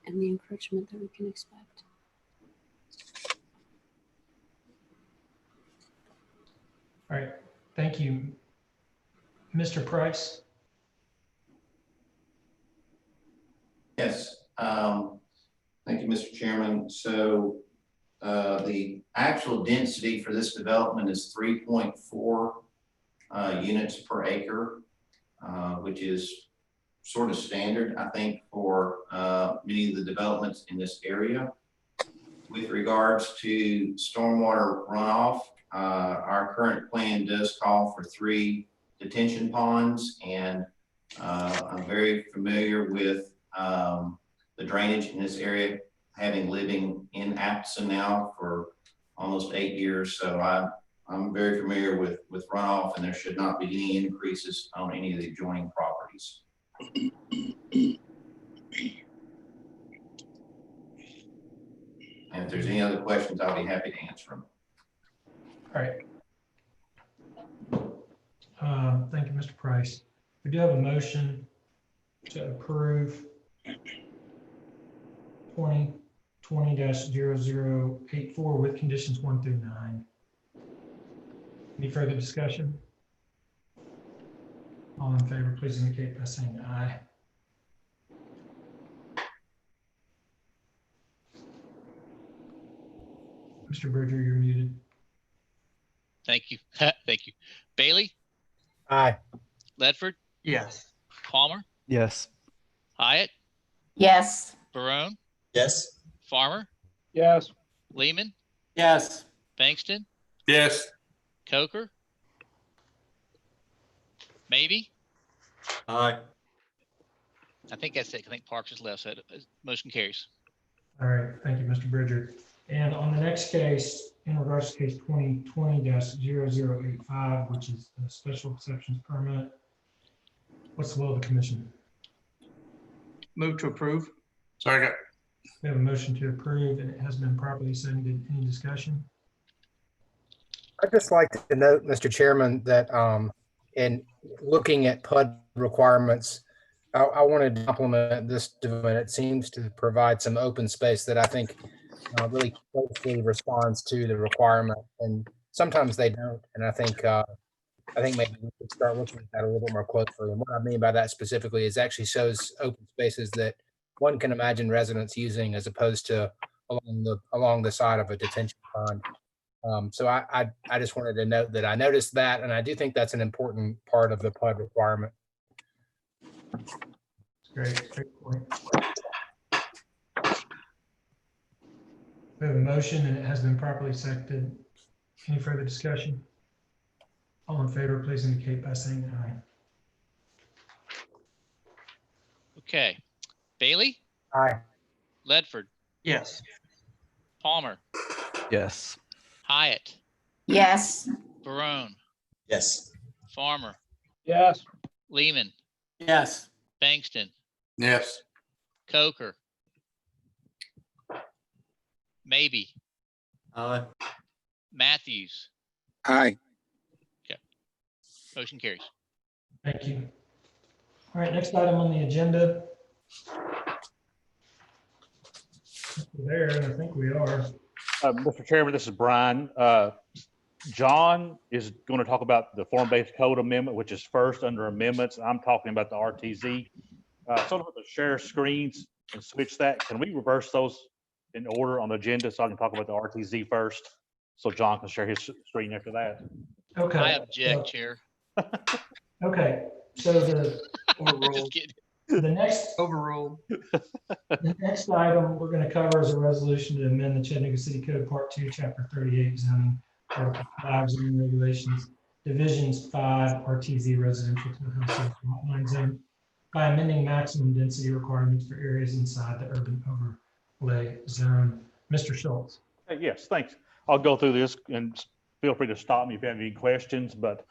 And the encroachment that we can expect. All right, thank you. Mr. Price? Yes, thank you, Mr. Chairman. So the actual density for this development is 3.4 units per acre, which is sort of standard, I think, for many of the developments in this area. With regards to stormwater runoff, our current plan does call for 3 detention ponds, and I'm very familiar with the drainage in this area, having living in Appleton now for almost 8 years. So I'm very familiar with runoff, and there should not be any increases on any of the adjoining properties. And if there's any other questions, I'll be happy to answer them. All right. Thank you, Mr. Price. We do have a motion to approve 2020-0084 with conditions 1 through 9. Any further discussion? All in favor, please indicate by saying aye. Mr. Bridger, you're muted. Thank you. Thank you. Bailey? Aye. Ledford? Yes. Palmer? Yes. Hyatt? Yes. Barone? Yes. Farmer? Yes. Lehman? Yes. Bankston? Yes. Coker? Maybe? Aye. I think that's it. I think Parks is left, so motion carries. All right, thank you, Mr. Bridger. And on the next case, in regards to case 2020-0085, which is a special exceptions permit, what's the will of the commission? Move to approve. Second. We have a motion to approve, and it has been properly seconded. Any discussion? I'd just like to note, Mr. Chairman, that in looking at PUD requirements, I wanted to compliment this development. It seems to provide some open space that I think really closely responds to the requirement, and sometimes they don't. And I think maybe we could start looking at that a little bit more closely. And what I mean by that specifically is actually shows open spaces that one can imagine residents using, as opposed to along the side of a detention pond. So I just wanted to note that I noticed that, and I do think that's an important part of the PUD requirement. Great point. We have a motion, and it has been properly seconded. Any further discussion? All in favor, please indicate by saying aye. Okay. Bailey? Aye. Ledford? Yes. Palmer? Yes. Hyatt? Yes. Barone? Yes. Farmer? Yes. Lehman? Yes. Bankston? Yes. Coker? Maybe? Aye. Matthews? Aye. Okay. Motion carries. Thank you. All right, next item on the agenda. There, and I think we are. Mr. Chairman, this is Brian. John is going to talk about the form-based code amendment, which is first under amendments. I'm talking about the RTZ. So I'm going to share screens and switch that. Can we reverse those in order on the agenda so I can talk about the RTZ first, so John can share his screen after that? Okay. I object, Chair. Okay, so Overruled. the next Overruled. the next item we're going to cover is a resolution to amend the Chattanooga City Code Part 2, Chapter 38 zoning, Article 5 zoning regulations, Divisions 5 RTZ residential townhouse lot line zone by amending maximum density requirements for areas inside the urban overlay zone. Mr. Schultz. Yes, thanks. I'll go through this and feel free to stop me if you have any questions, but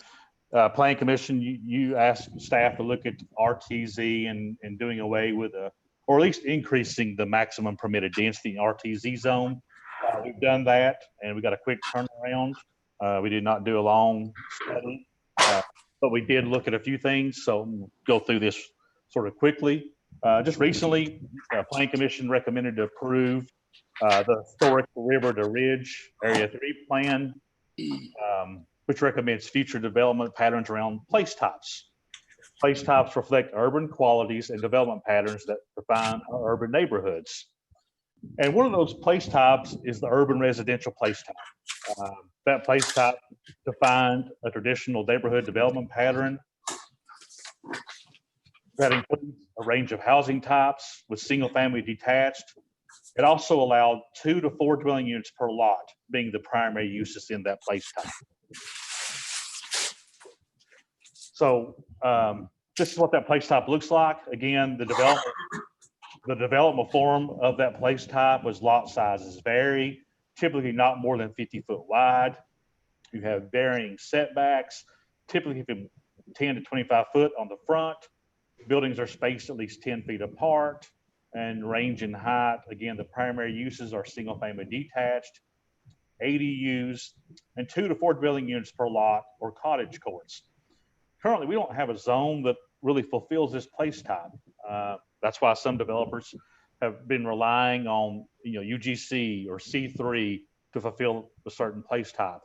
Planning Commission, you asked staff to look at RTZ and doing away with or at least increasing the maximum permitted density in RTZ zone. We've done that and we got a quick turnaround. We did not do a long study, but we did look at a few things. So we'll go through this sort of quickly. Just recently, Planning Commission recommended to approve the historic River to Ridge Area 3 plan, which recommends future development patterns around place types. Place types reflect urban qualities and development patterns that define our urban neighborhoods. And one of those place types is the urban residential place type. That place type defined a traditional neighborhood development pattern that includes a range of housing types with single family detached. It also allowed 2 to 4 dwelling units per lot being the primary uses in that place type. So this is what that place type looks like. Again, the development form of that place type was lot sizes vary, typically not more than 50 foot wide. You have varying setbacks, typically from 10 to 25 foot on the front. Buildings are spaced at least 10 feet apart and range in height. Again, the primary uses are single family detached, ADUs, and 2 to 4 dwelling units per lot or cottage courts. Currently, we don't have a zone that really fulfills this place type. That's why some developers have been relying on UGC or C3 to fulfill a certain place type.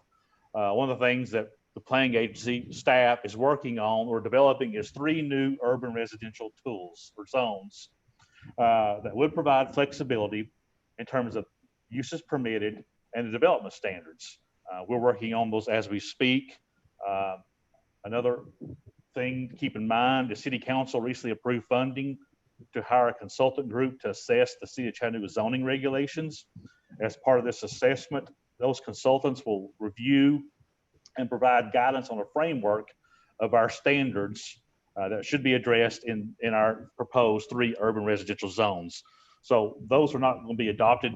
One of the things that the planning agency staff is working on or developing is 3 new urban residential tools or zones that would provide flexibility in terms of uses permitted and the development standards. We're working on those as we speak. Another thing to keep in mind, the City Council recently approved funding to hire a consultant group to assess the City of Chattanooga zoning regulations. As part of this assessment, those consultants will review and provide guidance on a framework of our standards that should be addressed in our proposed 3 urban residential zones. So those are not going to be adopted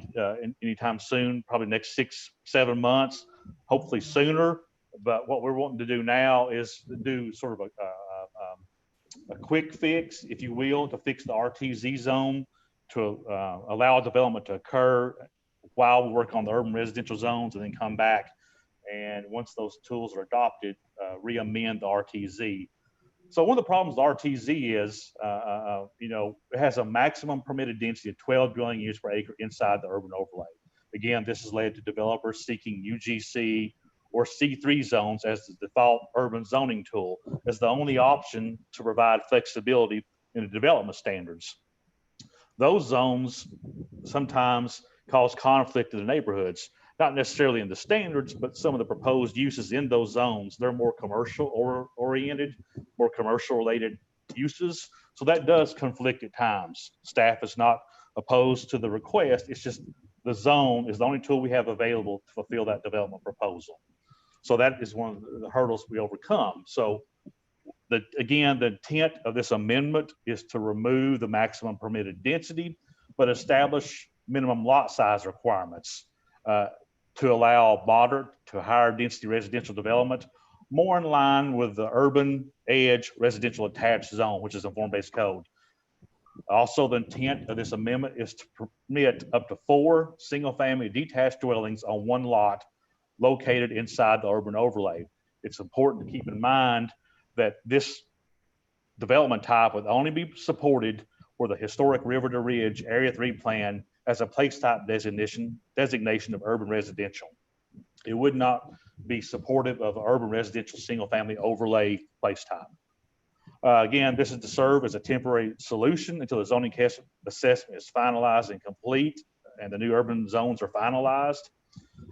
anytime soon, probably next 6-7 months, hopefully sooner. But what we're wanting to do now is do sort of a quick fix, if you will, to fix the RTZ zone to allow development to occur while we work on the urban residential zones, and then come back. And once those tools are adopted, re-amend the RTZ. So one of the problems with RTZ is, it has a maximum permitted density of 12 dwelling units per acre inside the urban overlay. Again, this has led to developers seeking UGC or C3 zones as the default urban zoning tool as the only option to provide flexibility in the development standards. Those zones sometimes cause conflict in the neighborhoods, not necessarily in the standards, but some of the proposed uses in those zones. They're more commercial oriented, more commercial related uses. So that does conflict at times. Staff is not opposed to the request. It's just the zone is the only tool we have available to fulfill that development proposal. So that is one of the hurdles we overcome. So again, the intent of this amendment is to remove the maximum permitted density, but establish minimum lot size requirements to allow moderate to higher density residential development, more in line with the urban edge residential attached zone, which is a form-based code. Also, the intent of this amendment is to permit up to 4 single-family detached dwellings on one lot located inside the urban overlay. It's important to keep in mind that this development type would only be supported for the historic River to Ridge Area 3 plan as a place type designation of urban residential. It would not be supportive of urban residential single-family overlay place type. Again, this is to serve as a temporary solution until the zoning assessment is finalized and complete and the new urban zones are finalized.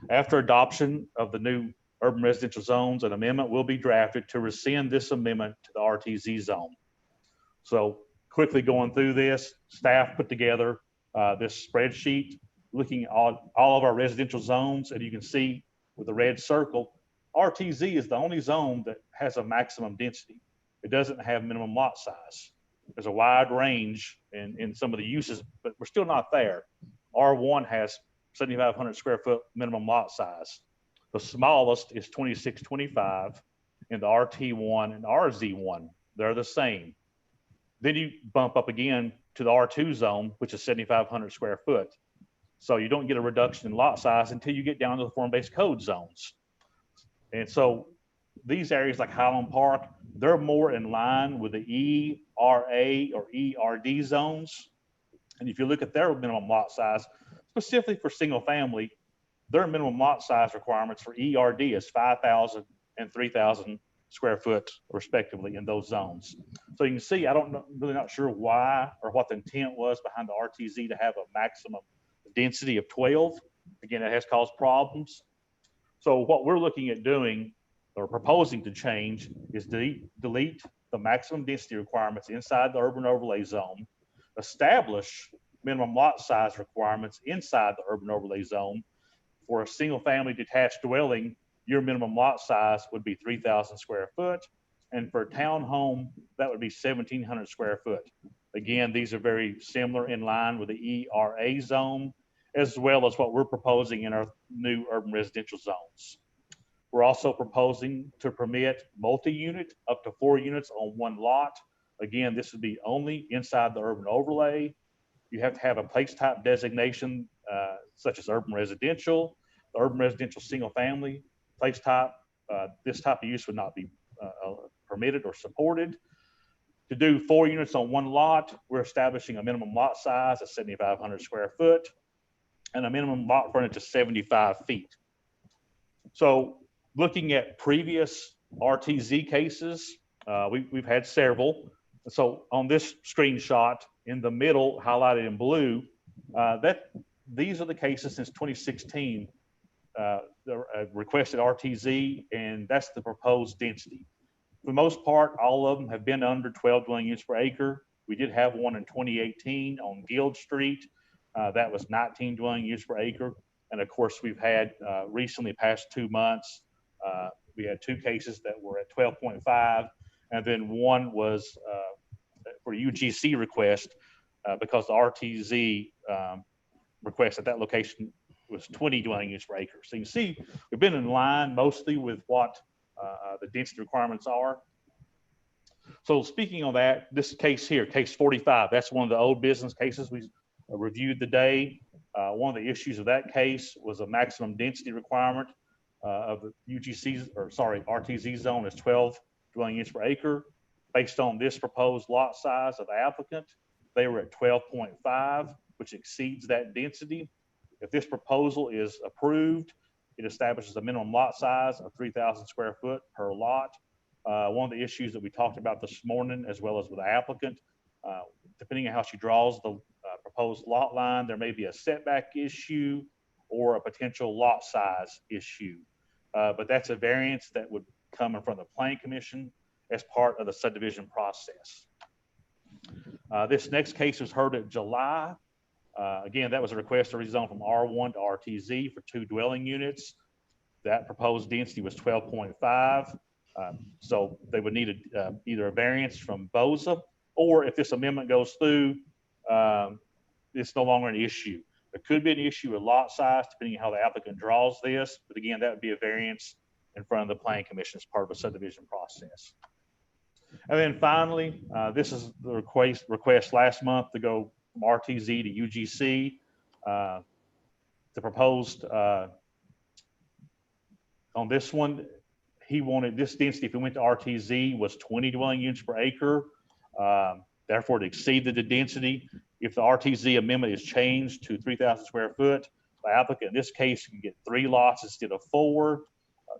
After adoption of the new urban residential zones, an amendment will be drafted to rescind this amendment to the RTZ zone. So quickly going through this, staff put together this spreadsheet looking at all of our residential zones, and you can see with the red circle, RTZ is the only zone that has a maximum density. It doesn't have minimum lot size. There's a wide range in some of the uses, but we're still not there. R1 has 7,500 square foot minimum lot size. The smallest is 2625 in the RT1 and RZ1. They're the same. Then you bump up again to the R2 zone, which is 7,500 square foot. So you don't get a reduction in lot size until you get down to the form-based code zones. And so these areas like Highland Park, they're more in line with the ERA or ERD zones. And if you look at their minimum lot size, specifically for single family, their minimum lot size requirements for ERD is 5,000 and 3,000 square foot respectively in those zones. So you can see, really not sure why or what the intent was behind the RTZ to have a maximum density of 12. Again, it has caused problems. So what we're looking at doing or proposing to change is delete the maximum density requirements inside the urban overlay zone, establish minimum lot size requirements inside the urban overlay zone. For a single family detached dwelling, your minimum lot size would be 3,000 square foot. And for a townhome, that would be 1,700 square foot. Again, these are very similar in line with the ERA zone, as well as what we're proposing in our new urban residential zones. We're also proposing to permit multi-unit up to 4 units on one lot. Again, this would be only inside the urban overlay. You have to have a place type designation, such as urban residential, the urban residential single family place type. This type of use would not be permitted or supported. To do 4 units on one lot, we're establishing a minimum lot size of 7,500 square foot and a minimum lot frontage of 75 feet. So looking at previous RTZ cases, we've had several. So on this screenshot in the middle, highlighted in blue, these are the cases since 2016, the requested RTZ, and that's the proposed density. For the most part, all of them have been under 12 dwelling units per acre. We did have one in 2018 on Guild Street. That was 19 dwelling units per acre. And of course, we've had recently past 2 months, we had 2 cases that were at 12.5, and then one was for UGC request because the RTZ request at that location was 20 dwelling units per acre. So you can see we've been in line mostly with what the density requirements are. So speaking of that, this case here, case 45, that's one of the old business cases we reviewed today. One of the issues of that case was a maximum density requirement of the RTZ zone is 12 dwelling units per acre. Based on this proposed lot size of the applicant, they were at 12.5, which exceeds that density. If this proposal is approved, it establishes a minimum lot size of 3,000 square foot per lot. One of the issues that we talked about this morning, as well as with the applicant, depending on how she draws the proposed lot line, there may be a setback issue or a potential lot size issue. But that's a variance that would come in front of the Planning Commission as part of the subdivision process. This next case was heard in July. Again, that was a request to rezone from R1 to RTZ for 2 dwelling units. That proposed density was 12.5. So they would need either a variance from BOZA, or if this amendment goes through, it's no longer an issue. There could be an issue with lot size, depending on how the applicant draws this. But again, that would be a variance in front of the Planning Commission as part of a subdivision process. And then finally, this is the request last month to go from RTZ to UGC. The proposed on this one, he wanted this density, if it went to RTZ, was 20 dwelling units per acre. Therefore, it exceeded the density. If the RTZ amendment is changed to 3,000 square foot, the applicant in this case can get 3 lots instead of 4.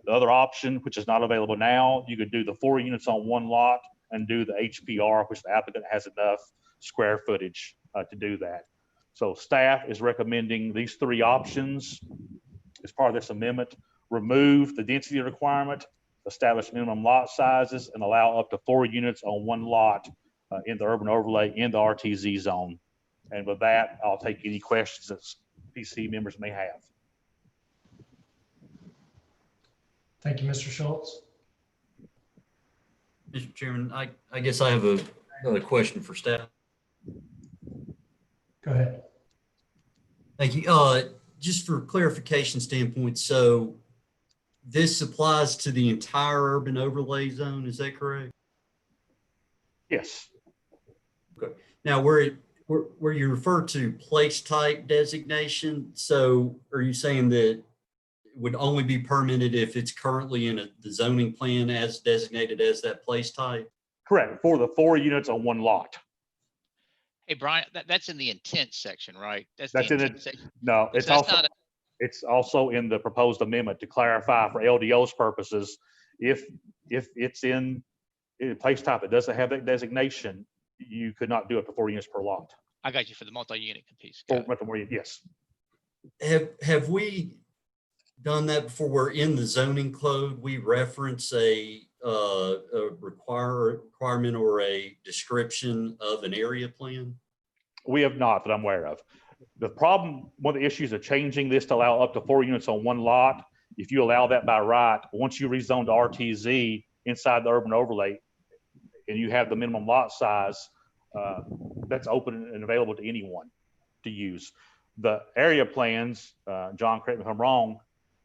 The other option, which is not available now, you could do the 4 units on one lot and do the HPR, which the applicant has enough square footage to do that. So staff is recommending these 3 options as part of this amendment. remove the density requirement, establish minimum lot sizes, and allow up to 4 units on one lot in the urban overlay in the RTZ zone. And with that, I'll take any questions that PC members may have. Thank you, Mr. Schultz. Mr. Chairman, I guess I have another question for staff. Go ahead. Thank you. Just for clarification standpoint, so this applies to the entire urban overlay zone, is that correct? Yes. Okay. Now, where you refer to place type designation, so are you saying that it would only be permitted if it's currently in the zoning plan as designated as that place type? Correct, for the 4 units on one lot. Hey, Brian, that's in the intent section, right? That's in it. Section. No, it's So also it's also in the proposed amendment to clarify for LDO's purposes. If it's in place type, it doesn't have that designation, you could not do up to 4 units per lot. I got you for the multi-unit piece. Yes. Have we done that before? Where in the zoning code we reference a requirement or a description of an area plan? We have not, that I'm aware of. The problem, one of the issues of changing this to allow up to 4 units on one lot, if you allow that by right, once you rezone to RTZ inside the urban overlay and you have the minimum lot size, that's open and available to anyone to use. The area plans, John, correct me if I'm wrong,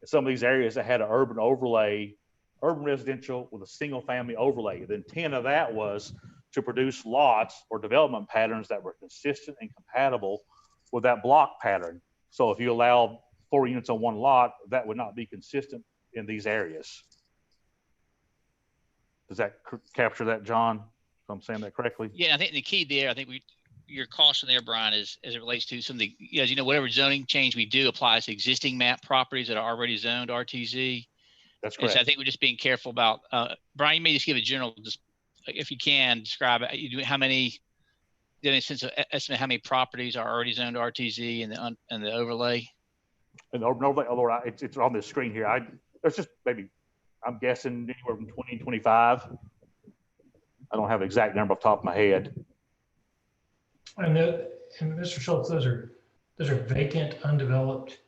some of these areas that had an urban overlay, urban residential with a single family overlay. The intent of that was to produce lots or development patterns that were consistent and compatible with that block pattern. So if you allow 4 units on one lot, that would not be consistent in these areas. Does that capture that, John? If I'm saying that correctly? Yeah, I think the key there, I think your caution there, Brian, is as it relates to some of the, as you know, whatever zoning change we do applies to existing map properties that are already zoned RTZ. That's correct. And so I think we're just being careful about, Brian, you may just give a general, just if you can describe it, you do how many, do you have any sense of estimate how many properties are already zoned RTZ and the overlay? And the urban overlay, although it's on the screen here. There's just maybe, I'm guessing anywhere from 20 and 25. I don't have an exact number off the top of my head. And Mr. Schultz, those are vacant, undeveloped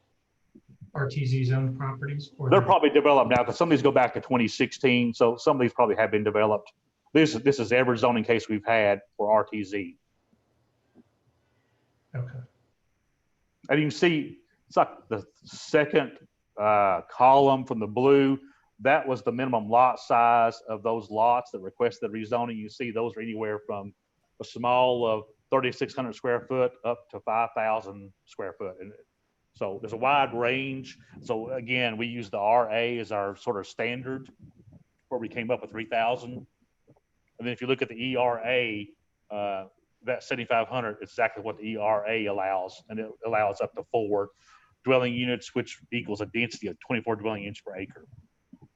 RTZ zone properties? Or They're probably developed now because some of these go back to 2016. So some of these probably have been developed. This is every zoning case we've had for RTZ. Okay. And you can see it's like the second column from the blue. That was the minimum lot size of those lots that requested rezoning. You see those are anywhere from a small of 3,600 square foot up to 5,000 square foot. And so there's a wide range. So again, we use the RA as our sort of standard where we came up with 3,000. And then if you look at the ERA, that 7,500 is exactly what the ERA allows. And it allows up to 4 dwelling units, which equals a density of 24 dwelling units per acre.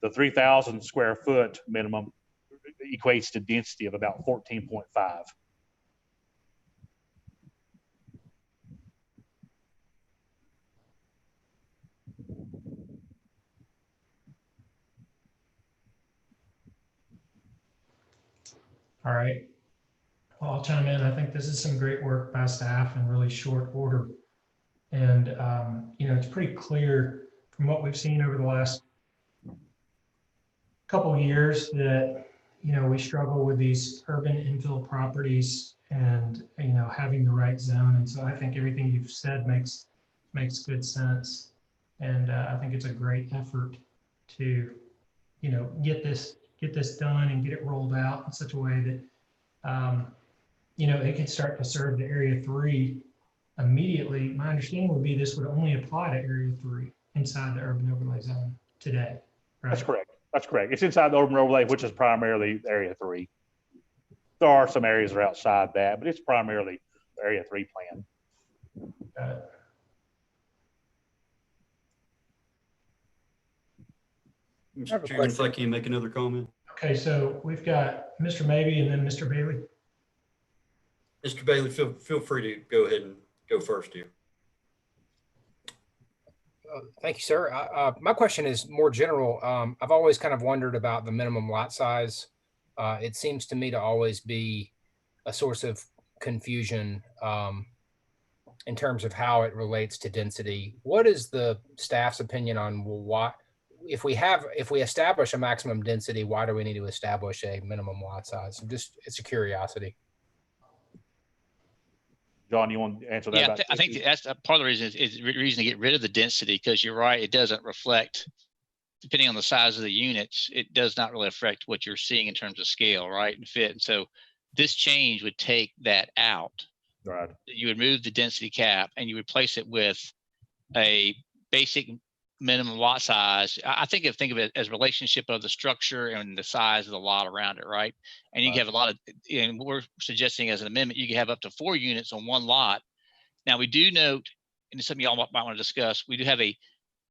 The 3,000 square foot minimum equates to density of about 14.5. All right. Well, I'll chime in. I think this is some great work by staff in really short order. And, it's pretty clear from what we've seen over the last couple of years that, we struggle with these urban infill properties and, having the right zone. And so I think everything you've said makes good sense. And I think it's a great effort to, get this done and get it rolled out in such a way that, it could start to serve the Area 3 immediately. My understanding would be this would only apply to Area 3 inside the urban overlay zone today, right? That's correct. That's correct. It's inside the urban overlay, which is primarily Area 3. There are some areas that are outside that, but it's primarily the Area 3 plan. Got it. Mr. Chairman, if I can make another comment. Okay, so we've got Mr. Mabey and then Mr. Bailey. Mr. Bailey, feel free to go ahead and go first here. Thank you, sir. My question is more general. I've always kind of wondered about the minimum lot size. It seems to me to always be a source of confusion in terms of how it relates to density. What is the staff's opinion on what, if we establish a maximum density, why do we need to establish a minimum lot size? It's a curiosity. John, you want to answer that? Yeah, I think that's part of the reason is reason to get rid of the density, because you're right, it doesn't reflect, depending on the size of the units, it does not really affect what you're seeing in terms of scale, right, and fit. And so this change would take that out. Right. You would move the density cap and you replace it with a basic minimum lot size. I think of it as relationship of the structure and the size of the lot around it, right? And you can have a lot of, and what we're suggesting as an amendment, you can have up to 4 units on one lot. Now we do note, and it's something y'all might want to discuss, we do have a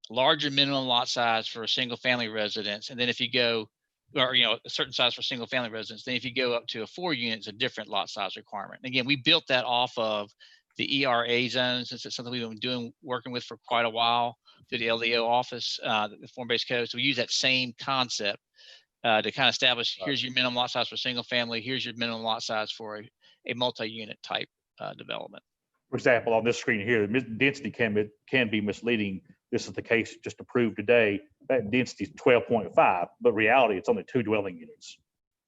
larger minimum lot size for a single family residence. And then if you go, or a certain size for single family residence, then if you go up to a 4 units, a different lot size requirement. And again, we built that off of the ERA zones, since it's something we've been working with for quite a while through the LDO office, the form-based code. So we use that same concept to kind of establish, here's your minimum lot size for single family, here's your minimum lot size for a multi-unit type development. For example, on this screen here, the density can be misleading. This is the case just approved today. That density is 12.5, but reality, it's only 2 dwelling units.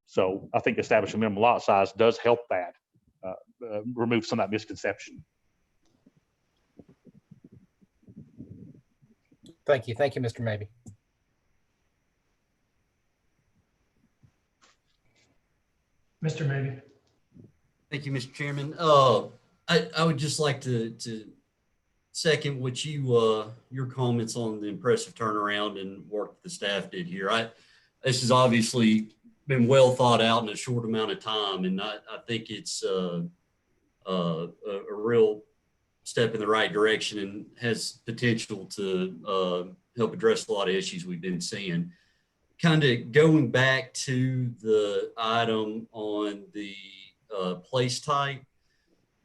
So I think establishing minimum lot size does help that, remove some of that misconception. Thank you. Thank you, Mr. Mabey. Mr. Mabey. Thank you, Mr. Chairman. I would just like to second what your comments on the impressive turnaround and work the staff did here. This has obviously been well thought out in a short amount of time, and I think it's a real step in the right direction and has potential to help address a lot of issues we've been seeing. Kind of going back to the item on the place type,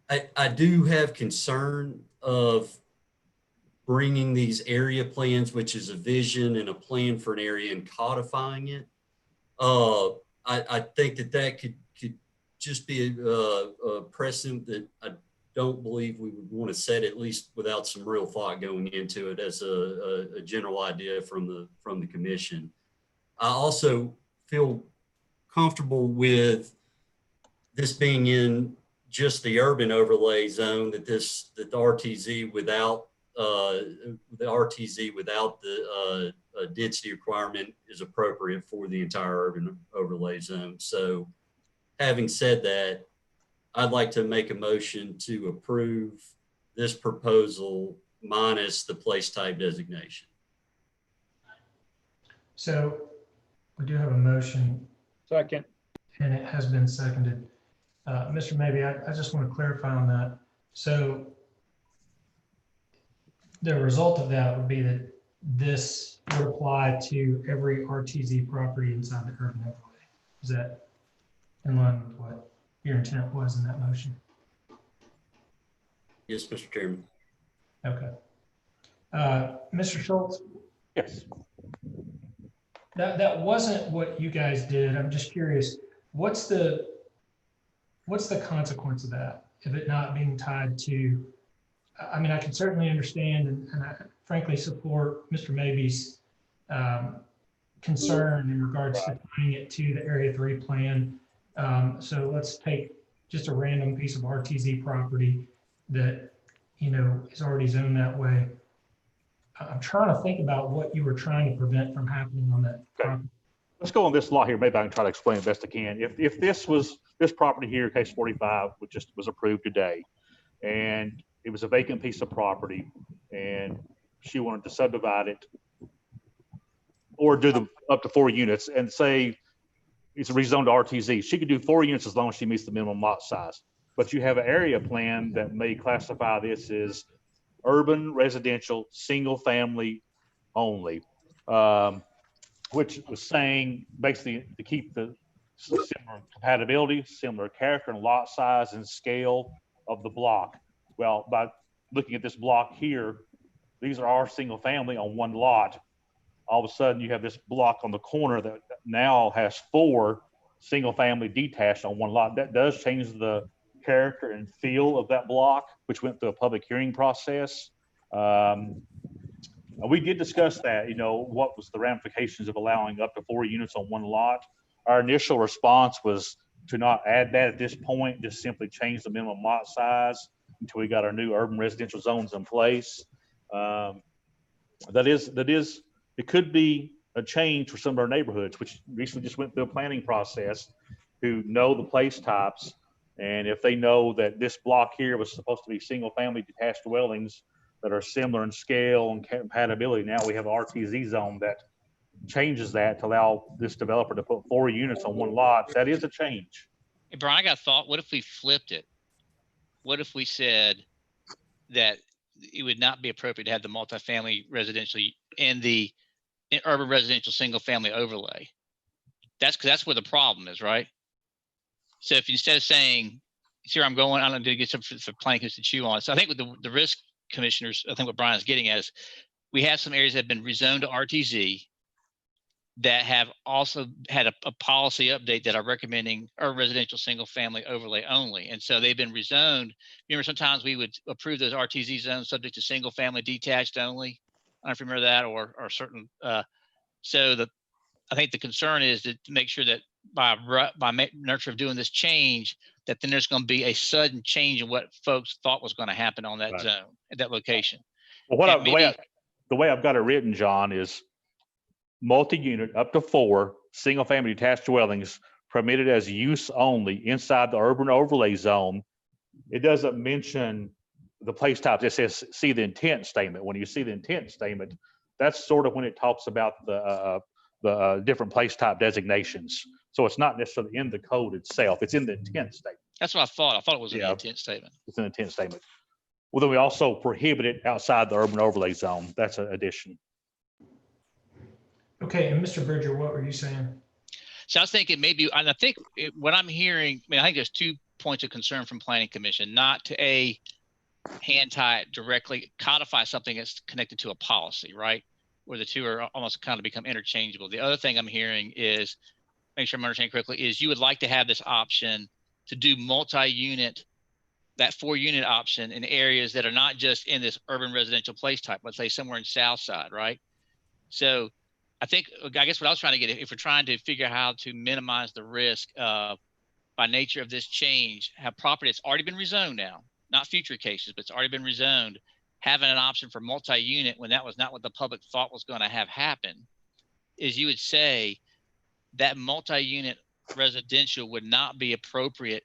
I do have concern of bringing these area plans, which is a vision and a plan for an area, and codifying it. I think that could just be a precedent that I don't believe we would want to set, at least without some real thought going into it as a general idea from the commission. I also feel comfortable with this being in just the urban overlay zone, that the RTZ without the density requirement is appropriate for the entire urban overlay zone. So having said that, I'd like to make a motion to approve this proposal minus the place type designation. So we do have a motion. Second. And it has been seconded. Mr. Mabey, I just want to clarify on that. So the result of that would be that this would apply to every RTZ property inside the urban overlay. Is that in line with what your intent was in that motion? Yes, Mr. Chairman. Okay. Mr. Schultz? Yes. That wasn't what you guys did. I'm just curious, what's the consequence of that, if it not being tied to, I mean, I can certainly understand and I frankly support Mr. Mabey's concern in regards to tying it to the Area 3 plan. So let's take just a random piece of RTZ property that, is already zoned that way. I'm trying to think about what you were trying to prevent from happening on that property. Let's go on this lot here. Maybe I can try to explain it best I can. If this property here, case 45, which just was approved today, and it was a vacant piece of property, and she wanted to subdivide it or do them up to 4 units, and say it's rezoned to RTZ, she could do 4 units as long as she meets the minimum lot size. But you have an area plan that may classify this as urban residential single family only, which was saying basically to keep the similar compatibility, similar character and lot size and scale of the block. Well, by looking at this block here, these are our single family on one lot. All of a sudden you have this block on the corner that now has 4 single family detached on one lot. That does change the character and feel of that block, which went through a public hearing process. We did discuss that, what was the ramifications of allowing up to 4 units on one lot. Our initial response was to not add that at this point, just simply change the minimum lot size until we got our new urban residential zones in place. It could be a change for some of our neighborhoods, which recently just went through a planning process, who know the place types. And if they know that this block here was supposed to be single family detached dwellings that are similar in scale and compatibility, now we have an RTZ zone that changes that to allow this developer to put 4 units on one lot. That is a change. Hey, Brian, I got a thought. What if we flipped it? What if we said that it would not be appropriate to have the multifamily residential in the urban residential single family overlay? That's where the problem is, right? So if instead of saying, see where I'm going, I'm going to get some for planning to chew on. So I think with the risk commissioners, I think what Brian's getting at is we have some areas that have been rezoned to RTZ that have also had a policy update that are recommending urban residential single family overlay only. And so they've been rezoned. Remember, sometimes we would approve those RTZ zones subject to single family detached only. I don't know if you remember that, or certain. So I think the concern is to make sure that by nurture of doing this change, that then there's going to be a sudden change in what folks thought was going to happen on that zone at that location. Well, the way I've got it written, John, is multi-unit up to 4 single-family detached dwellings permitted as use only inside the urban overlay zone. It doesn't mention the place types. It says see the intent statement. When you see the intent statement, that's sort of when it talks about the different place type designations. So it's not necessarily in the code itself. It's in the intent statement. That's what I thought. I thought it was in the intent statement. It's an intent statement. Well, then we also prohibit it outside the urban overlay zone. That's an addition. Okay, and Mr. Bridger, what were you saying? So I was thinking maybe, and I think what I'm hearing, I think there's 2 points of concern from Planning Commission, not to hand tie it directly, codify something that's connected to a policy, right? Where the 2 are almost kind of become interchangeable. The other thing I'm hearing is, make sure I'm understanding correctly, is you would like to have this option to do multi-unit, that 4-unit option in areas that are not just in this urban residential place type, let's say somewhere in South Side, right? So I guess what I was trying to get, if we're trying to figure out how to minimize the risk by nature of this change, have property that's already been rezoned now, not future cases, but it's already been rezoned, having an option for multi-unit when that was not what the public thought was going to have happen, is you would say that multi-unit residential would not be appropriate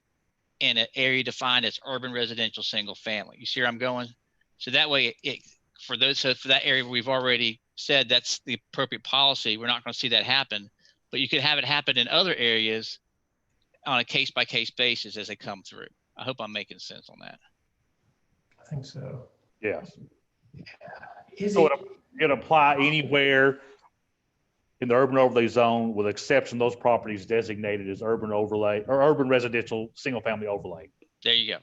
in an area defined as urban residential single family. You see where I'm going? So that way, for that area we've already said that's the appropriate policy, we're not going to see that happen, but you could have it happen in other areas on a case-by-case basis as they come through. I hope I'm making sense on that. I think so. Yes. So it apply anywhere in the urban overlay zone, with exception of those properties designated as urban overlay or urban residential single family overlay. There you go.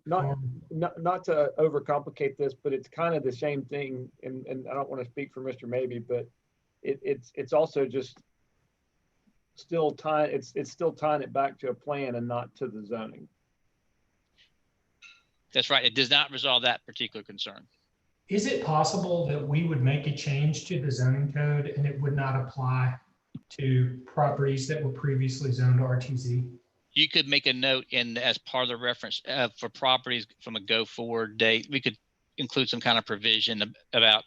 Not to overcomplicate this, but it's kind of the same thing. And I don't want to speak for Mr. Maybe, but it's also just still tying it back to a plan and not to the zoning. That's right. It does not resolve that particular concern. Is it possible that we would make a change to the zoning code and it would not apply to properties that were previously zoned RTZ? You could make a note as part of the reference for properties from a go forward date. We could include some kind of provision about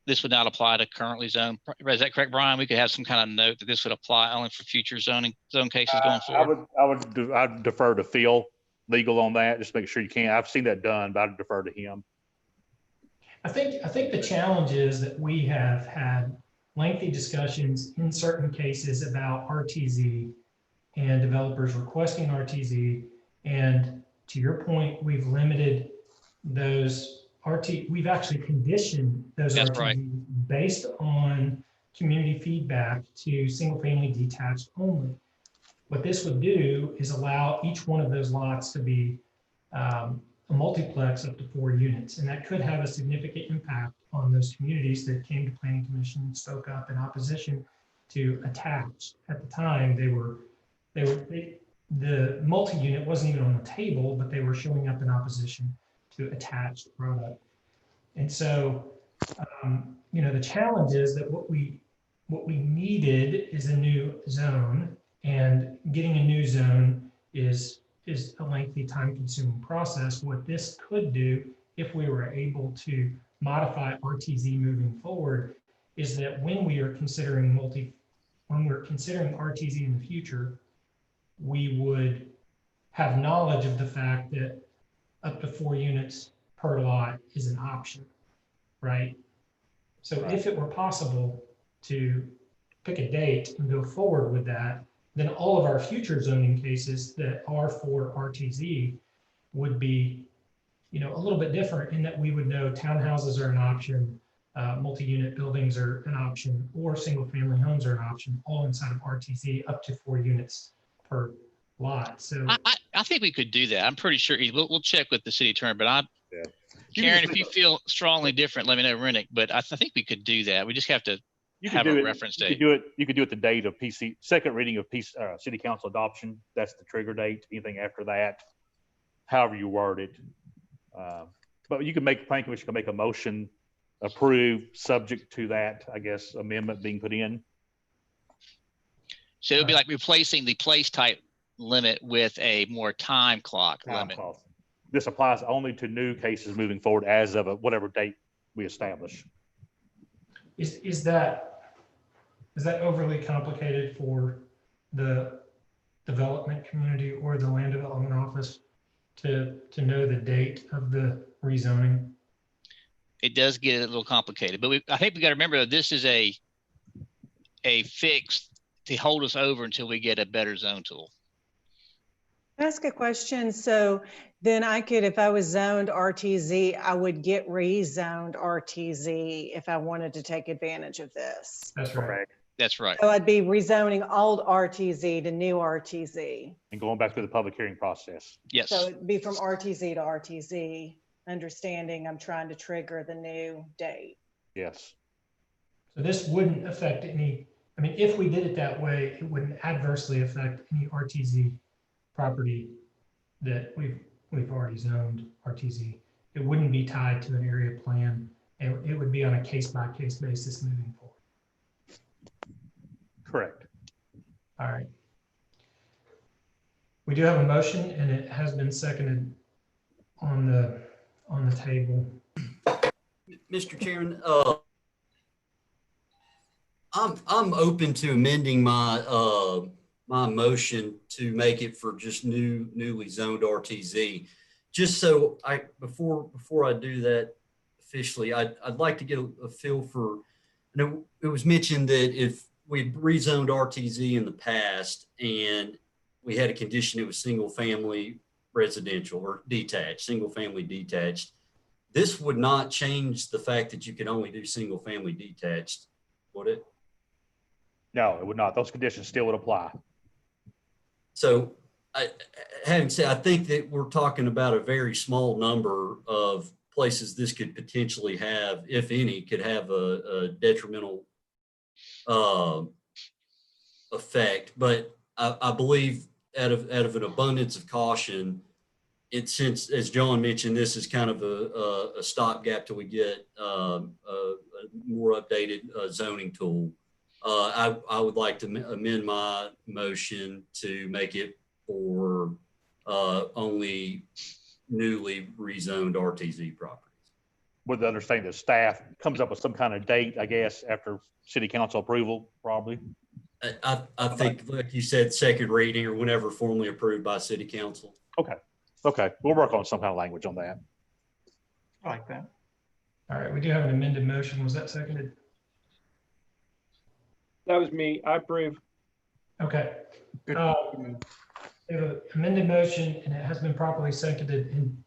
this would not apply to currently zoned. Is that correct, Brian? We could have some kind of note that this would apply only for future zone cases going forward. I'd defer to Phil legal on that. Just make sure you can. I've seen that done, but I'd defer to him. I think the challenge is that we have had lengthy discussions in certain cases about RTZ and developers requesting RTZ. And to your point, we've limited those we've actually conditioned those RTZs based on community feedback to single family detached only. What this would do is allow each one of those lots to be a multiplex up to 4 units. And that could have a significant impact on those communities that came to Planning Commission and spoke up in opposition to attached. At the time, the multi-unit wasn't even on the table, but they were showing up in opposition to attached product. And so, the challenge is that what we needed is a new zone, and getting a new zone is a lengthy, time-consuming process. What this could do, if we were able to modify RTZ moving forward, is that when we're considering RTZ in the future, we would have knowledge of the fact that up to 4 units per lot is an option, right? So if it were possible to pick a date and go forward with that, then all of our future zoning cases that are for RTZ would be, a little bit different in that we would know townhouses are an option, multi-unit buildings are an option, or single-family homes are an option, all inside of RTZ up to 4 units per lot. So I think we could do that. I'm pretty sure we'll check with the city attorney, but Karen, if you feel strongly different, let me know, Rennick. But I think we could do that. We just have to have a reference date. You could do it the date of second reading of city council adoption. That's the trigger date. Anything after that, however you word it. But you can planning commission can make a motion, approve, subject to that, I guess, amendment being put in. So it would be like replacing the place type limit with a more time clock limit. This applies only to new cases moving forward as of whatever date we establish. Is that overly complicated for the development community or the land development office to know the date of the rezoning? It does get a little complicated, but I think we got to remember that this is a fix to hold us over until we get a better zone tool. Ask a question. So then I could, if I was zoned RTZ, I would get rezoned RTZ if I wanted to take advantage of this. That's right. That's right. So I'd be rezoning old RTZ to new RTZ. And going back through the public hearing process. Yes. So it'd be from RTZ to RTZ, understanding I'm trying to trigger the new date. Yes. So this wouldn't affect if we did it that way, it wouldn't adversely affect any RTZ property that we've already zoned RTZ. It wouldn't be tied to an area plan, and it would be on a case-by-case basis moving forward. Correct. All right. We do have a motion, and it has been seconded on the table. Mr. Chairman, I'm open to amending my my motion to make it for just newly zoned RTZ. Just so before I do that officially, I'd like to get a feel for, it was mentioned that if we rezoned RTZ in the past and we had a condition it was single family residential or detached, single family detached, this would not change the fact that you could only do single family detached, would it? No, it would not. Those conditions still would apply. So having said, I think that we're talking about a very small number of places this could potentially have, if any, could have a detrimental effect. But I believe out of an abundance of caution, since, as John mentioned, this is kind of a stopgap till we get a more updated zoning tool. I would like to amend my motion to make it for only newly rezoned RTZ properties. With the understanding that staff comes up with some kind of date, I guess, after city council approval, probably. I think, like you said, second reading or whenever formally approved by city council. Okay. We'll work on some kind of language on that. I like that. All right, we do have an amended motion. Was that seconded? That was me. I approve. Okay. We have an amended motion and it has been properly seconded. And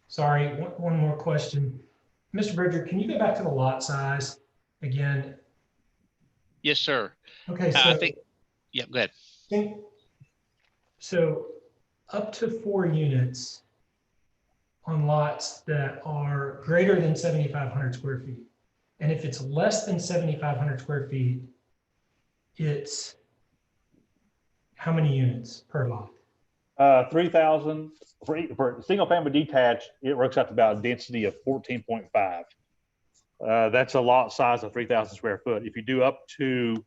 sorry, one more question. Mr. Bridger, can you go back to the lot size again? Yes, sir. Okay, so I think, yeah, go ahead. So up to 4 units, on lots that are greater than 7,500 square feet. And if it's less than 7,500 square feet, it's how many units per lot? 3,000 for single family detached. It works out to about a density of 14.5. That's a lot size of 3,000 square foot. If you do up to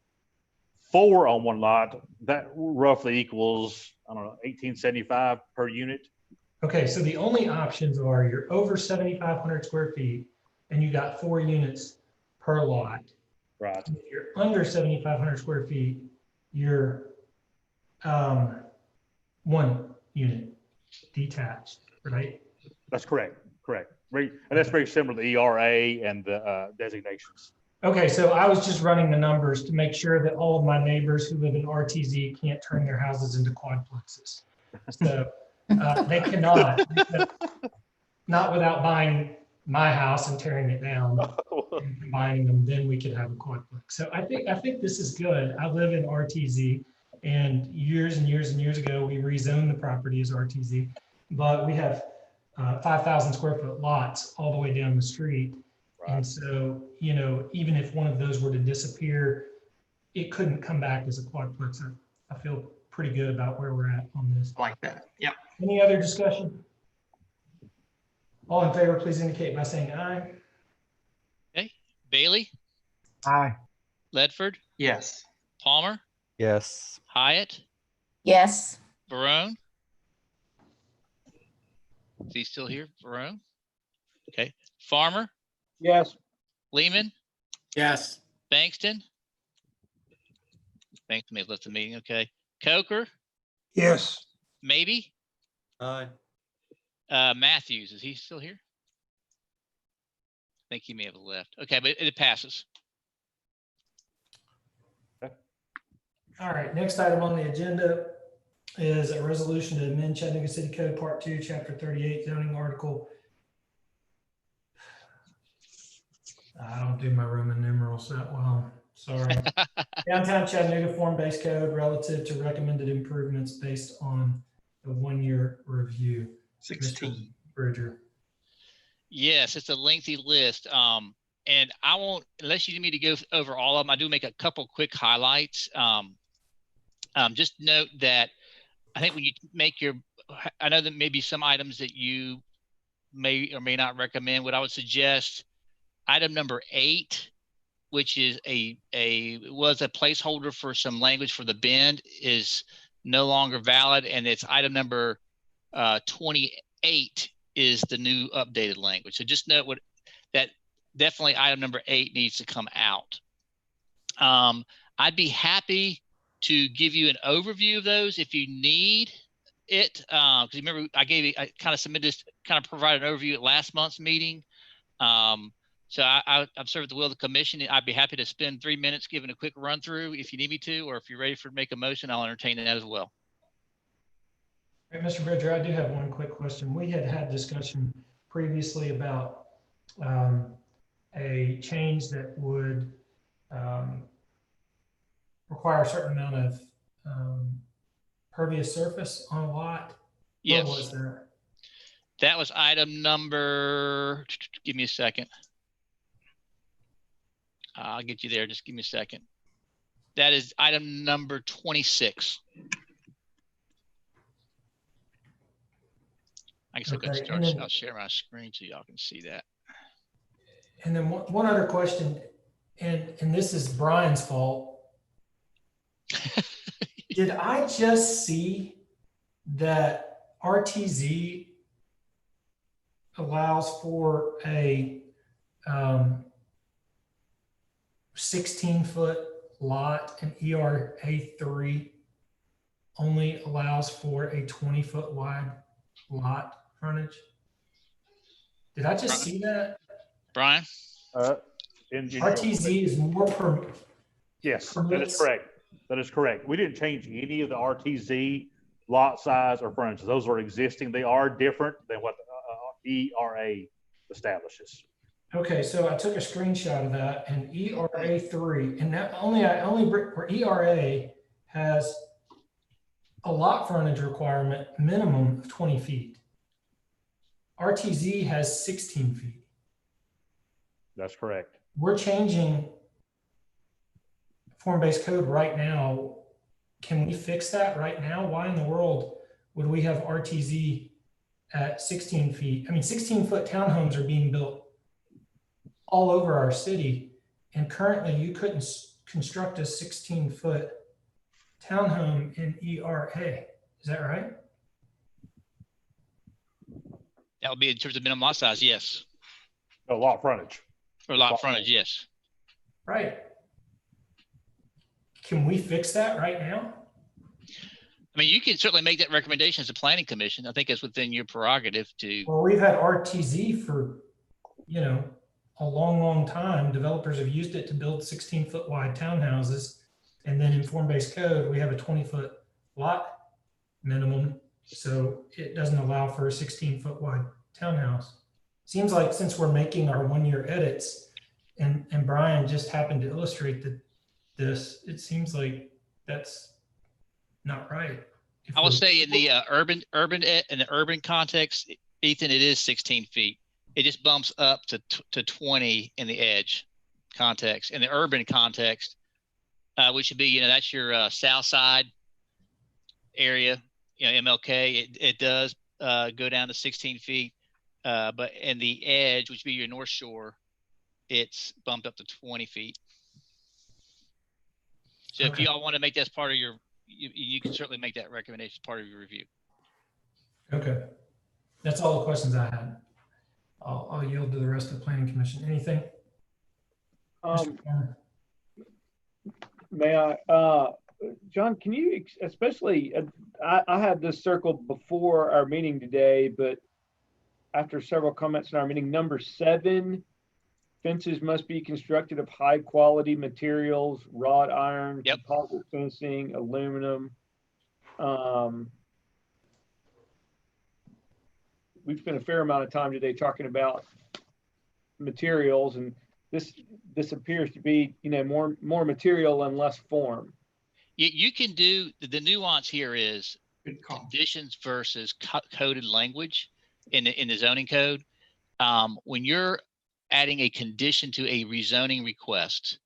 4 on one lot, that roughly equals, I don't know, 1,875 per unit. Okay, so the only options are you're over 7,500 square feet and you got 4 units per lot. Right. If you're under 7,500 square feet, you're 1 unit detached, right? That's correct. Correct. And that's very similar to the ERA and the designations. Okay, so I was just running the numbers to make sure that all of my neighbors who live in RTZ can't turn their houses into quadplexes. So they cannot, not without buying my house and tearing it down and combining them, then we could have a quadplex. So I think this is good. I live in RTZ, and years ago, we rezoned the property as RTZ, but we have 5,000 square foot lots all the way down the street. Right. And so, you know, even if one of those were to disappear, it couldn't come back as a quadplex. I feel pretty good about where we're at on this. Like that. Yeah. Any other discussion? All in favor, please indicate by saying aye. Okay. Bailey? Aye. Ledford? Yes. Palmer? Yes. Hyatt? Yes. Barone? Is he still here, Barone? Okay. Farmer? Yes. Lehman? Yes. Bankston? Bankston may have left the meeting. Okay. Coker? Yes. Maybe? Aye. Matthews, is he still here? I think he may have left. Okay, but it passes. All right, next item on the agenda is a resolution to amend Chattanooga City Code Part 2, Chapter 38, zoning article. I don't do my Roman numerals that well. Sorry. Downtown Chattanooga form-based code relative to recommended improvements based on a 1-year review. 16. Mr. Bridger. Yes, it's a lengthy list. And I won't, unless you need me to go over all of them, I do make a couple quick highlights. Just note that I think when you make your, I know that maybe some items that you may or may not recommend. What I would suggest, item number 8, which is was a placeholder for some language for the bend, is no longer valid, and it's item number 28 is the new updated language. So just note that definitely item number 8 needs to come out. I'd be happy to give you an overview of those if you need it. Because remember, I kind of submitted this, kind of provided an overview at last month's meeting. So I've served the will of the commission. I'd be happy to spend 3 minutes giving a quick run through if you need me to, or if you're ready to make a motion, I'll entertain that as well. All right, Mr. Bridger, I do have one quick question. We had discussion previously about a change that would require a certain amount of pervious surface on a lot. Yes. What was that? That was item number, give me a second. I'll get you there. Just give me a second. That is item number 26. I guess I'll share my screen so y'all can see that. And then one other question, and this is Brian's fault. Did I just see that RTZ allows for a 16-foot lot, and ERA3 only allows for a 20-foot wide lot frontage? Did I just see that? Brian? RTZ is more per. Yes, that is correct. That is correct. We didn't change any of the RTZ lot size or frontage. Those are existing. They are different than what ERA establishes. Okay, so I took a screenshot of that, and ERA3, and that where ERA has a lot frontage requirement minimum of 20 feet. RTZ has 16 feet. That's correct. We're changing form-based code right now. Can we fix that right now? Why in the world would we have RTZ at 16 feet? I mean, 16-foot townhomes are being built all over our city. And currently you couldn't construct a 16-foot townhome in ERA. Is that right? That would be in terms of minimum lot size, yes. A lot frontage. Or lot frontage, yes. Right. Can we fix that right now? I mean, you can certainly make that recommendation as a planning commission. I think it's within your prerogative to. Well, we've had RTZ for, you know, a long, long time. Developers have used it to build 16-foot wide townhouses. And then in form-based code, we have a 20-foot lot minimum. So it doesn't allow for a 16-foot wide townhouse. Seems like since we're making our one-year edits, and Brian just happened to illustrate this, it seems like that's not right. I will say in the urban context, Ethan, it is 16 feet. It just bumps up to 20 in the edge context. In the urban context, which would be, you know, that's your south side area, you know, MLK, it does go down to 16 feet. But in the edge, which would be your North Shore, it's bumped up to 20 feet. So if you all want to make that part of your, you can certainly make that recommendation part of your review. Okay. That's all the questions I had. I'll yield to the rest of the planning commission. Anything? May I, John, can you, especially, I had this circled before our meeting today, but after several comments in our meeting, number 7, fences must be constructed of high quality materials, wrought iron, composite fencing, aluminum. We've spent a fair amount of time today talking about materials, and this appears to be, you know, more material and less form. You can do, the nuance here is conditions versus coded language in the zoning code. When you're adding a condition to a rezoning request,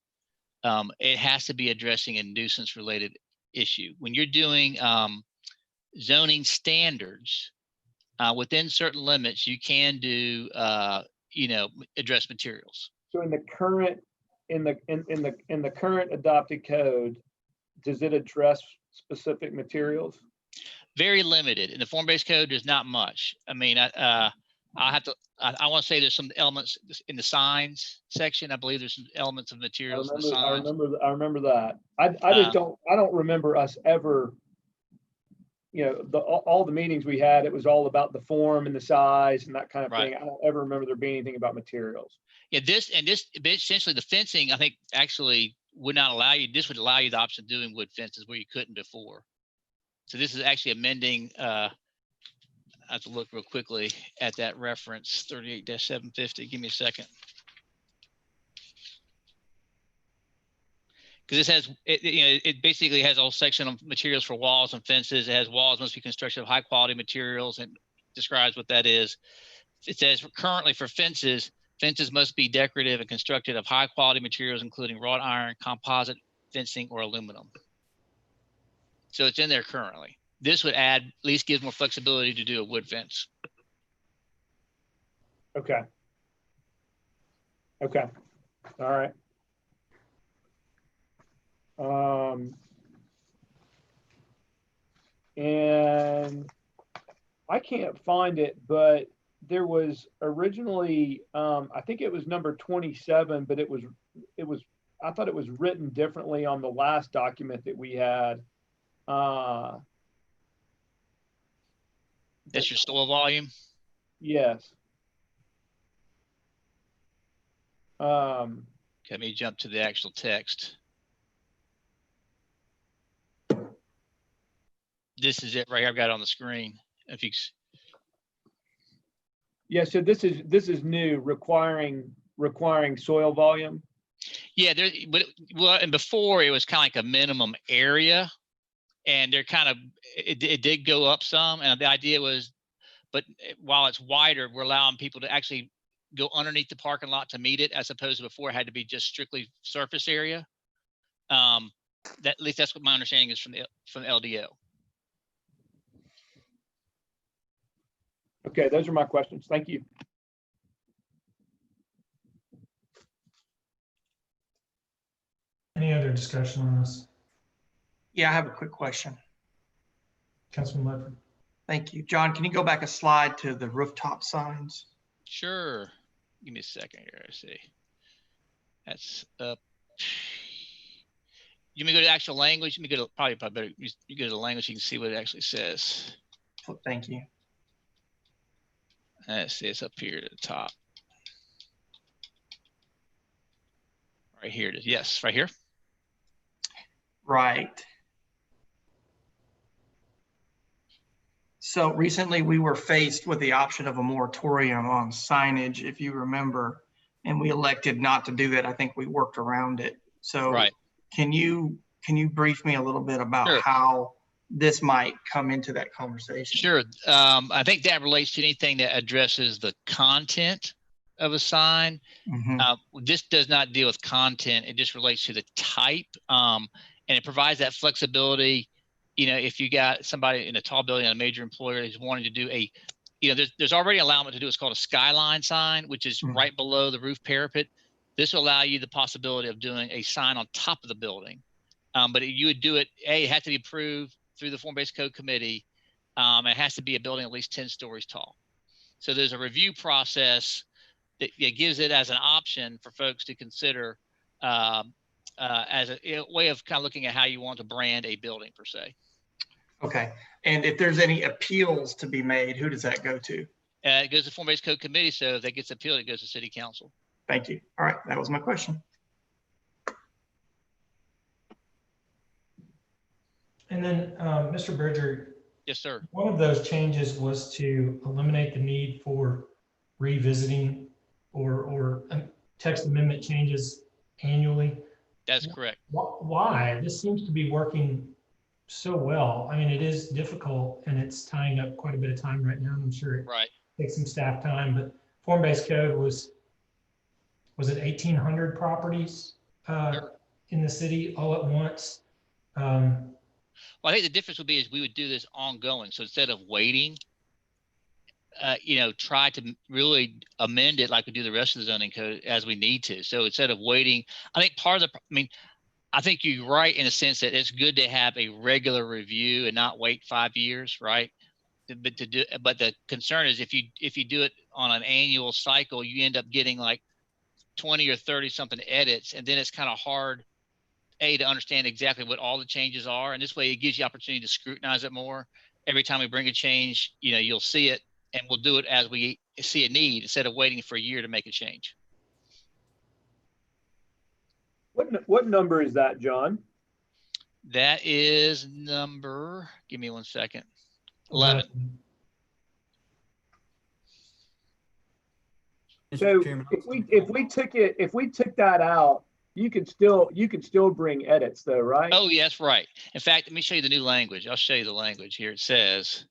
it has to be addressing a nuisance related issue. When you're doing zoning standards, within certain limits, you can do, you know, address materials. So in the current, in the current adopted code, does it address specific materials? Very limited. In the form-based code, there's not much. I mean, I want to say there's some elements in the signs section. I believe there's some elements of materials in the signs. I remember that. I just don't remember us ever, you know, all the meetings we had, it was all about the form and the size and that kind of thing. I don't ever remember there being anything about materials. Yeah, this essentially the fencing, I think actually would not allow you, this would allow you the option of doing wood fences where you couldn't before. So this is actually amending, I have to look real quickly at that reference, 38-750. Give me a second. Because this has, you know, it basically has a whole section on materials for walls and fences. It has walls must be constructed of high quality materials and describes what that is. It says currently for fences, fences must be decorative and constructed of high quality materials, including wrought iron, composite fencing, or aluminum. So it's in there currently. This would add, at least gives more flexibility to do a wood fence. Okay. Okay. All right. And I can't find it, but there was originally, I think it was number 27, but it was, I thought it was written differently on the last document that we had. That's your soil volume? Yes. Let me jump to the actual text. This is it right here. I've got it on the screen. If you, yeah, so this is new, requiring soil volume. Yeah, there, but well, and before it was kind of like a minimum area, and they're kind of it did go up some, and the idea was but while it's wider, we're allowing people to actually go underneath the parking lot to meet it, as opposed to before it had to be just strictly surface area. That, at least that's what my understanding is from the LDO. Okay, those are my questions. Thank you. Any other discussion on this? Yeah, I have a quick question. Councilman Ledford. Thank you. John, can you go back a slide to the rooftop signs? Sure. Give me a second here. Let's see. That's up. You may go to the actual language. Let me go to probably better. You go to the language, you can see what it actually says. Thank you. Let's see, it's up here at the top. Right here it is. Yes, right here. Right. So recently we were faced with the option of a moratorium on signage, if you remember, and we elected not to do that. I think we worked around it. So right. Can you brief me a little bit about Sure. how this might come into that conversation? Sure. I think that relates to anything that addresses the content of a sign. This does not deal with content. It just relates to the type, and it provides that flexibility. You know, if you got somebody in a tall building, a major employer is wanting to do a, you know, there's already an allowance to do what's called a skyline sign, which is right below the roof parapet. This will allow you the possibility of doing a sign on top of the building. But you would do it, it has to be approved through the Form-Based Code Committee. It has to be a building at least 10 stories tall. So there's a review process that gives it as an option for folks to consider as a way of kind of looking at how you want to brand a building per se. Okay. And if there's any appeals to be made, who does that go to? It goes to the Form-Based Code Committee. So if that gets appealed, it goes to City Council. Thank you. All right. That was my question. And then, Mr. Bridger. Yes, sir. One of those changes was to eliminate the need for revisiting or text amendment changes annually. That's correct. Why? This seems to be working so well. I mean, it is difficult and it's tying up quite a bit of time right now. I'm sure it takes some staff time, but Form-Based Code was it 1,800 properties in the city all at once? Well, I think the difference would be is we would do this ongoing. So instead of waiting, you know, try to really amend it like we do the rest of the zoning code as we need to. So instead of waiting, I think part of the, I mean, I think you're right in a sense that it's good to have a regular review and not wait 5 years, right? But the concern is if you do it on an annual cycle, you end up getting like 20 or 30 something edits, and then it's kind of hard to understand exactly what all the changes are. And this way it gives you opportunity to scrutinize it more. Every time we bring a change, you know, you'll see it and we'll do it as we see a need instead of waiting for a year to make a change. What number is that, John? That is number, give me 1 second. 11. So if we took that out, you could still bring edits though, right? Oh, yes, right. In fact, let me show you the new language. I'll show you the language here. It says,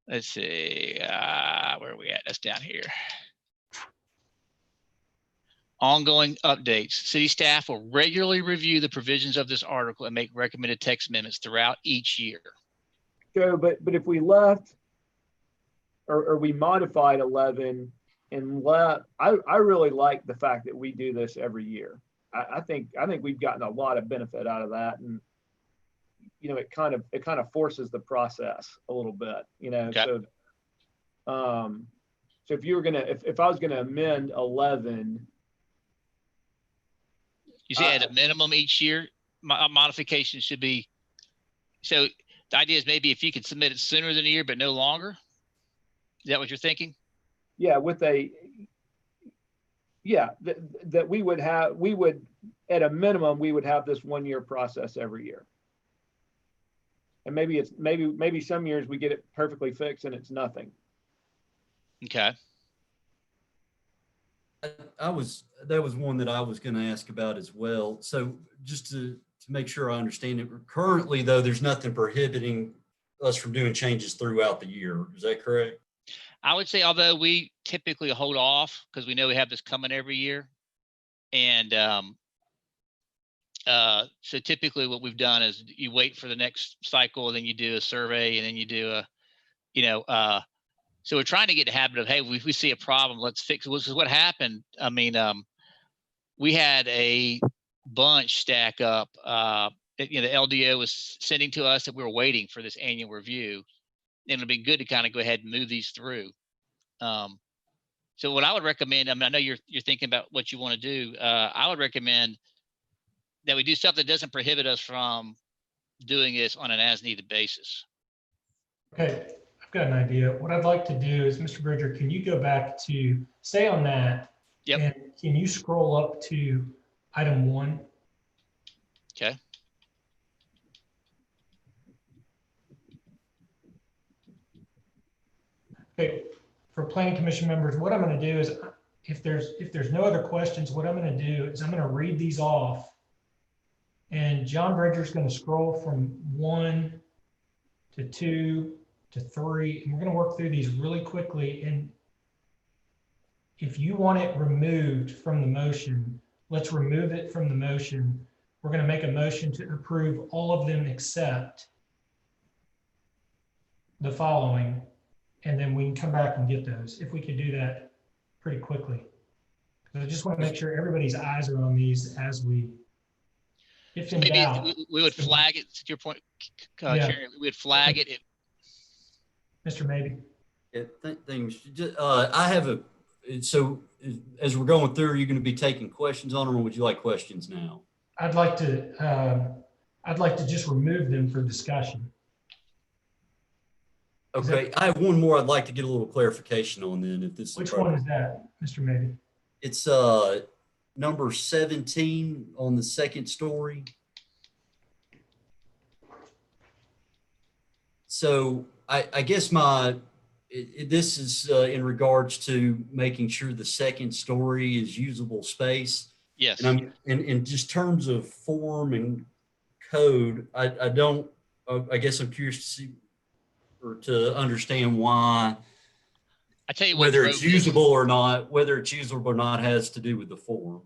let's see, where are we at? That's down here. Ongoing updates. City staff will regularly review the provisions of this article and make recommended text amendments throughout each year. So, but if we left or we modified 11 and I really like the fact that we do this every year. I think we've gotten a lot of benefit out of that, and you know, it kind of forces the process a little bit, you know. Okay. So if you were if I was gonna amend 11, you see, at a minimum each year, modification should be. So the idea is maybe if you could submit it sooner than a year, but no longer. Is that what you're thinking? Yeah, that we would at a minimum we would have this 1 year process every year. And maybe some years we get it perfectly fixed and it's nothing. Okay. That was one that I was going to ask about as well. So just to make sure I understand it, currently though, there's nothing prohibiting us from doing changes throughout the year. Is that correct? I would say, although we typically hold off because we know we have this coming every year. And so typically what we've done is you wait for the next cycle, and then you do a survey, and then you do a, so we're trying to get the habit of, hey, if we see a problem, let's fix it. This is what happened. I mean, we had a bunch stack up. The LDO was sending to us that we were waiting for this annual review. And it'd be good to kind of go ahead and move these through. So what I would recommend, I mean, I know you're thinking about what you want to do. I would recommend that we do something that doesn't prohibit us from doing this on an as-needed basis. Okay, I've got an idea. What I'd like to do is, Mr. Bridger, can you go back to, stay on that? Yep. And can you scroll up to item 1? Okay. Okay, for planning commission members, what I'm going to do is, if there's no other questions, what I'm going to do is I'm going to read these off, and John Bridger's going to scroll from 1 to 2 to 3, and we're going to work through these really quickly. And if you want it removed from the motion, let's remove it from the motion. We're going to make a motion to approve all of them except the following, and then we can come back and get those, if we could do that pretty quickly. I just want to make sure everybody's eyes are on these as we, if in Maybe doubt. we would flag it, to your point, Yeah. Chairman, we would flag it. Mr. Maybe. Yeah, thanks. I have a, so as we're going through, are you going to be taking questions on them, or would you like questions now? I'd like to just remove them for discussion. Okay, I have one more I'd like to get a little clarification on then, if this is Which one is that, Mr. Maybe? It's number 17 on the second story. So I guess this is in regards to making sure the second story is usable space. Yes. And I'm in just terms of form and code, I guess I'm curious to see or to understand why, I tell you, whether it's usable or not, has to do with the form.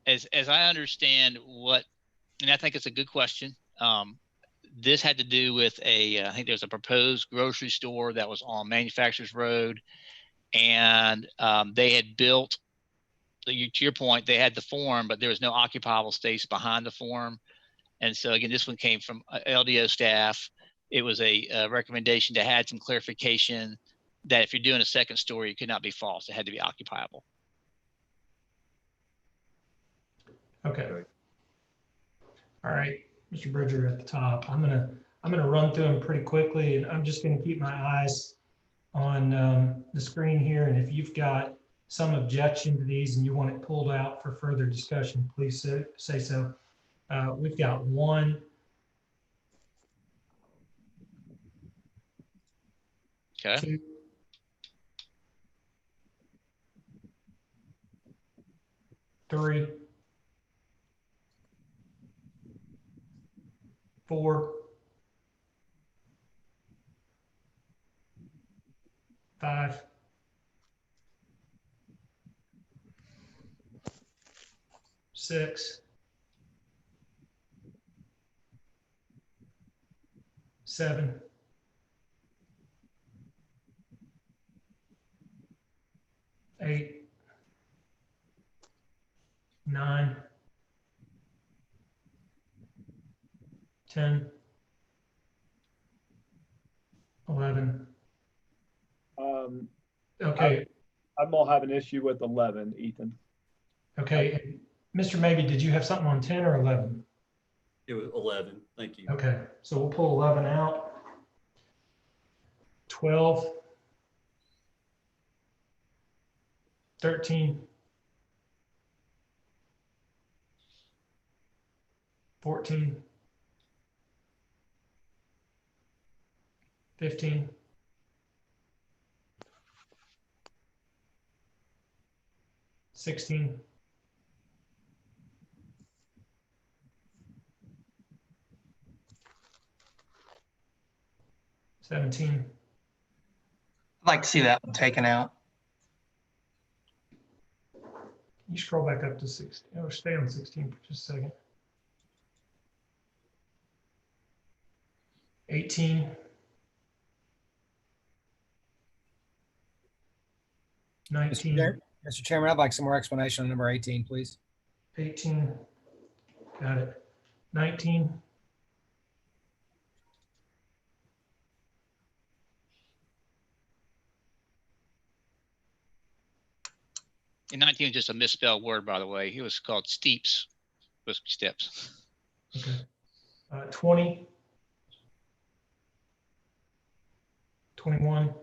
As I understand and I think it's a good question. This had to do with I think there's a proposed grocery store that was on Manufacturers Road, and they had built, to your point, they had the form, but there was no occupiable space behind the form. And so again, this one came from LDO staff. It was a recommendation to add some clarification that if you're doing a second story, it could not be false. It had to be occupiable. Okay. All right, Mr. Bridger at the top. I'm gonna run through them pretty quickly, and I'm just gonna keep my eyes on the screen here. And if you've got some objection to these and you want it pulled out for further discussion, please say so. We've got 1. Okay. 2, 3, 4, 5, 6, 7, 8, 9, 10, 11. Okay. I'm gonna have an issue with 11, Ethan. Okay. Mr. Maybe, did you have something on 10 or 11? It was 11. Thank you. Okay, so we'll pull 11 out. 12, 13, 14, 15, 16, 17, 17. I'd like to see that one taken out. You scroll back up to 16, or stay on 16 for just a second. 18. Mr. 19. Mr. Chairman, I'd like some more explanation on number 18, please. 18. Got it. 19. 19 is just a misspelled word, by the way. It was called steeps, was steps. Okay. 20. 21.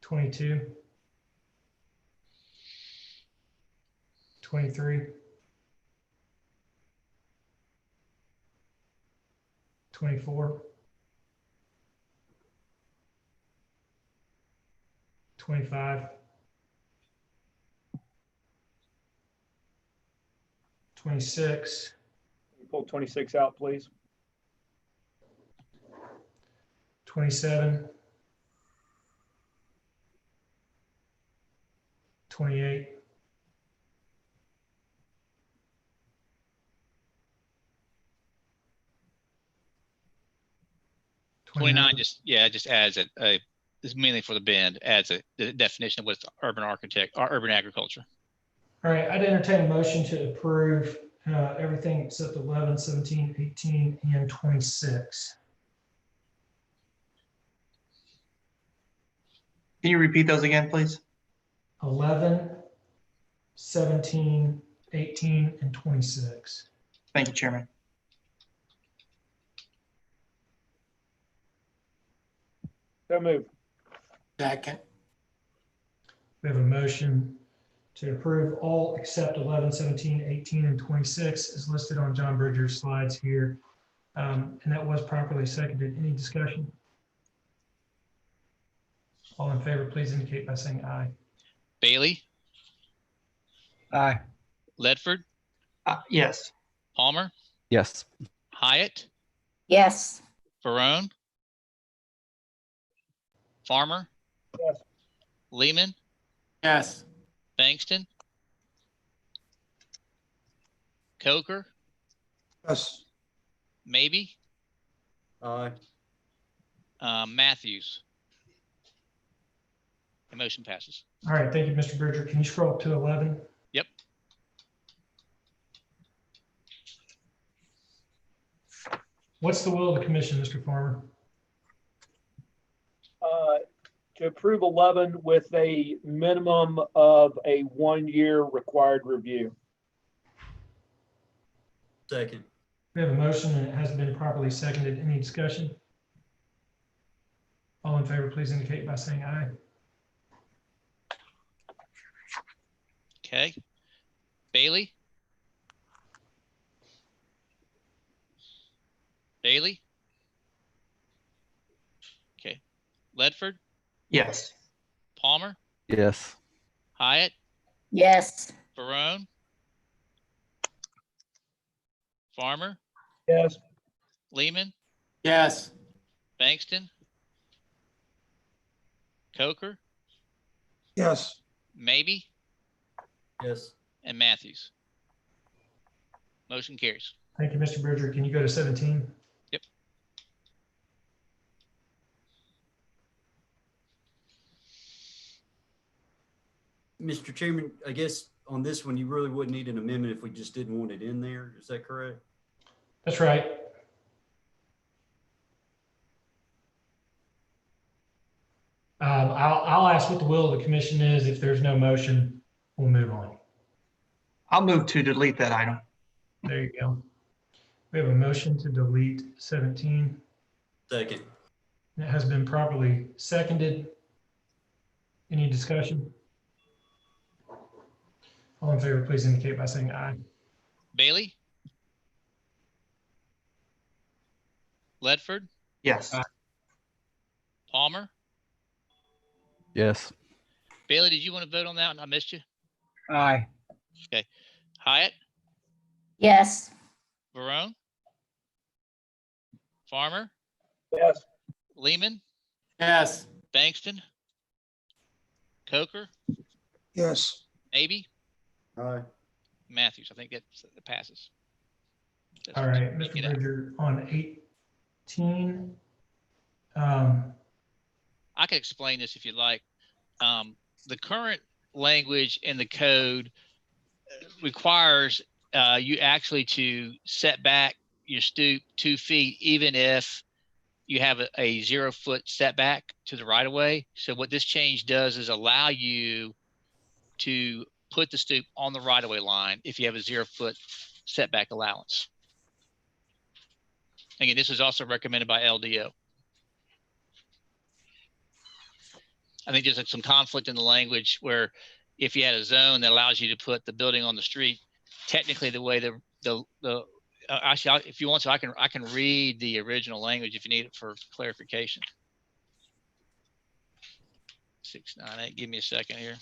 22. 23. 24. 25. 26. Pull 26 out, please. 27. 28. 29 just adds it. This is mainly for the bend, adds the definition of what's urban architect or urban agriculture. All right, I'd entertain a motion to approve everything except 11, 17, 18, and 26. Can you repeat those again, please? 11, 17, 18, and 26. Thank you, Chairman. So moved. Second. We have a motion to approve all except 11, 17, 18, and 26 as listed on John Bridger's slides here. And that was properly seconded. Any discussion? All in favor, please indicate by saying aye. Bailey? Aye. Ledford? Yes. Palmer? Yes. Hyatt? Yes. Barone? Farmer? Yes. Lehman? Yes. Bankston? Coker? Yes. Maybe? Aye. Matthews? The motion passes. All right, thank you, Mr. Bridger. Can you scroll up to 11? Yep. What's the will of the commission, Mr. Farmer? To approve 11 with a minimum of a 1-year required review. Second. We have a motion and it has been properly seconded. Any discussion? All in favor, please indicate by saying aye. Okay. Bailey? Bailey? Okay. Ledford? Yes. Palmer? Yes. Hyatt? Yes. Barone? Farmer? Yes. Lehman? Yes. Bankston? Coker? Yes. Maybe? Yes. And Matthews. Motion carries. Thank you, Mr. Bridger. Can you go to 17? Yep. Mr. Chairman, I guess on this one, you really wouldn't need an amendment if we just didn't want it in there. Is that correct? That's right. I'll ask what the will of the commission is. If there's no motion, we'll move on. I'll move to delete that item. There you go. We have a motion to delete 17. Second. It has been properly seconded. Any discussion? All in favor, please indicate by saying aye. Bailey? Ledford? Yes. Palmer? Yes. Bailey, did you want to vote on that? I missed you. Aye. Okay. Hyatt? Yes. Barone? Farmer, Yes. Lehman, Yes. Bankston, Coker, Yes. maybe Aye. Matthews. I think that passes. All right, Get Mr. out. Bridger, on 18. I can explain this if you'd like. The current language in the code requires you actually to set back your stoop 2 feet, even if you have a 0 foot setback to the right of way. So what this change does is allow you to put the stoop on the right of way line if you have a 0 foot setback allowance. Again, this is also recommended by LDO. I think there's like some conflict in the language where if you had a zone that allows you to put the building on the street, technically the way actually, if you want to, I can read the original language if you need it for clarification. 698. Give me a second here.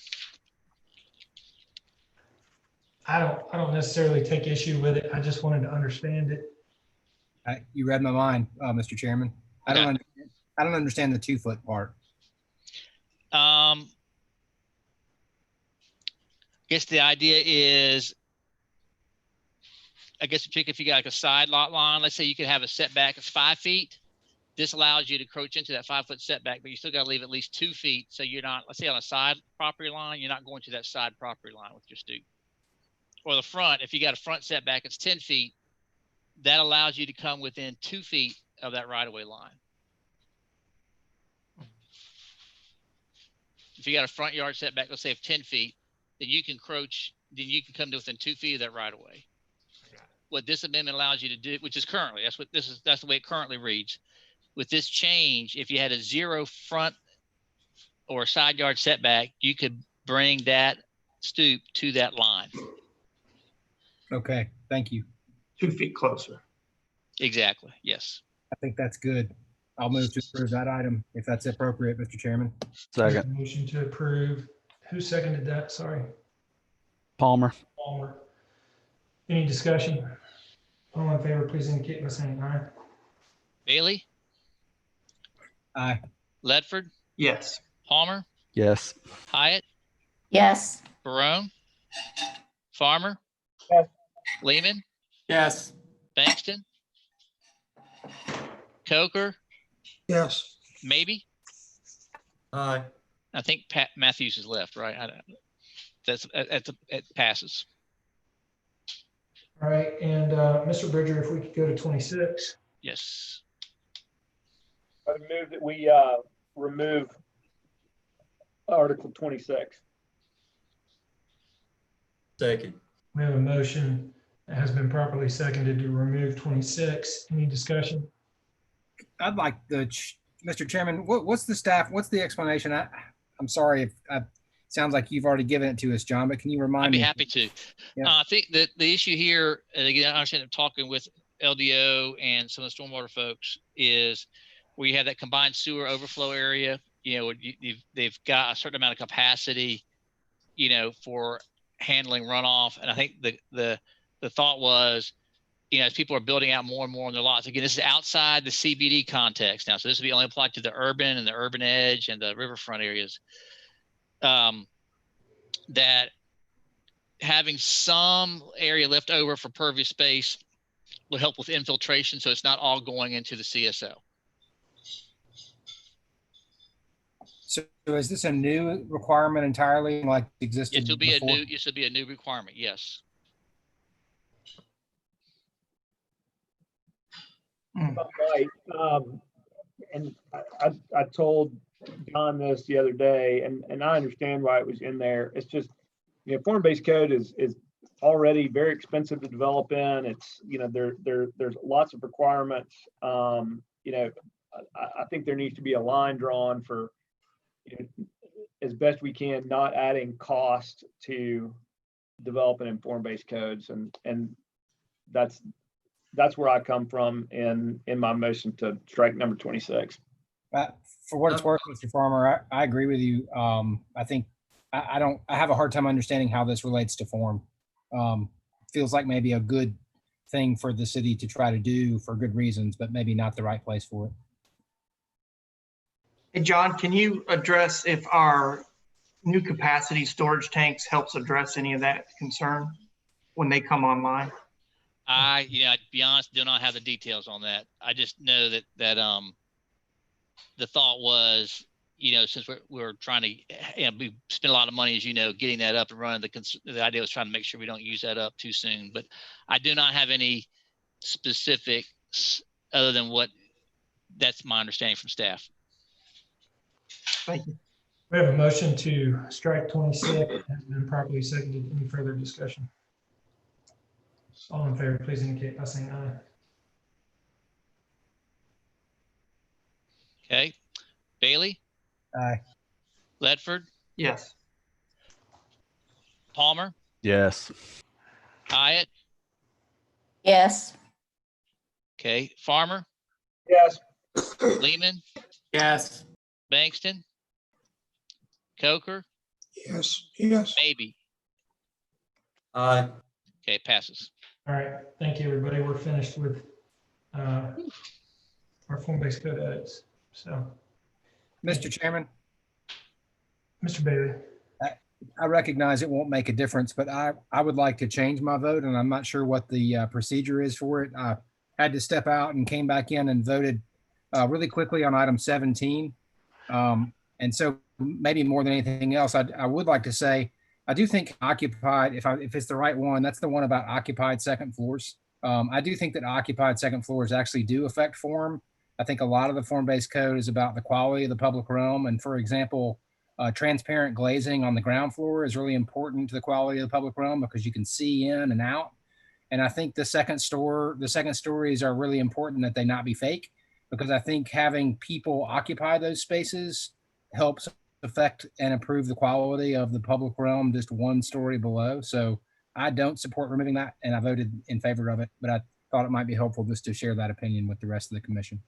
I don't necessarily take issue with it. I just wanted to understand it. You read my mind, Mr. Chairman. I don't understand the 2 foot part. I guess the idea is, I guess particularly if you got like a side lot line, let's say you could have a setback of 5 feet. This allows you to encroach into that 5 foot setback, but you still got to leave at least 2 feet. So you're not, let's say on a side property line, you're not going to that side property line with your stoop. Or the front, if you got a front setback, it's 10 feet. That allows you to come within 2 feet of that right of way line. If you got a front yard setback, let's say of 10 feet, then you can encroach, then you can come to within 2 feet of that right of way. What this amendment allows you to do, which is currently, that's the way it currently reads. With this change, if you had a 0 front or side yard setback, you could bring that stoop to that line. Okay, thank you. 2 feet closer. Exactly, yes. I think that's good. I'll move to approve that item if that's appropriate, Mr. Chairman. Second. Motion to approve. Who seconded that? Sorry. Palmer. Palmer. Any discussion? All in favor, please indicate by saying aye. Bailey? Aye. Ledford? Yes. Palmer? Yes. Hyatt? Yes. Barone? Farmer? Yes. Lehman? Yes. Bankston? Coker? Yes. Maybe? Aye. I think Pat Matthews is left, right? It passes. All right, and Mr. Bridger, if we could go to 26. Yes. I move that we remove Article 26. Second. We have a motion that has been properly seconded to remove 26. Any discussion? I'd like Mr. Chairman, what's the explanation? I'm sorry if sounds like you've already given it to us, John, but can you remind me? I'd be happy to. Yeah. I think that the issue here, and again, I understand I'm talking with LDO and some of the stormwater folks, is where you have that combined sewer overflow area. You know, they've got a certain amount of capacity, you know, for handling runoff. And I think the thought was, you know, as people are building out more and more on their lots, again, this is outside the CBD context now. So this will be only applied to the urban and the urban edge and the riverfront areas. That having some area left over for pervious space will help with infiltration, so it's not all going into the CSO. So is this a new requirement entirely, like existed It will be before? this will be a new requirement. Yes. Right. And I told John this the other day, and I understand why it was in there. It's just, you know, form-based code is already very expensive to develop in. It's, you know, there's lots of requirements. You know, I think there needs to be a line drawn for, you know, as best we can, not adding cost to developing in form-based codes, and that's where I come from in my motion to strike number 26. For what it's worth, Mr. Farmer, I agree with you. I think I have a hard time understanding how this relates to form. Feels like maybe a good thing for the city to try to do for good reasons, but maybe not the right place for it. Hey, John, can you address if our new capacity storage tanks helps address any of that concern when they come online? To be honest, do not have the details on that. I just know that the thought was, since we're trying to, we spend a lot of money, as you know, getting that up and running. The idea was trying to make sure we don't use that up too soon. But I do not have any specifics other than that's my understanding from staff. Thank you. We have a motion to strike 26 has been properly seconded. Any further discussion? All in favor, please indicate by saying aye. Okay. Bailey? Aye. Ledford? Yes. Palmer? Yes. Hyatt? Yes. Okay. Farmer? Yes. Lehman? Yes. Bankston? Coker? Yes. Yes. Maybe. Aye. Okay, passes. All right, thank you, everybody. We're finished with our form-based code edits. So, Mr. Chairman, Mr. Bailey. I recognize it won't make a difference, but I would like to change my vote, and I'm not sure what the procedure is for it. I had to step out and came back in and voted really quickly on item 17. And so maybe more than anything else, I would like to say, I do think occupied, if it's the right one, that's the one about occupied second floors. I do think that occupied second floors actually do affect form. I think a lot of the form-based code is about the quality of the public realm. And for example, transparent glazing on the ground floor is really important to the quality of the public realm because you can see in and out. And I think the second stories are really important that they not be fake, because I think having people occupy those spaces helps affect and improve the quality of the public realm just one story below. So I don't support removing that, and I voted in favor of it, but I thought it might be helpful just to share that opinion with the rest of the commission.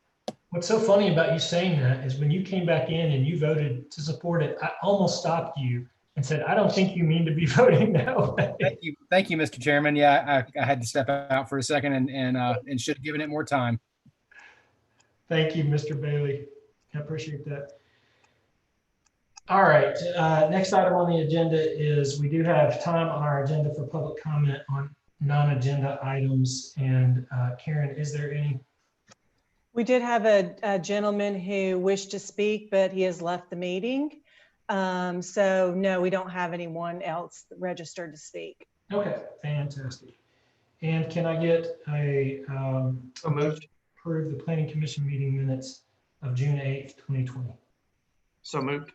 What's so funny about you saying that is when you came back in and you voted to support it, I almost stopped you and said, I don't think you mean to be voting that way. Thank you, Mr. Chairman. Yeah, I had to step out for a second and should have given it more time. Thank you, Mr. Bailey. I appreciate that. All right, next item on the agenda is we do have time on our agenda for public comment on non-agenda items. And Karen, is there any? We did have a gentleman who wished to speak, but he has left the meeting. So no, we don't have anyone else registered to speak. Okay, fantastic. And can I get a motion to approve the Planning Commission meeting minutes of June 8th, 2020? So moved.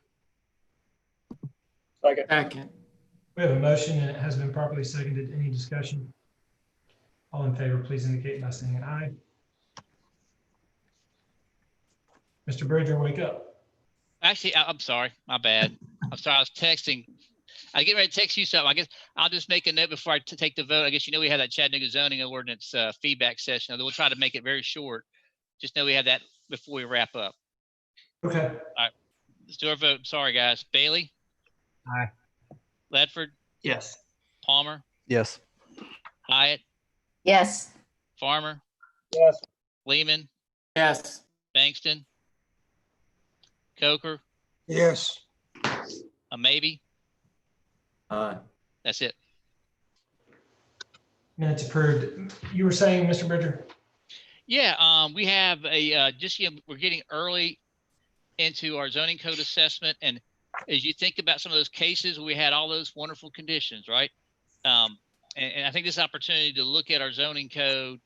Second. We have a motion and it has been properly seconded. Any discussion? All in favor, please indicate by saying aye. Mr. Bridger, wake up. Actually, I'm sorry. My bad. I'm sorry. I was texting. I get ready to text you something. I guess I'll just make a note before I take the vote. I guess we had that Chattanooga zoning ordinance feedback session. We'll try to make it very short. Just know we have that before we wrap up. Okay. All right. Let's do our vote. Sorry, guys. Bailey? Aye. Ledford? Yes. Palmer? Yes. Hyatt? Yes. Farmer? Yes. Lehman? Yes. Bankston? Coker? Yes. A maybe? Aye. That's it. Minutes approved. You were saying, Mr. Bridger? Yeah, we have a we're getting early into our zoning code assessment, and as you think about some of those cases, we had all those wonderful conditions, right? And I think this opportunity to look at our zoning code.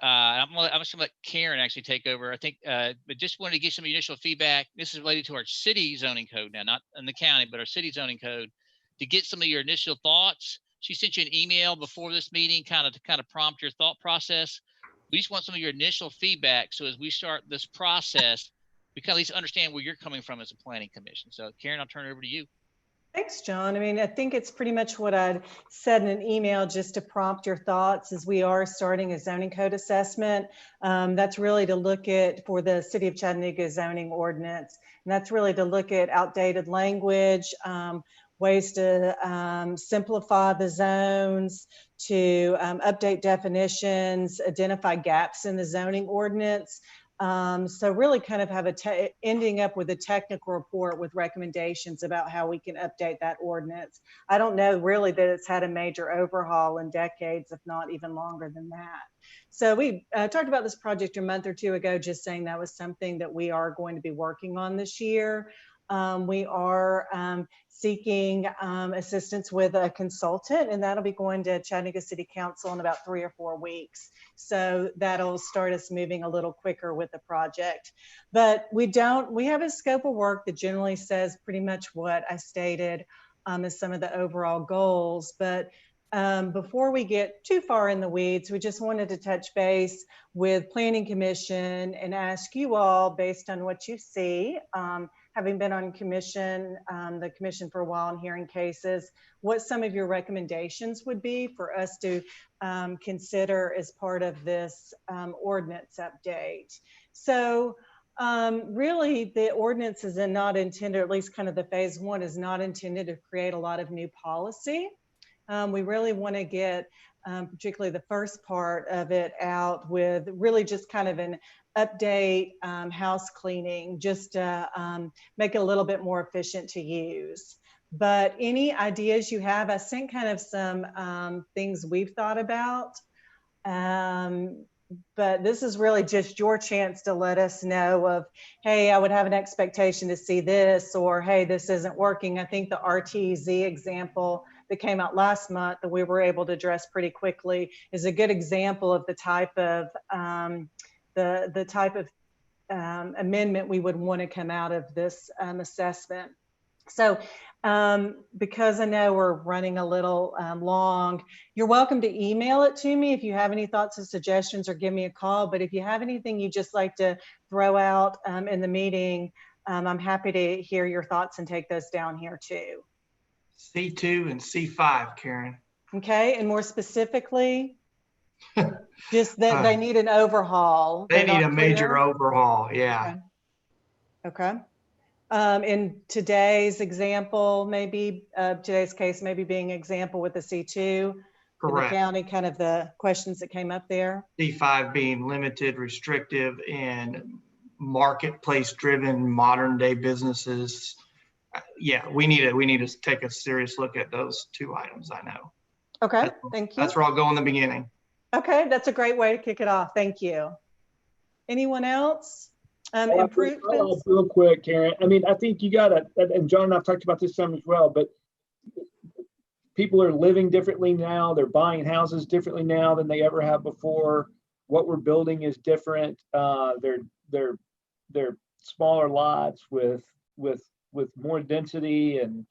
I'm just gonna let Karen actually take over. I think, but just wanted to get some initial feedback. This is related to our city zoning code now, not in the county, but our city zoning code, to get some of your initial thoughts. She sent you an email before this meeting, kind of prompt your thought process. We just want some of your initial feedback, so as we start this process, we can at least understand where you're coming from as a planning commission. So Karen, I'll turn it over to you. Thanks, John. I mean, I think it's pretty much what I'd said in an email, just to prompt your thoughts as we are starting a zoning code assessment. That's really to look at, for the City of Chattanooga zoning ordinance, and that's really to look at outdated language, ways to simplify the zones, to update definitions, identify gaps in the zoning ordinance. So really kind of have ending up with a technical report with recommendations about how we can update that ordinance. I don't know really that it's had a major overhaul in decades, if not even longer than that. So we talked about this project a month or two ago, just saying that was something that we are going to be working on this year. We are seeking assistance with a consultant, and that'll be going to Chattanooga City Council in about 3 or 4 weeks. So that'll start us moving a little quicker with the project. But we have a scope of work that generally says pretty much what I stated as some of the overall goals. But before we get too far in the weeds, we just wanted to touch base with Planning Commission and ask you all, based on what you see, having been on the commission for a while and hearing cases, what some of your recommendations would be for us to consider as part of this ordinance update. So really the ordinance is not intended, or at least kind of the phase one is not intended to create a lot of new policy. We really want to get particularly the first part of it out with really just kind of an update, house cleaning, just to make it a little bit more efficient to use. But any ideas you have, I sent kind of some things we've thought about. But this is really just your chance to let us know of, hey, I would have an expectation to see this, or hey, this isn't working. I think the RTZ example that came out last month that we were able to address pretty quickly is a good example of the type of amendment we would want to come out of this assessment. So because I know we're running a little long, you're welcome to email it to me if you have any thoughts or suggestions, or give me a call. But if you have anything you just like to throw out in the meeting, I'm happy to hear your thoughts and take those down here too. C2 and C5, Karen. Okay, and more specifically, just that they need an overhaul. They need a major overhaul, yeah. Okay. In today's example, maybe today's case, maybe being example with the C2, correct. The county, kind of the questions that came up there. C5 being limited, restrictive, and marketplace-driven modern day businesses. Yeah, we need to take a serious look at those 2 items. I know. Okay, thank you. That's where I'll go in the beginning. Okay, that's a great way to kick it off. Thank you. Anyone else? Improvements? Real quick, Karen. I mean, I think you gotta, and John and I've talked about this some as well, but people are living differently now. They're buying houses differently now than they ever have before. What we're building is different. They're smaller lots with more density and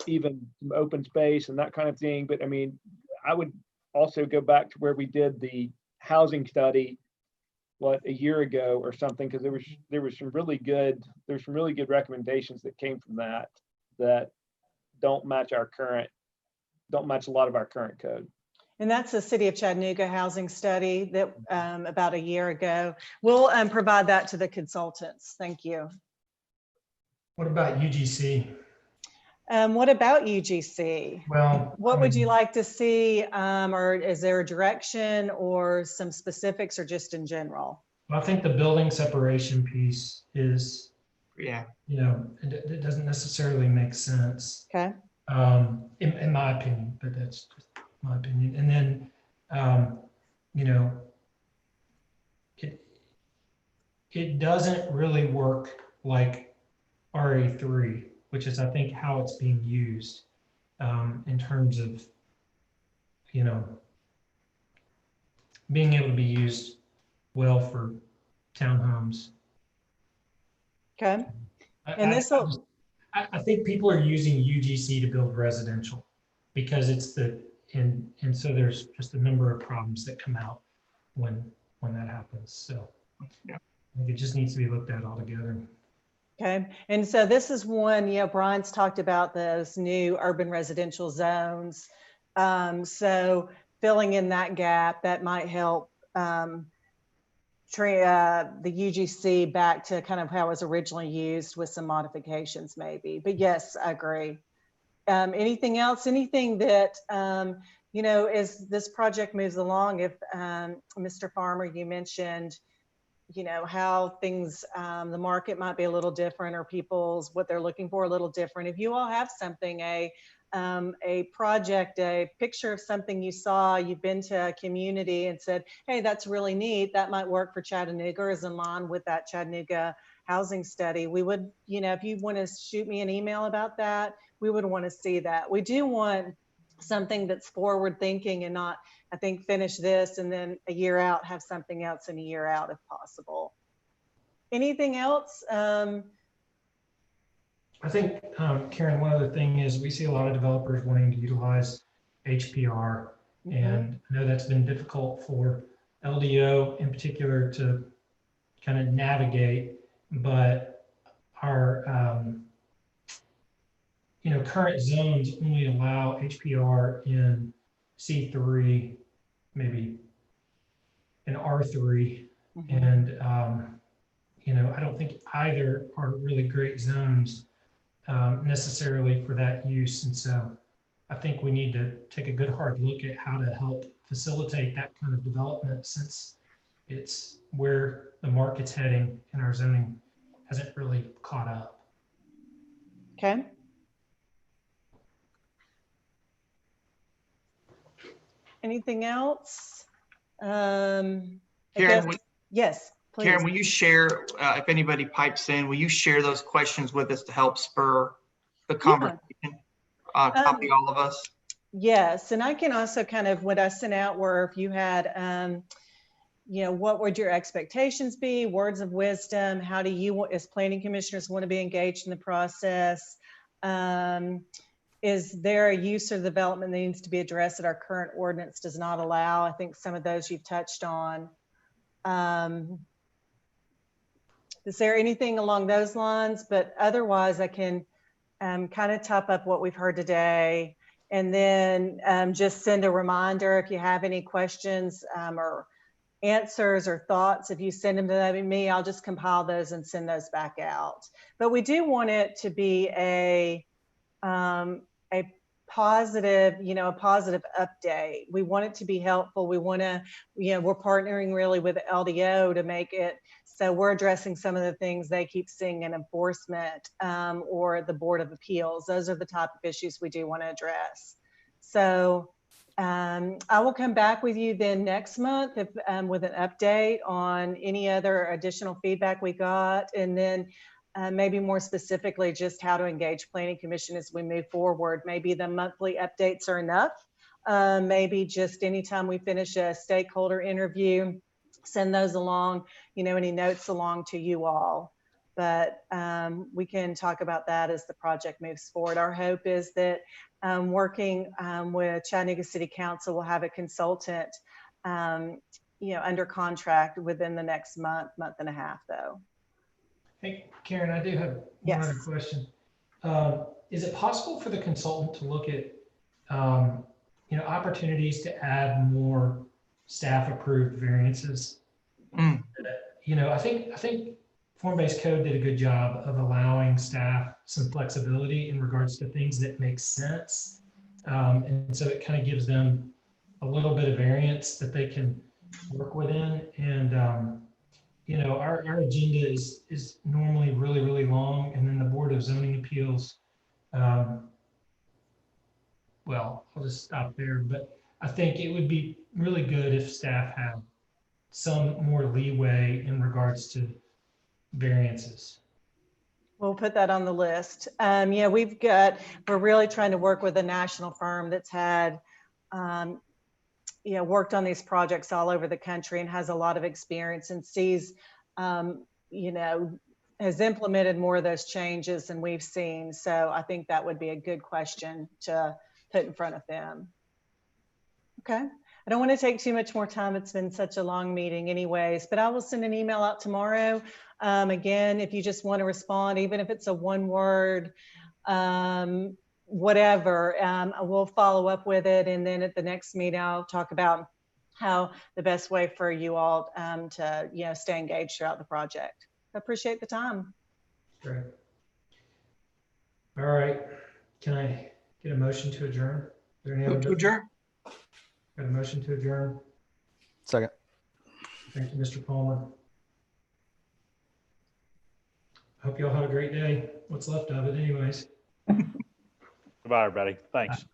even some open space and that kind of thing. But I mean, I would also go back to where we did the housing study, a year ago or something, because there was some really good recommendations that came from that don't match a lot of our current code. And that's the City of Chattanooga housing study that about a year ago. We'll provide that to the consultants. Thank you. What about UGC? What about UGC? Well, what would you like to see, or is there a direction or some specifics, or just in general? I think the building separation piece is, yeah, it doesn't necessarily make sense. Okay. In my opinion, but that's just my opinion. And then, it doesn't really work like RA3, which is, I think, how it's being used in terms of, being able to be used well for townhomes. Okay. And I think people are using UGC to build residential because it's and so there's just a number of problems that come out when that happens. So yeah, I think it just needs to be looked at all together. Okay, and so this is one, Brian's talked about those new urban residential zones. So filling in that gap, that might help the UGC back to kind of how it was originally used with some modifications maybe. But yes, I agree. Anything else? Anything that, you know, as this project moves along, if Mr. Farmer, you mentioned, you know, how things, the market might be a little different, or people's, what they're looking for a little different. If you all have something, a project, a picture of something you saw, you've been to a community and said, hey, that's really neat, that might work for Chattanooga, or is in line with that Chattanooga housing study, we would, you know, if you want to shoot me an email about that, we would want to see that. We do want something that's forward thinking and not, I think, finish this and then a year out have something else in a year out if possible. Anything else? I think, Karen, one other thing is we see a lot of developers wanting to utilize HPR, and I know that's been difficult for LDO in particular to kind of navigate, but our you know, current zones only allow HPR in C3, maybe in R3, and you know, I don't think either are really great zones necessarily for that use. And so I think we need to take a good hard look at how to help facilitate that kind of development, since it's where the market's heading and our zoning hasn't really caught up. Okay. Anything else? Karen, yes, please. Karen, will you share, if anybody pipes in, will you share those questions with us to help spur the conversation? Copy all of us? Yes, and I can also kind of, what I sent out were, if you had, you know, what would your expectations be, words of wisdom, how do you, as planning commissioners, want to be engaged in the process? Is there a use or development that needs to be addressed that our current ordinance does not allow? I think some of those you've touched on. Is there anything along those lines? But otherwise, I can kind of top up what we've heard today, and then just send a reminder if you have any questions or answers or thoughts. If you send them to me, I'll just compile those and send those back out. But we do want it to be a positive, you know, a positive update. We want it to be helpful. We want to, you know, we're partnering really with LDO to make it so we're addressing some of the things they keep seeing in enforcement or the Board of Appeals. Those are the type of issues we do want to address. So I will come back with you then next month if, with an update on any other additional feedback we got, and then maybe more specifically just how to engage Planning Commission as we move forward. Maybe the monthly updates are enough. Maybe just anytime we finish a stakeholder interview, send those along, you know, any notes along to you all. But we can talk about that as the project moves forward. Our hope is that working with Chattanooga City Council, we'll have a consultant, you know, under contract within the next month and a half though. Hey, Karen, I do have one other question. Is it possible for the consultant to look at, you know, opportunities to add more staff-approved variances? You know, I think form-based code did a good job of allowing staff some flexibility in regards to things that make sense, and so it kind of gives them a little bit of variance that they can work within. And you know, our agenda is normally really, really long, and then the Board of Zoning Appeals, well, I'll just stop there, but I think it would be really good if staff had some more leeway in regards to variances. We'll put that on the list. Yeah, we're really trying to work with a national firm that's had, you know, worked on these projects all over the country and has a lot of experience and sees, you know, has implemented more of those changes than we've seen. So I think that would be a good question to put in front of them. Okay. I don't want to take too much more time. It's been such a long meeting anyways, but I will send an email out tomorrow. Again, if you just want to respond, even if it's a one word, whatever, we'll follow up with it. And then at the next meeting, I'll talk about how the best way for you all to, you know, stay engaged throughout the project. I appreciate the time. Great. All right. Can I get a motion to adjourn? Is there any other To adjourn. Got a motion to adjourn? Second. Thank you, Mr. Palmer. Hope you all have a great day. What's left of it anyways. Goodbye, everybody. Thanks.